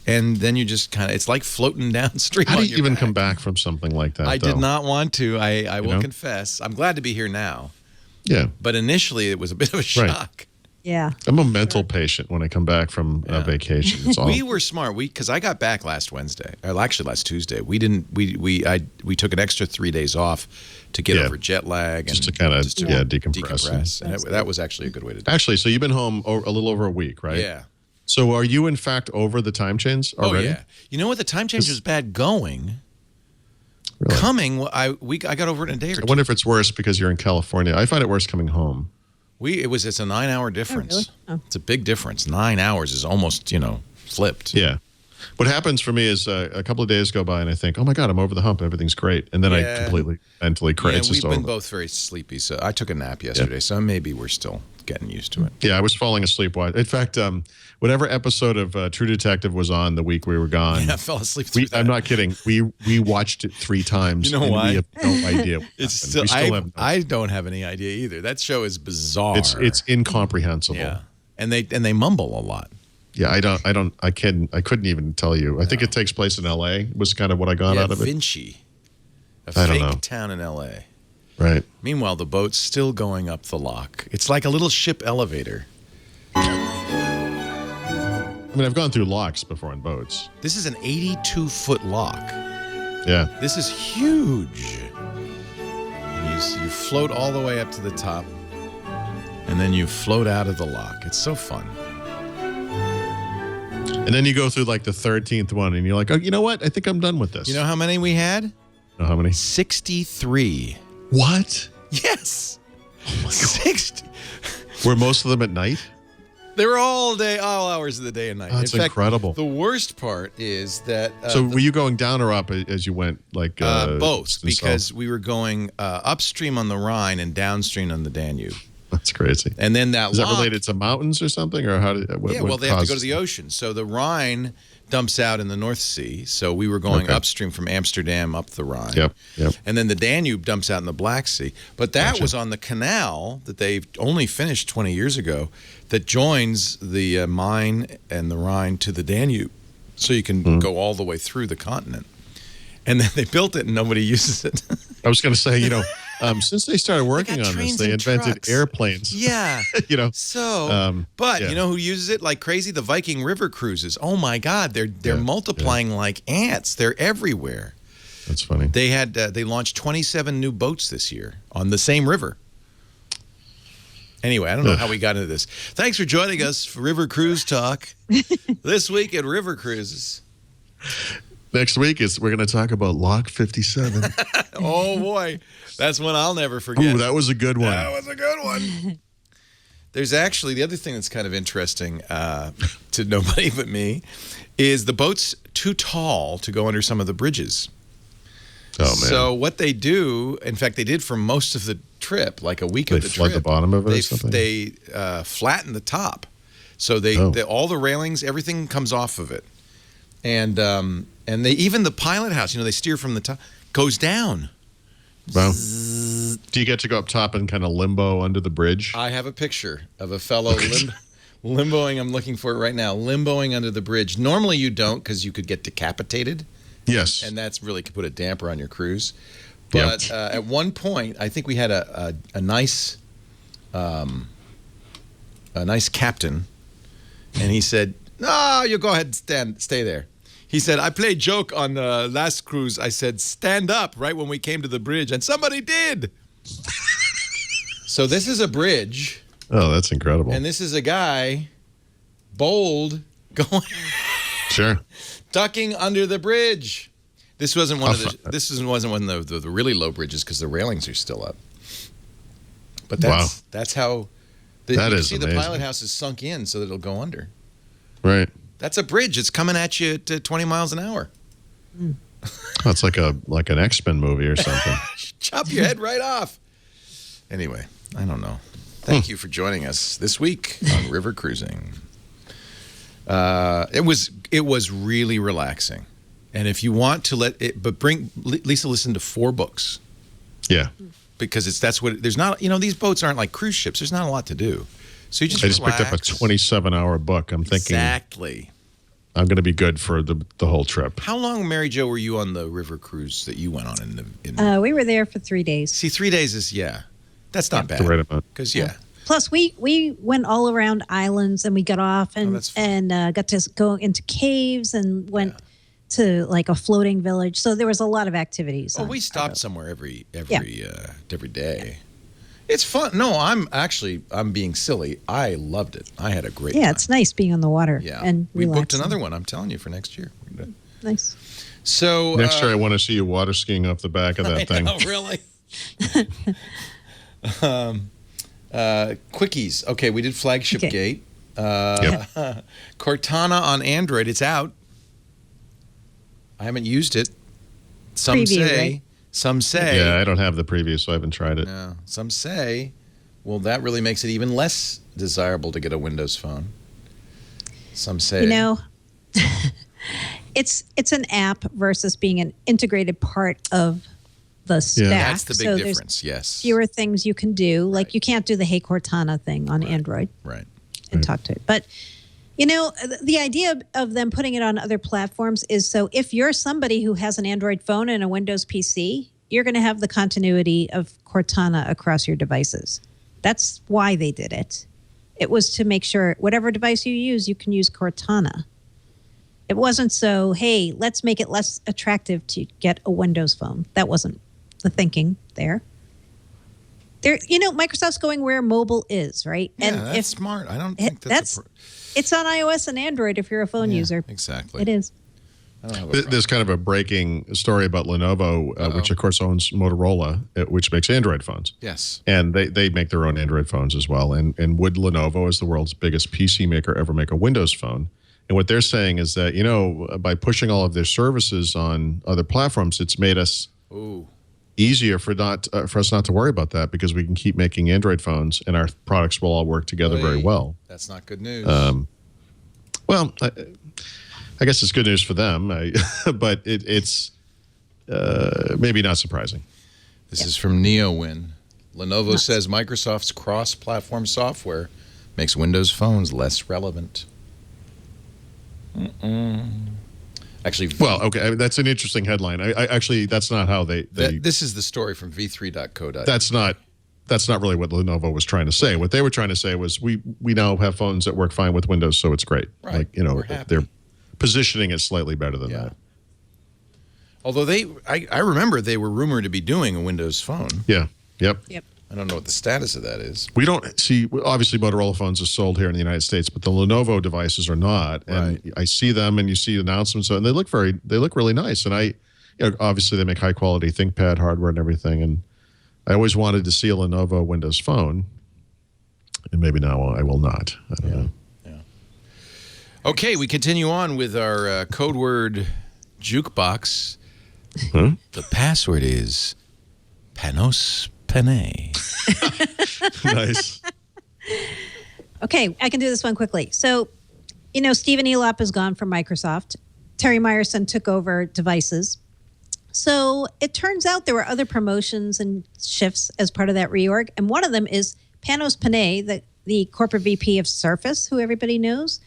S1: and then you just it's like floating downstream.
S4: How do
S1: on
S4: you
S1: your
S4: even
S1: back.
S4: come back from something like that?
S1: I
S4: though?
S1: did not want to. I will
S4: know?
S1: confess. I'm glad to be here now,
S4: Yeah,
S1: but initially it was a bit of a shock.
S5: Yeah.
S4: I'm a mental patient when I come back from a vacation. It's all
S1: We were smart. Because I got back last Wednesday. Or actually last Tuesday. We didn't. We took an extra 3 days off to get over jet lag
S4: just
S1: and
S4: to kind of
S1: just to
S4: decompress.
S1: And that was actually a good way to do it.
S4: Actually, so you've been home a little over a week, right?
S1: Yeah.
S4: So are you in fact over the time change already?
S1: Oh yeah. You know what? The time change was bad going.
S4: Really?
S1: Coming, I got over it in a day or
S4: I
S1: two.
S4: wonder if it's worse because you're in California. I find it worse coming home.
S1: It's a 9-hour difference.
S5: really? Oh.
S1: It's a big difference. 9 hours is almost flipped.
S4: Yeah. What happens for me is a couple of days go by and I think, oh my God, I'm over the hump. Everything's great. And then I completely mentally crash.
S1: Yeah,
S4: It's
S1: we've
S4: just
S1: been
S4: over.
S1: both very sleepy. So I took a nap yesterday. So maybe we're still getting used to it.
S4: Yeah, I was falling asleep. In fact, whatever episode of True Detective was on the week we were gone.
S1: Yeah, I fell asleep through that.
S4: I'm not kidding. We watched it 3 times.
S1: You know
S4: and
S1: why?
S4: We have no idea. What
S1: It's
S4: happened.
S1: still,
S4: We still have no,
S1: I don't have any idea either. That show is bizarre.
S4: it's incomprehensible.
S1: yeah, and they mumble a lot.
S4: Yeah, I couldn't even tell you. I think it takes place in L.A. was kind of what I got out of it.
S1: Vinci, a
S4: I don't
S1: fake
S4: know.
S1: town in L.A.
S4: Right.
S1: Meanwhile, the boat's still going up the lock. It's like a little ship elevator.
S4: I mean, I've gone through locks before on boats.
S1: This is an 82-foot lock.
S4: Yeah.
S1: This is huge. And you float all the way up to the top, and then you float out of the lock. It's so fun.
S4: And then you go through like the 13th one, and you're like, oh, you know what? I think I'm done with this.
S1: You know how many we had?
S4: Know how many?
S1: 63.
S4: What?
S1: Yes.
S4: Oh my God.
S1: 60.
S4: Were most of them at night?
S1: They were all hours of the day and night.
S4: Oh, that's
S1: In fact,
S4: incredible.
S1: The worst part is that.
S4: So were you going down or up as you went? Like
S1: both, because we were going upstream on the Rhine and downstream on the Danube.
S4: That's crazy.
S1: And then that
S4: Is that
S1: lock,
S4: related to mountains or something, or how did?
S1: well, they have to go to the ocean. So the Rhine dumps out in the North Sea. So we were going upstream from Amsterdam up the Rhine.
S4: Yep.
S1: And then the Danube dumps out in the Black Sea. But that was on the canal that they've only finished 20 years ago that joins the Main and the Rhine to the Danube. So you can go all the way through the continent. And then they built it and nobody uses it.
S4: I was going to say, since they started working on this, they invented
S1: trucks.
S4: airplanes.
S1: Yeah. So, but
S4: yeah.
S1: you know who uses it like crazy? The Viking River cruises. Oh my God, they're multiplying like ants. They're everywhere.
S4: That's funny.
S1: They had they launched 27 new boats this year on the same river. Anyway, I don't know how we got into this. Thanks for joining us for River Cruise Talk this week at River Cruises.
S4: Next week we're going to talk about Lock 57.
S1: Oh boy, that's one I'll never forget.
S4: Ooh, that was a good one.
S1: That was a good one. There's actually the other thing that's kind of interesting to nobody but me is the boat's too tall to go under some of the bridges.
S4: Oh man!
S1: So what they do, in fact, they did for most of the trip, like a week of the trip.
S4: They flood the bottom of it or something?
S1: They flatten the top, so all the railings, everything comes off of it, and they even the pilot house, they steer from the top, goes down.
S4: Wow. Do you get to go up top and kind of limbo under the bridge?
S1: I have a picture of a fellow limboing. I'm looking for it right now. Limboing under the bridge. Normally you don't because you could get decapitated.
S4: Yes.
S1: And that's really could put a damper on your cruise. But at one point, I think we had a nice captain, and he said, "No, you go ahead and stay there." He said, "I played joke on the last cruise. I said, stand up right when we came to the bridge, and somebody did." So this is a bridge.
S4: Oh, that's incredible.
S1: And this is a guy, bold, going,
S4: sure, ducking
S1: under the bridge. This wasn't one of the. This wasn't one of the really low bridges because the railings are still up. But that's how.
S4: That is
S1: see
S4: amazing.
S1: The pilot house is sunk in so that it'll go under.
S4: Right.
S1: That's a bridge. It's coming at you at 20 miles an hour.
S4: That's like an X-Men movie or something.
S1: Chop your head right off. Anyway, I don't know. Thank you for joining us this week on River Cruising. It was really relaxing, and if you want to bring Lisa listen to 4 books.
S4: Yeah.
S1: Because there's not these boats aren't like cruise ships. There's not a lot to do. So I just
S4: picked up a 27-hour book. I'm thinking
S1: exactly.
S4: I'm going to be good for the whole trip.
S1: How long, Mary Jo, were you on the river cruise that you went on?
S5: We were there for 3 days.
S1: See, 3 days is that's not bad.
S4: The right amount.
S1: Because
S5: Plus, we went all around islands and we got off and got to go into caves and went to like a floating village. So there was a lot of activities.
S1: Oh, we stopped somewhere every day. It's fun. No, I'm being silly. I loved it. I had a great time.
S5: It's nice being on the water.
S1: Yeah.
S5: And
S1: we
S5: relaxing.
S1: booked another one, I'm telling you, for next year.
S5: Nice.
S1: So
S4: next year I want to see you water skiing off the back of that thing.
S1: Oh, really? Quickies. Okay, we did Flagship Gate. Cortana on Android. It's out. I haven't used it. Some
S5: Preview,
S1: say.
S5: right?
S1: Some say.
S4: Yeah, I don't have the preview, so I haven't tried it.
S1: No. Some say, well, that really makes it even less desirable to get a Windows phone. Some say.
S5: It's an app versus being an integrated part of the stack.
S1: That's the big difference, yes.
S5: Fewer things you can do. Like you can't do the Hey Cortana thing on Android.
S1: Right.
S5: And talk to it. But, the idea of them putting it on other platforms is so if you're somebody who has an Android phone and a Windows PC, you're going to have the continuity of Cortana across your devices. That's why they did it. It was to make sure whatever device you use, you can use Cortana. It wasn't so, hey, let's make it less attractive to get a Windows phone. That wasn't the thinking there. Microsoft's going where mobile is, right?
S1: Yeah,
S5: and
S1: that's smart. I don't think that's
S5: it's on iOS and Android if you're a phone user.
S1: Exactly.
S5: It is.
S1: I don't have a problem.
S4: There's kind of a breaking story about Lenovo, which of course owns Motorola, which makes Android phones.
S1: Yes.
S4: And they make their own Android phones as well. And would Lenovo, as the world's biggest PC maker, ever make a Windows phone? And what they're saying is that, by pushing all of their services on other platforms, it's made us easier for us not to worry about that, because we can keep making Android phones and our products will all work together very well.
S1: That's not good news.
S4: Well, I guess it's good news for them, but it's maybe not surprising.
S1: This is from NeoWin. Lenovo says Microsoft's cross-platform software makes Windows phones less relevant. Actually,
S4: well, okay, that's an interesting headline. I actually, that's not how they
S1: this is the story from v3.co.uk.
S4: That's not really what Lenovo was trying to say. What they were trying to say was we now have phones that work fine with Windows, so it's great.
S1: Right.
S4: They're positioning it slightly better than that.
S1: Although I remember they were rumored to be doing a Windows phone.
S4: Yeah. Yep.
S1: I don't know what the status of that is.
S4: We don't see, obviously Motorola phones are sold here in the United States, but the Lenovo devices are not. And I see them and you see announcements and they look really nice. And obviously they make high quality ThinkPad hardware and everything. And I always wanted to see a Lenovo Windows phone. And maybe now I will not. I don't know.
S1: Yeah. Okay, we continue on with our code word jukebox. The password is Panos Panay.
S4: Nice.
S5: Okay, I can do this one quickly. So, Stephen Elop is gone from Microsoft. Terry Myerson took over devices. So it turns out there were other promotions and shifts as part of that reorg. And one of them is Panos Panay, the corporate VP of Surface, who everybody knows.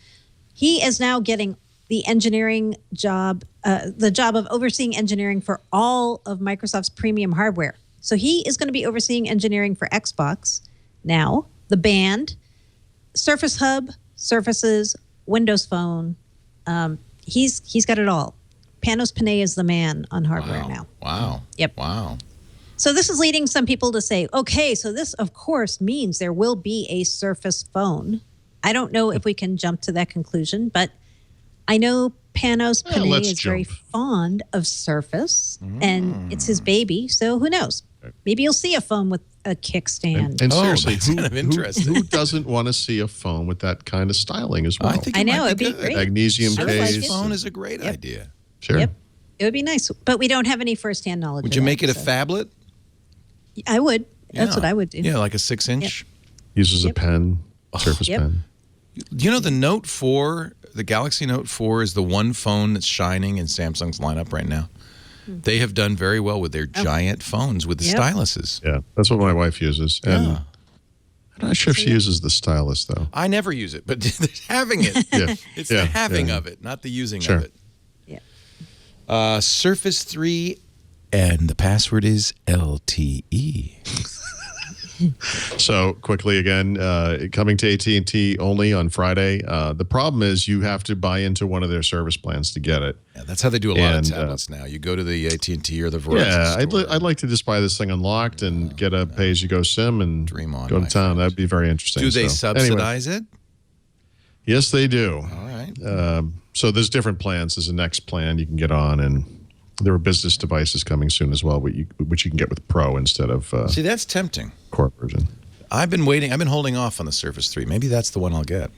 S5: He is now getting the engineering job, the job of overseeing engineering for all of Microsoft's premium hardware. So he is going to be overseeing engineering for Xbox now, the Band, Surface Hub, Surfaces, Windows Phone. He's got it all. Panos Panay is the man on hardware now.
S1: Wow.
S5: Yep.
S1: Wow.
S5: So this is leading some people to say, okay, so this, of course, means there will be a Surface phone. I don't know if we can jump to that conclusion, but I know Panos Panay is very fond of Surface, and it's his baby, so who knows? Maybe you'll see a phone with a kickstand.
S4: And seriously,
S1: that's kind of interesting.
S4: Who doesn't want to see a phone with that kind of styling as well?
S1: I think
S5: I know,
S1: it'd
S5: it'd be great.
S4: Magnesium case.
S1: Phone is a great idea.
S4: Sure.
S5: Yep. It would be nice, but we don't have any firsthand knowledge.
S1: Would you make it a phablet?
S5: I would. That's what I would do.
S1: Yeah, like a 6-inch.
S4: Uses a pen, Surface pen.
S1: You know, the Note 4, the Galaxy Note 4 is the one phone that's shining in Samsung's lineup right now. They have done very well with their giant phones with the styluses.
S4: Yeah, that's what my wife uses. And I'm not sure if she uses the stylus, though.
S1: I never use it, but having it. It's the having of it, not the using of it. Yeah. Surface 3, and the password is LTE.
S4: So quickly again, coming to AT&T only on Friday. The problem is you have to buy into one of their service plans to get it.
S1: Yeah, that's how they do a lot of tablets now. You go to the AT&T or the Verizon store.
S4: I'd like to just buy this thing unlocked and get a pay-as-you-go SIM and go to town. That'd be very interesting.
S1: Do they subsidize it?
S4: Yes, they do.
S1: All right.
S4: So there's different plans. There's a next plan you can get on, and there are business devices coming soon as well, which you can get with Pro instead of
S1: see, that's tempting.
S4: Core version.
S1: I've been waiting. I've been holding off on the Surface 3. Maybe that's the one I'll get.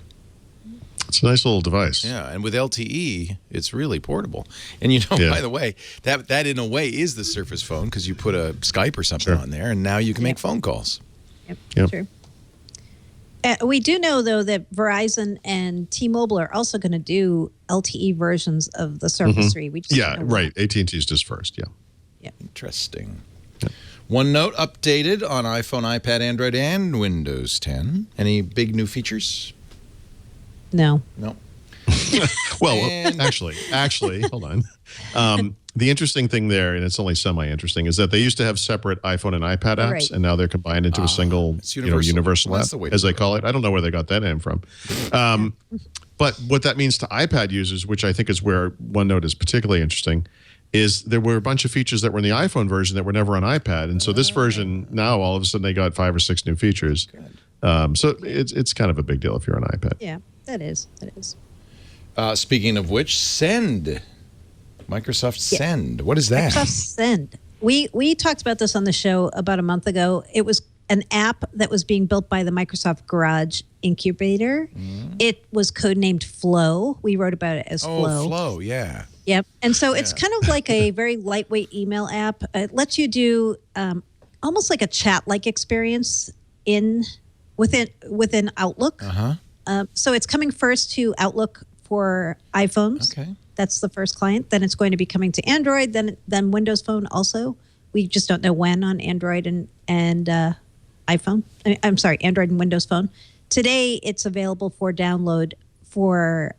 S4: It's a nice little device.
S1: Yeah, and with LTE, it's really portable. And by the way, that in a way is the Surface phone because you put a Skype or something on there, and now you can make phone calls.
S5: Yep. True. We do know, though, that Verizon and T-Mobile are also going to do LTE versions of the Surface 3. We just
S4: right. AT&T's just first,
S5: Yeah.
S1: Interesting. Yeah. OneNote updated on iPhone, iPad, Android, and Windows 10. Any big new features?
S5: No.
S4: Well, actually, hold on. The interesting thing there, and it's only semi-interesting, is that they used to have separate iPhone and iPad apps, and now they're combined into a single universal app, as they call it. I don't know where they got that name from. But what that means to iPad users, which I think is where OneNote is particularly interesting, is there were a bunch of features that were in the iPhone version that were never on iPad. And so this version, now all of a sudden they got 5 or 6 new features. So it's kind of a big deal if you're on iPad.
S5: Yeah, that is. That is.
S1: Speaking of which, Send. Microsoft Send. What is that?
S5: Microsoft Send. We talked about this on the show about a month ago. It was an app that was being built by the Microsoft Garage Incubator. It was codenamed Flow. We wrote about it as Flow.
S1: Oh, Flow, yeah.
S5: Yep. And so it's kind of like a very lightweight email app. It lets you do almost like a chat-like experience within Outlook. So it's coming first to Outlook for iPhones.
S1: Okay.
S5: That's the first client. Then it's going to be coming to Android, then Windows Phone also. We just don't know when on Android and iPhone. I'm sorry, Android and Windows Phone. Today, it's available for download for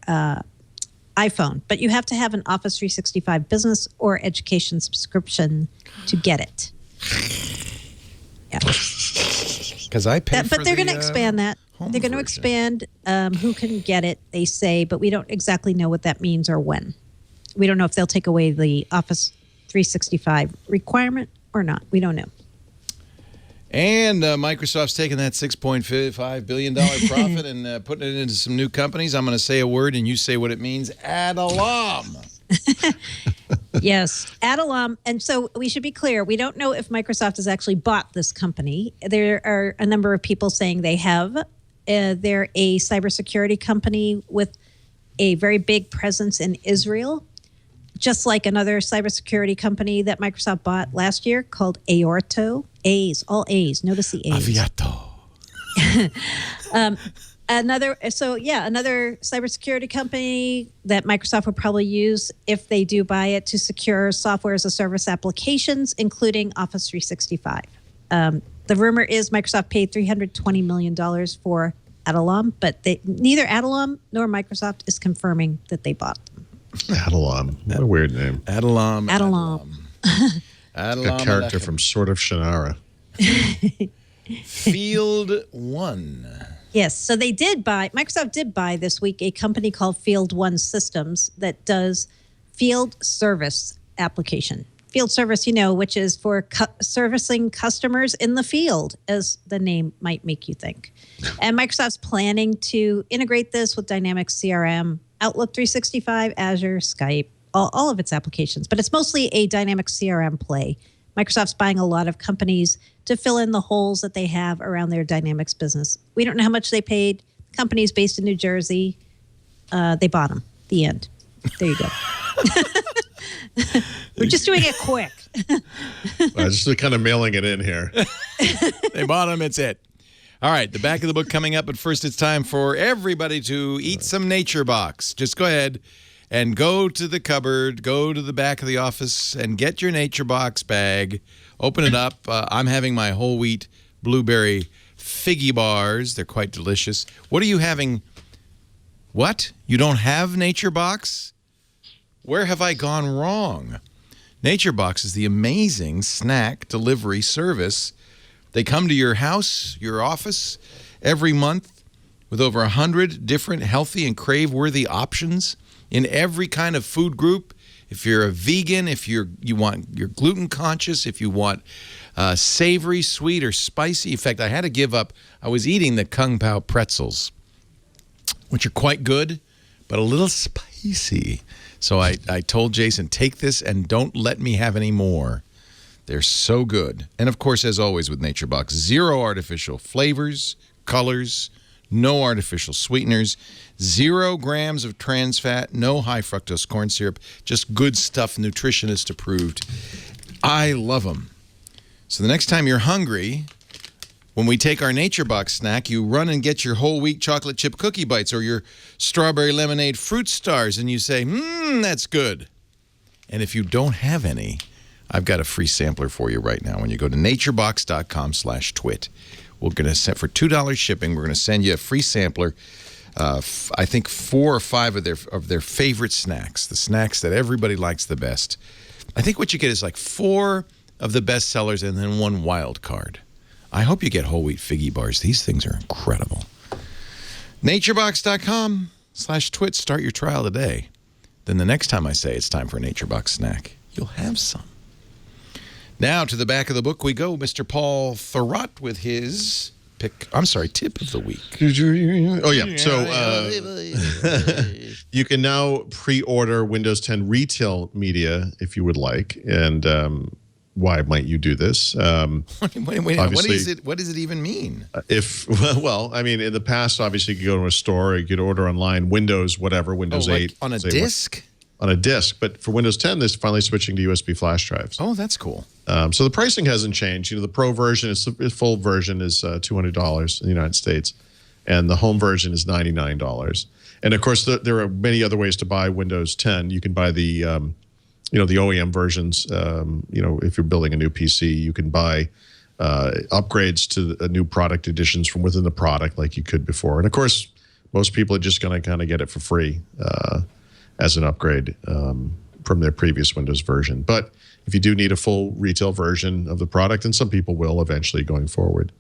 S5: iPhone, but you have to have an Office 365 business or education subscription to get it. Yeah.
S1: Because I pay for
S5: But they're going to expand that. They're going to expand who can get it, they say, but we don't exactly know what that means or when. We don't know if they'll take away the Office 365 requirement or not. We don't know.
S1: And Microsoft's taking that $6.5 billion profit and putting it into some new companies. I'm going to say a word and you say what it means. Adallom.
S5: Yes, Adallom. And so we should be clear. We don't know if Microsoft has actually bought this company. There are a number of people saying they have. They're a cybersecurity company with a very big presence in Israel, just like another cybersecurity company that Microsoft bought last year called Aorto. A's, all A's. Notice the A's.
S1: Aviato.
S5: Another cybersecurity company that Microsoft would probably use if they do buy it to secure software as a service applications, including Office 365. The rumor is Microsoft paid $320 million for Adallom, but neither Adallom nor Microsoft is confirming that they bought them.
S4: Adallom. What a weird name.
S1: Adallom.
S4: A character from Sword of Shannara.
S1: Field One.
S5: Yes, so Microsoft did buy this week a company called Field One Systems that does field service application. Field service, which is for servicing customers in the field, as the name might make you think. And Microsoft's planning to integrate this with Dynamics CRM, Outlook 365, Azure, Skype, all of its applications. But it's mostly a Dynamics CRM play. Microsoft's buying a lot of companies to fill in the holes that they have around their Dynamics business. We don't know how much they paid. Companies based in New Jersey, they bought them. The end. There you go. We're just doing it quick.
S4: Just kind of mailing it in here.
S1: They bought them. It's it. All right, the back of the book coming up, but first it's time for everybody to eat some Nature Box. Just go ahead and go to the cupboard, go to the back of the office, and get your Nature Box bag. Open it up. I'm having my whole wheat blueberry figgy bars. They're quite delicious. What are you having? What? You don't have Nature Box? Where have I gone wrong? Nature Box is the amazing snack delivery service. They come to your house, your office, every month with over 100 different healthy and crave-worthy options in every kind of food group. If you're a vegan, if you're gluten conscious, if you want savory, sweet, or spicy. In fact, I had to give up. I was eating the Kung Pao pretzels, which are quite good, but a little spicy. So I told Jason, take this and don't let me have any more. They're so good. And of course, as always with Nature Box, 0 artificial flavors, colors, no artificial sweeteners, 0 grams of trans fat, no high fructose corn syrup, just good stuff, nutritionist approved. I love them. So the next time you're hungry, when we take our Nature Box snack, you run and get your whole wheat chocolate chip cookie bites or your strawberry lemonade fruit stars, and you say, that's good. And if you don't have any, I've got a free sampler for you right now. When you go to naturebox.com/twit, we're going to send for $2 shipping. We're going to send you a free sampler. I think 4 or 5 of their favorite snacks, the snacks that everybody likes the best. I think what you get is like 4 of the best sellers and then 1 wild card. I hope you get whole wheat figgy bars. These things are incredible. Naturebox.com. YouTube.com/twit. Start your trial today. Then the next time I say it's time for a Nature Box snack, you'll have some. Now to the back of the book we go. Mr. Paul Thurrott with his tip of the week.
S4: Oh, yeah. So you can now pre-order Windows 10 retail media if you would like. And why might you do this?
S1: Wait, what does it even mean?
S4: Well, I mean, in the past, obviously, you could go to a store, you could order online, Windows, whatever, Windows 8.
S1: On a disc?
S4: On a disc. But for Windows 10, they're finally switching to USB flash drives.
S1: Oh, that's cool.
S4: So the pricing hasn't changed. The Pro version, the full version is $200 in the United States. And the home version is $99. And, of course, there are many other ways to buy Windows 10. You can buy the the OEM versions. If you're building a new PC, you can buy upgrades to new product editions from within the product like you could before. And, of course, most people are just going to kind of get it for free as an upgrade from their previous Windows version. But if you do need a full retail version of the product, and some people will eventually going forward,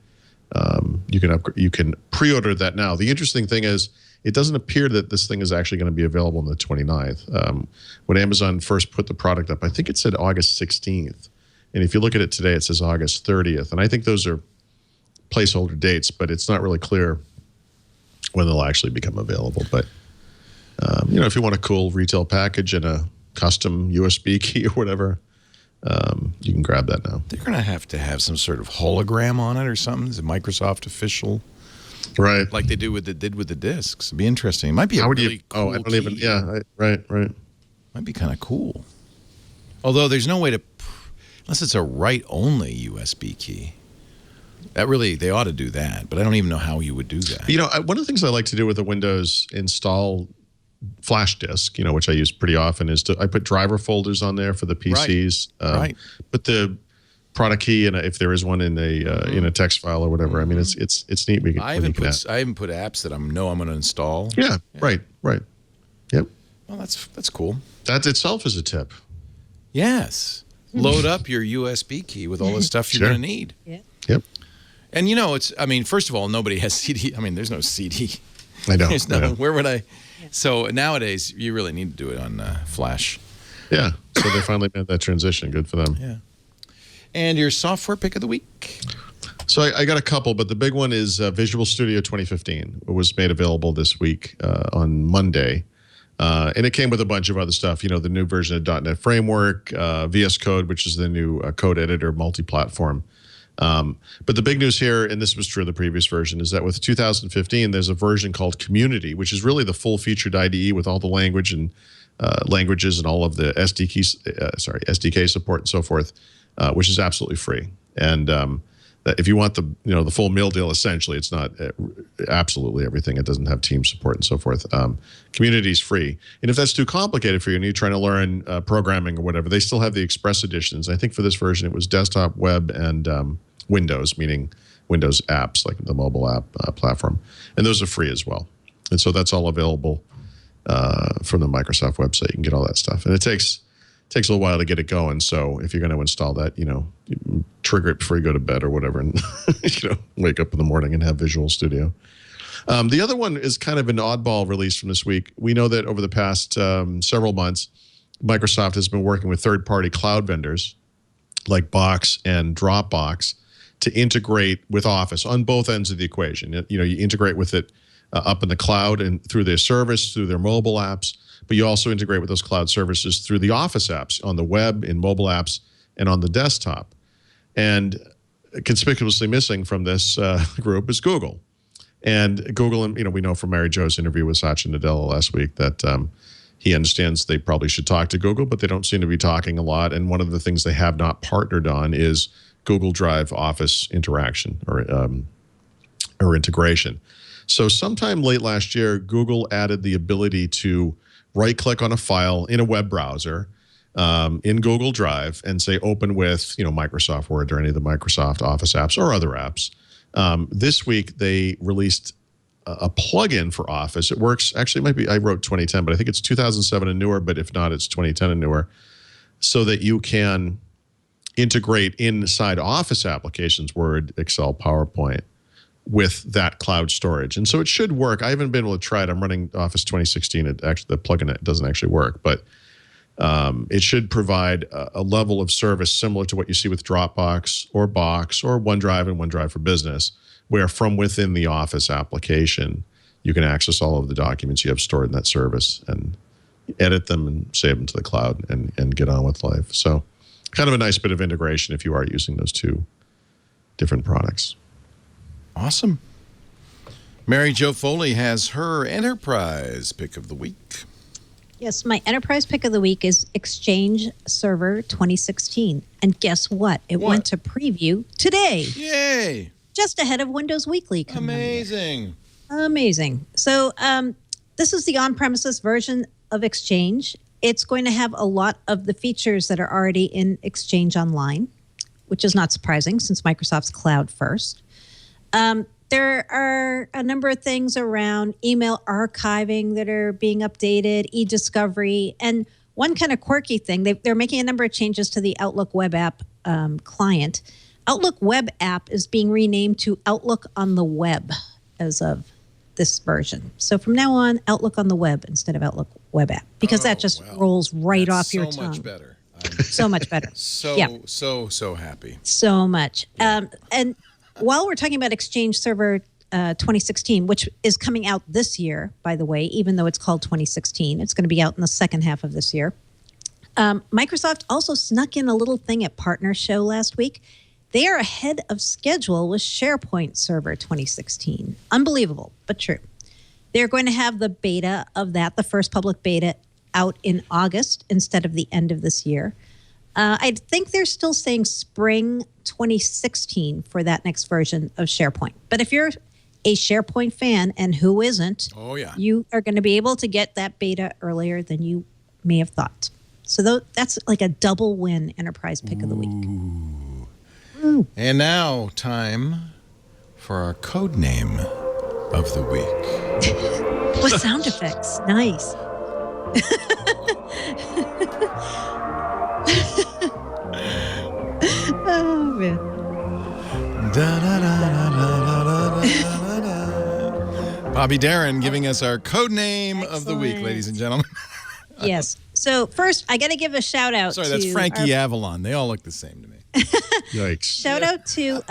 S4: you can pre-order that now. The interesting thing is it doesn't appear that this thing is actually going to be available on the 29th. When Amazon first put the product up, I think it said August 16th. And if you look at it today, it says August 30th. And I think those are placeholder dates, but it's not really clear when they'll actually become available. But, if you want a cool retail package and a custom USB key or whatever, you can grab that now.
S1: They're going to have some sort of hologram on it or something. Is it Microsoft official?
S4: Right.
S1: Like they did with the discs. It'd be interesting. It might be cool
S4: I don't even, key. Yeah, right.
S1: Might be kind of cool. Although there's no way to, unless it's a write-only USB key. They ought to do that, but I don't even know how you would do that.
S4: One of the things I like to do with the Windows install flash disk, which I use pretty often, is I put driver folders on there for the PCs.
S1: Right.
S4: Put the product key, and if there is one in a text file or whatever. I mean, it's neat.
S1: I even put apps that I know I'm going to install.
S4: Yeah. Right. Yep.
S1: Well, that's cool.
S4: That itself is a tip.
S1: Yes. Load up your USB key with all the stuff you're going to need.
S5: Yeah.
S4: Yep.
S1: And first of all, nobody has CD. I mean, there's no CD.
S4: I know.
S1: Where would I? So nowadays, you really need to do it on Flash.
S4: Yeah. So they finally made that transition. Good for them.
S1: Yeah. And your software pick of the week?
S4: So I got a couple, but the big one is Visual Studio 2015. It was made available this week on Monday. And it came with a bunch of other stuff, the new version of .NET Framework, VS Code, which is the new code editor multi-platform. But the big news here, and this was true of the previous version, is that with 2015, there's a version called Community, which is really the full-featured IDE with all the languages and all of the SDK support and so forth, which is absolutely free. And if you want the full meal deal, essentially, it's not absolutely everything. It doesn't have team support and so forth. Community is free. And if that's too complicated for you and you're trying to learn programming or whatever, they still have the Express editions. I think for this version, it was desktop, web, and Windows, meaning Windows apps, like the mobile app platform. And those are free as well. And so that's all available from the Microsoft website. You can get all that stuff. And it takes a little while to get it going. So if you're going to install that, trigger it before you go to bed or whatever, and wake up in the morning and have Visual Studio. The other one is kind of an oddball release from this week. We know that over the past several months, Microsoft has been working with third-party cloud vendors like Box and Dropbox to integrate with Office on both ends of the equation. You integrate with it up in the cloud and through their service, through their mobile apps, but you also integrate with those cloud services through the Office apps on the web, in mobile apps, and on the desktop. And conspicuously missing from this group is Google. And Google, and we know from Mary Jo's interview with Satya Nadella last week that he understands they probably should talk to Google, but they don't seem to be talking a lot. And one of the things they have not partnered on is Google Drive Office interaction or integration. So sometime late last year, Google added the ability to right-click on a file in a web browser in Google Drive and say open with Microsoft Word or any of the Microsoft Office apps or other apps. This week, they released a plugin for Office. It works, actually, it might be, I wrote 2010, but I think it's 2007 and newer, but if not, it's 2010 and newer, so that you can integrate inside Office applications, Word, Excel, PowerPoint, with that cloud storage. And so it should work. I haven't been able to try it. I'm running Office 2016. The plugin doesn't actually work, but it should provide a level of service similar to what you see with Dropbox or Box or OneDrive and OneDrive for Business, where from within the Office application, you can access all of the documents you have stored in that service and edit them and save them to the cloud and get on with life. So kind of a nice bit of integration if you are using those two different products.
S1: Awesome. Mary Jo Foley has her enterprise pick of the week.
S5: Yes, my enterprise pick of the week is Exchange Server 2016. And guess what? It went to preview today.
S1: Yay!
S5: Just ahead of Windows Weekly.
S1: Amazing.
S5: Amazing. So this is the on-premises version of Exchange. It's going to have a lot of the features that are already in Exchange Online, which is not surprising since Microsoft's cloud first. There are a number of things around email archiving that are being updated, e-discovery, and one kind of quirky thing, they're making a number of changes to the Outlook web app client. Outlook web app is being renamed to Outlook on the Web as of this version. So from now on, Outlook on the Web instead of Outlook web app, because that just rolls right off your tongue.
S1: So much better.
S5: So much better.
S1: So happy.
S5: So much. And while we're talking about Exchange Server 2016, which is coming out this year, by the way, even though it's called 2016, it's going to be out in the second half of this year. Microsoft also snuck in a little thing at Partner Show last week. They are ahead of schedule with SharePoint Server 2016. Unbelievable, but true. They're going to have the beta of that, the first public beta, out in August instead of the end of this year. I think they're still saying spring 2016 for that next version of SharePoint. But if you're a SharePoint fan, and who isn't, you are going to be able to get that beta earlier than you may have thought. So that's like a double win enterprise pick of the week. Ooh.
S1: And now, time for our code name of the week.
S5: With sound effects. Nice. Oh, man.
S1: Bobby Darin giving us our code name of the week, ladies and gentlemen.
S5: Yes. So first, I got to give a shout out.
S1: Sorry, that's Frankie Avalon. They all look the same to me.
S4: Yikes.
S5: Shout out to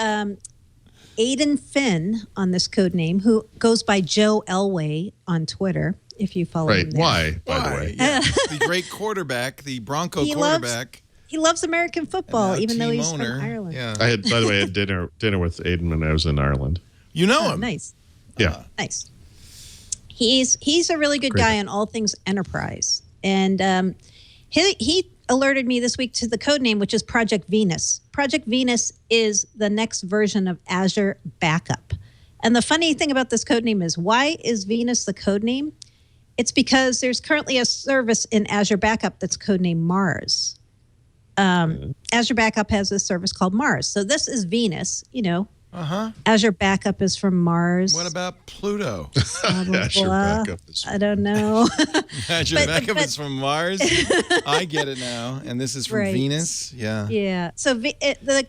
S5: Aiden Finn on this code name, who goes by Joe Elway on Twitter, if you follow him there.
S4: Why, by the way?
S1: Yeah. The great quarterback, the Bronco quarterback.
S5: He loves American football, even though he's from Ireland.
S1: Yeah.
S4: By the way, I had dinner with Aiden when I was in Ireland.
S1: You know him.
S5: Nice.
S4: Yeah.
S5: Nice. He's a really good guy on all things enterprise. And he alerted me this week to the code name, which is Project Venus. Project Venus is the next version of Azure Backup. And the funny thing about this code name is, why is Venus the code name? It's because there's currently a service in Azure Backup that's codenamed Mars. Azure Backup has this service called Mars. So this is Venus, Azure Backup is from Mars.
S1: What about Pluto?
S4: Azure Backup is
S5: I don't know.
S1: Azure Backup is from Mars. I get it now. And this is from Venus. Yeah.
S5: Yeah. So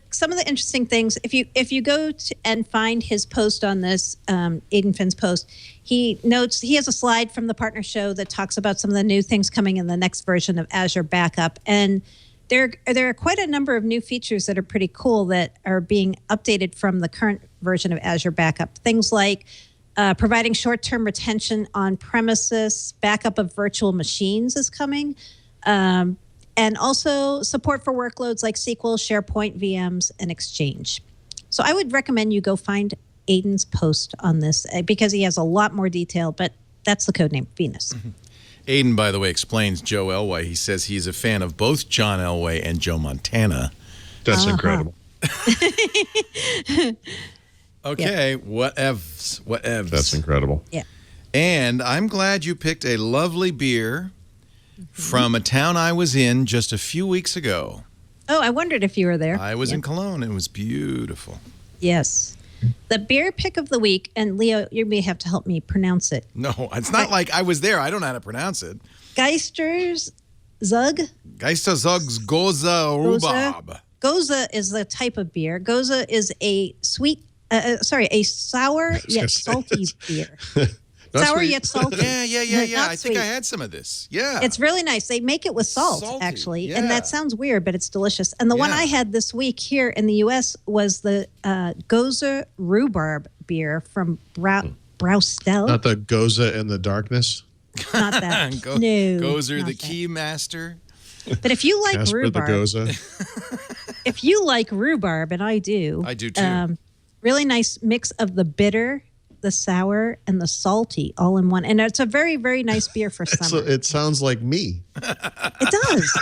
S5: some of the interesting things, if you go and find his post on this, Aiden Finn's post, he notes he has a slide from the Partner Show that talks about some of the new things coming in the next version of Azure Backup. And there are quite a number of new features that are pretty cool that are being updated from the current version of Azure Backup. Things like providing short-term retention on premises, backup of virtual machines is coming, and also support for workloads like SQL, SharePoint, VMs, and Exchange. So I would recommend you go find Aiden's post on this because he has a lot more detail, but that's the code name, Venus.
S1: Mm-hmm. Aiden, by the way, explains Joe Elway. He says he's a fan of both John Elway and Joe Montana.
S4: That's incredible.
S1: Okay, whatevs.
S4: That's incredible.
S5: Yeah.
S1: And I'm glad you picked a lovely beer from a town I was in just a few weeks ago.
S5: Oh, I wondered if you were there.
S1: I was in Cologne. It was beautiful.
S5: Yes. The beer pick of the week, and Leo, you may have to help me pronounce it.
S1: No, it's not like I was there. I don't know how to pronounce it.
S5: Geister's Zug?
S1: Geisterzug's Goza Rhubarb.
S5: Goza is the type of beer. Goza is a sweet a sour
S4: gonna
S5: yet
S4: say,
S5: salty beer.
S4: Not
S5: Sour
S4: sweet.
S5: yet salty.
S1: Yeah.
S5: Not
S1: I think I
S5: sweet.
S1: had some of this. Yeah.
S5: It's really nice. They make it with salt,
S1: Salty,
S5: actually.
S1: yeah.
S5: And that sounds weird, but it's delicious. And the one
S1: Yeah.
S5: I had this week here in the U.S. was the Goza Rhubarb beer from Braustel.
S4: Not the Goza in the darkness.
S5: Not that.
S1: Go,
S5: No.
S1: Gozer,
S5: not
S1: the
S5: that.
S1: key master.
S5: But if you like
S4: Casper the
S5: rhubarb,
S4: Goza.
S5: if you like rhubarb, and I do.
S1: I do too.
S5: Really nice mix of the bitter, the sour, and the salty all in one. And it's a very, very nice beer for
S4: So
S5: summer.
S4: it sounds like me.
S5: It does.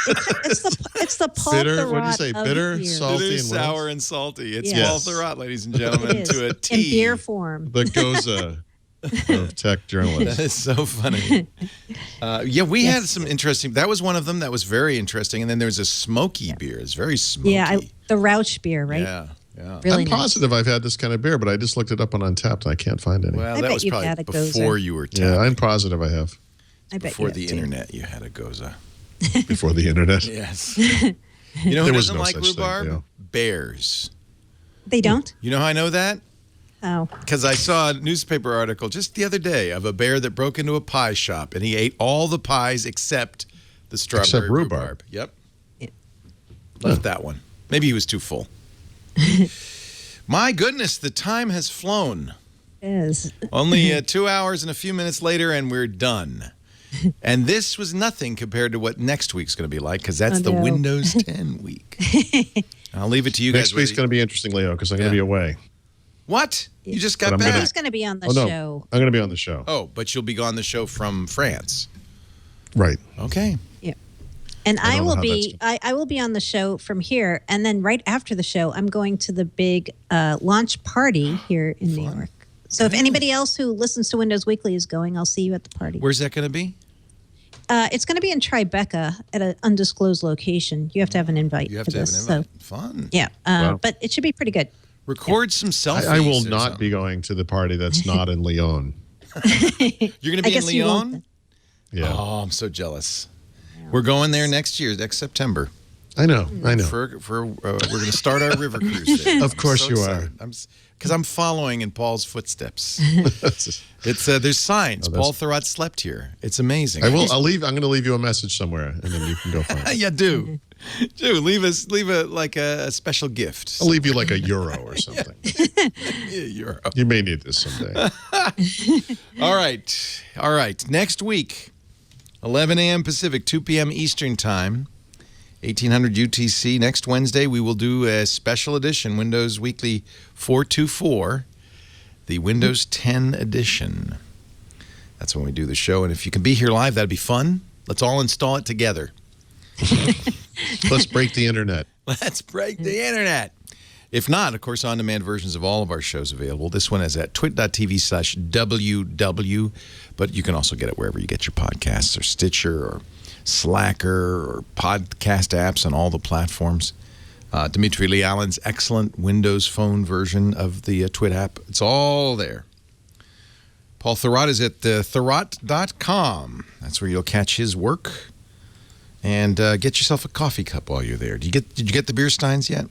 S5: It's the Paul
S4: Bitter.
S5: Thurrott
S4: What do you say?
S5: of
S4: Bitter,
S5: beer.
S4: salty,
S1: Bitter,
S4: and what
S1: sour,
S4: else?
S1: and salty. It's
S5: Yes.
S1: Paul Thurrott, ladies and
S5: It
S1: gentlemen,
S5: is.
S1: to a T.
S5: In beer form.
S4: The Goza of tech
S1: That
S4: journalists.
S1: is so funny. We had some interesting. That was one of them. That was very interesting. And then there's a smoky beer. It's very smoky.
S5: Yeah, the Rauch beer, right?
S1: Yeah.
S5: Really
S4: I'm
S5: nice.
S4: positive I've had this kind of beer, but I just looked it up on Untapped and I can't find any.
S1: Well,
S5: I
S1: that
S5: bet
S1: was
S5: you've
S1: probably
S5: had a Goza.
S1: before you were
S4: Yeah,
S1: tapped.
S4: I'm positive I have.
S5: I bet
S1: Before
S5: you
S1: the
S5: have, too.
S1: internet, you had a Goza.
S4: Before the internet.
S1: Yes. You know who
S4: There was
S1: doesn't
S4: no
S1: like
S4: such thing,
S1: rhubarb?
S4: yeah.
S1: Bears.
S5: They don't?
S1: You know how I know that?
S5: Oh.
S1: Because I saw a newspaper article just the other day of a bear that broke into a pie shop and he ate all the pies except the strawberry
S4: rhubarb.
S1: Yep.
S5: Yeah.
S1: Left that one. Maybe he was too full. My goodness, the time has flown.
S5: It is.
S1: Only 2 hours and a few minutes later, and we're done. And this was nothing compared to what next week's going to be like, because that's
S5: Oh,
S1: the
S5: no.
S1: Windows 10 week. I'll leave it to you
S4: Next
S1: guys.
S4: week's going to be interesting, Leo, because I'm going to be away.
S1: What? You just got
S4: But I'm
S1: back?
S4: gonna-
S5: He's going to be on the
S4: Oh, no.
S5: show.
S4: I'm going to be on the show.
S1: Oh, but you'll be gone the show from France.
S4: Right.
S1: Okay.
S5: And
S4: I
S5: I
S4: don't know
S5: will
S4: how
S5: be I will be on the show from here, and then right after the show, I'm going to the big launch party here in New York. So if anybody else who listens to Windows Weekly is going, I'll see you at the party.
S1: Where's that going to be?
S5: It's going to be in Tribeca at an undisclosed location. You have to have an invite
S1: You have
S5: for
S1: to have
S5: this.
S1: an invite. Fun.
S5: So, yeah,
S4: Wow.
S5: but it should be pretty good.
S1: Record some selfies.
S4: I will
S1: or
S4: not
S1: something.
S4: be going to the party that's not in Lyon.
S1: You're going to
S5: I
S1: be in
S5: guess you won't
S1: Lyon?
S5: then.
S4: Yeah.
S1: Oh, I'm so jealous. We're going there next September.
S4: I know.
S1: We're going to start our river cruise there.
S4: Of course
S1: So
S4: you are.
S1: excited. Because I'm following in Paul's footsteps. It's there's signs. Paul Thurrott slept here. It's amazing.
S4: I will. I'll leave. I'm going to leave you a message somewhere, and then you can go find it.
S1: Yeah, do leave a special gift.
S4: I'll leave you like €1 or something.
S1: Euro.
S4: You may need this someday.
S1: All right. Next week, 11 a.m. Pacific, 2 p.m. Eastern Time, 1800 UTC. Next Wednesday, we will do a special edition, Windows Weekly 424, the Windows 10 edition. That's when we do the show. And if you can be here live, that'd be fun. Let's all install it together.
S4: Let's break the internet.
S1: Let's break the internet. If not, of course, on-demand versions of all of our shows available. This one is at twit.tv/WW, but you can also get it wherever you get your podcasts, or Stitcher, or Slacker, or podcast apps on all the platforms. Dimitri Lee Allen's excellent Windows Phone version of the Twit app. It's all there. Paul Thurrott is at thurrott.com. That's where you'll catch his work. And get yourself a coffee cup while you're there. Did you get the beer steins yet?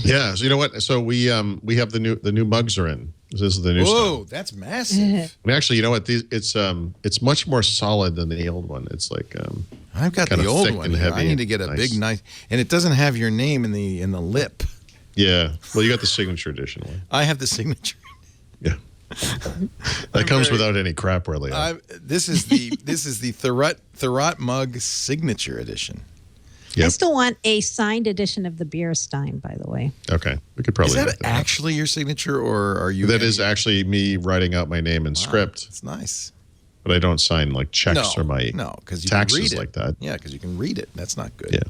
S4: Yeah. So you know what? So we have the new mugs are in. This is the new
S1: Whoa,
S4: stuff.
S1: that's massive.
S4: And actually, you know what? It's much more solid than the old one. It's like
S1: I've got
S4: kinda
S1: the old
S4: thick
S1: one
S4: and
S1: here.
S4: heavy
S1: I need to
S4: and
S1: get a
S4: nice.
S1: big, nice, and it doesn't have your name in the lip.
S4: yeah. Well, you got the signature edition one.
S1: I have the signature.
S4: Yeah. That comes without any crap, really.
S1: This is the Thurrott mug signature edition.
S5: I
S4: Yep.
S5: still want a signed edition of the beer stein, by the way.
S4: Okay. We could probably.
S1: Is that
S4: make happen.
S1: actually your signature, or are you?
S4: That is actually me writing out my name in script,
S1: It's nice.
S4: but I don't sign like checks or my
S1: because you can read
S4: taxes
S1: it
S4: like that.
S1: Yeah, because you can read it. That's not good.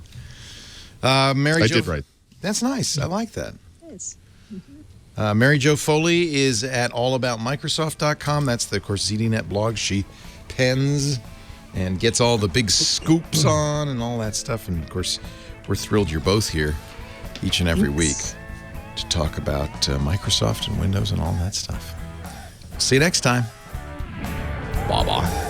S4: Yeah.
S1: Mary
S4: I
S1: Jo,
S4: did write.
S1: That's nice. I like that.
S5: Yes.
S1: Mary Jo Foley is at allaboutmicrosoft.com. That's the, of course, ZDNet blog. She pens and gets all the big scoops on and all that stuff. And, of course, we're thrilled you're both here each and every week to talk about Microsoft and Windows and all that stuff. See you next time. Bye-bye.